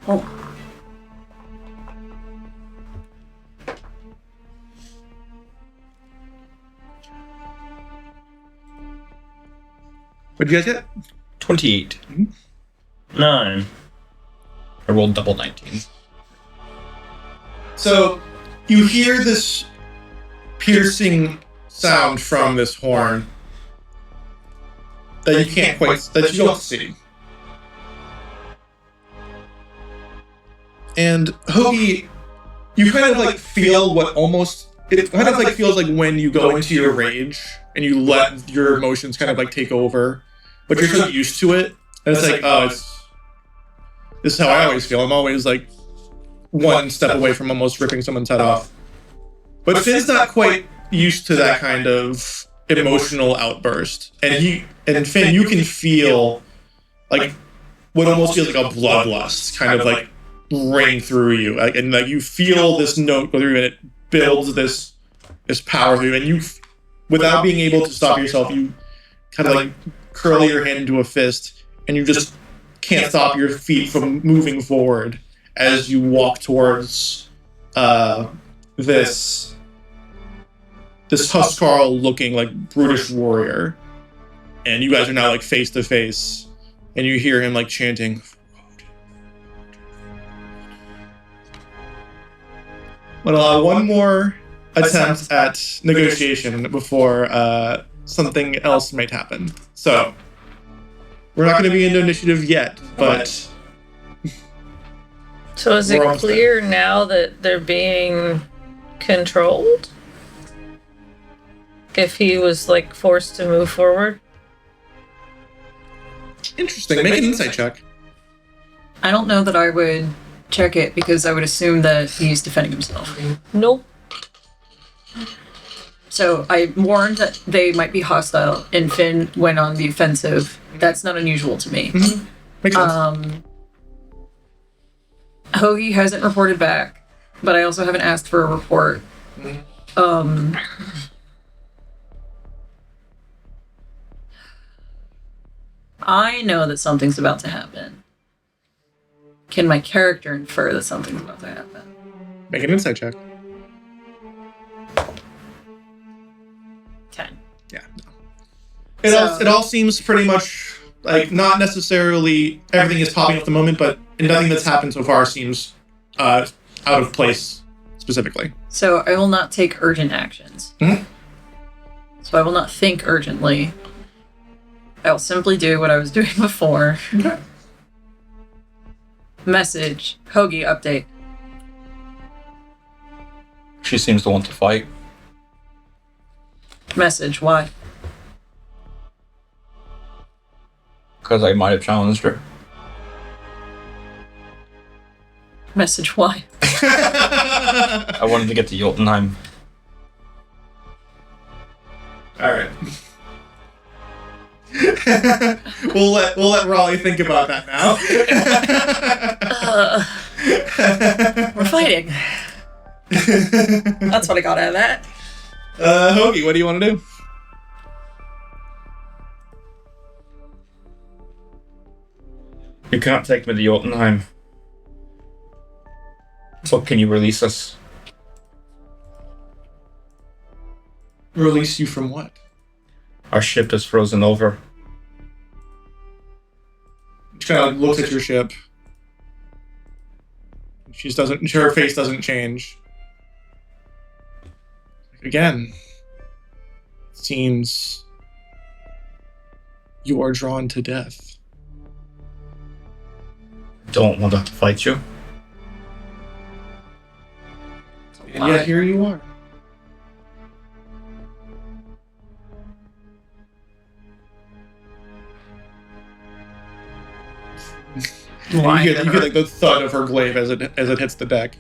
Oh. What'd you guys get? 28. 9. I rolled double 19s. So you hear this piercing sound from this horn that you don't see. And Hoagie, you kind of like feel it kind of like feels like when you go into your rage and you let your emotions kind of like take over, but you're so used to it. And it's like, this is how I always feel. I'm always like one step away from almost ripping someone's head off. But Finn's not quite used to that kind of emotional outburst. And Finn, you can feel like what almost feels like a bloodlust kind of like ring through you. And like you feel this note go through you and it builds this power through you. And you, without being able to stop yourself, you kind of like curl your hand into a fist and you just can't stop your feet from moving forward as you walk towards this Huskarl looking like brutish warrior. And you guys are now like face to face and you hear him like chanting. We'll allow one more attempt at negotiation before something else might happen. So we're not going to be into initiative yet, but So is it clear now that they're being controlled? If he was like forced to move forward? interesting. Make an insight check. I don't know that I would check it because I would assume that he's defending himself. Nope. So I warned that they might be hostile, and Finn went on the offensive. That's not unusual to me. Mm-hmm. Makes sense. Hoagie hasn't reported back, but I also haven't asked for a report. I know that something's about to happen. Can my character infer that something's about to happen? Make an insight check. 10. Yeah. No. It all seems pretty much like not necessarily everything is popping up at the moment, but nothing that's happened so far seems out of place specifically. So I will not take urgent actions. Mm-hmm. So I will not think urgently. I will simply do what I was doing before. Okay. Message. Hoagie, update. She seems to want to fight. Message. Why? Because I might have challenged her. Message. Why? I wanted to get to Jotunheim. All right. we'll let Raleigh think about that now. We're fighting. That's what I got out of that. Hoagie, what do you want to do? You can't take me to Jotunheim. But can you release us? Release you from what? Our ship is frozen over. She kind of looks at your ship. Her face doesn't change. Again, it seems you are drawn to death. Don't want to fight you. And yet here you are. You hear like the thud of her glaive as it hits the deck.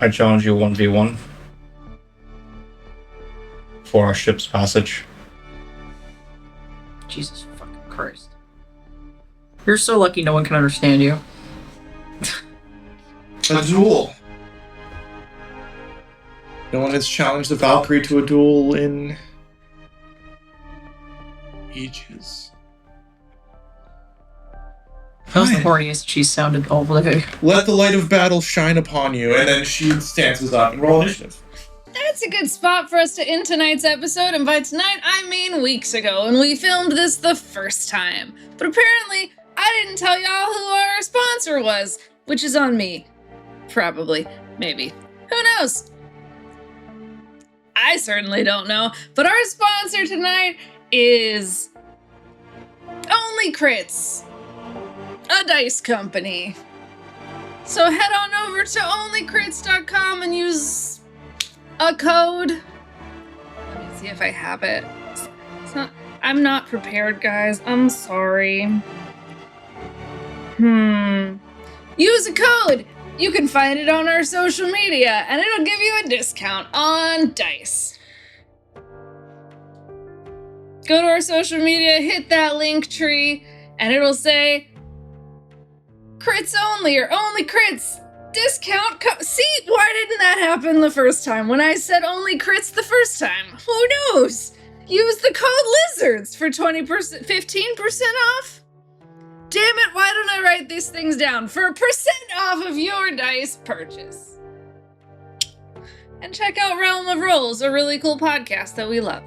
I challenge you 1v1 for our ship's passage. Jesus fucking Christ. You're so lucky no one can understand you. A duel. No one has challenged the Valkyrie to a duel in ages. That was the Fine. horniest she sounded all day. Let the light of battle shine upon you, and then she stances up and roll initiative. That's a good spot for us to end tonight's episode, and by tonight I mean weeks ago, and we filmed this the first time. But apparently, I didn't tell y'all who our sponsor was, which is on me. Probably. Maybe. Who knows? I certainly don't know. But our sponsor tonight is Only Crits, a dice company. So head on over to onlycrits.com and use a code. Let me see if I have it. I'm not prepared, guys. I'm sorry. Use a code. You can find it on our social media, and it'll give you a discount on dice. Go to our social media, hit that link tree, and it'll say crits only or only crits discount code. See, why didn't that happen the first time when I said only crits the first time? Who knows? Use the code lizards for 20%, 15% off. Damn it, why don't I write these things down? For a percent off of your dice purchase. And check out Realm of Rolls, a really cool podcast that we love.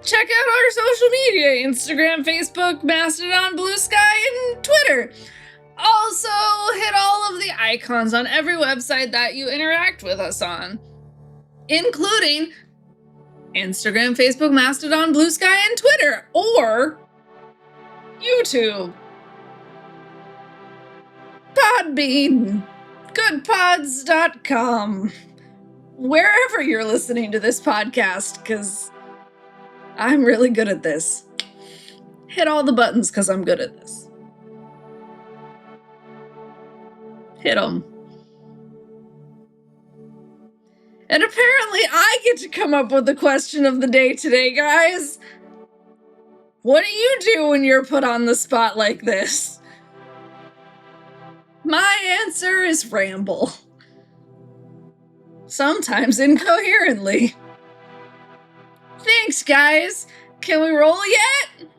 Check out our social media, Instagram, Facebook, Mastodon, Bluesky, and Twitter. Also, hit all of the icons on every website that you interact with us on, including Instagram, Facebook, Mastodon, Bluesky, and Twitter, or YouTube, Podbean, goodpods.com, wherever you're listening to this podcast, because I'm really good at this. Hit all the buttons because I'm good at this. Hit them. And apparently I get to come up with the question of the day today, guys. What do you do when you're put on the spot like this? My answer is ramble. Sometimes incoherently. Thanks, guys. Can we roll yet?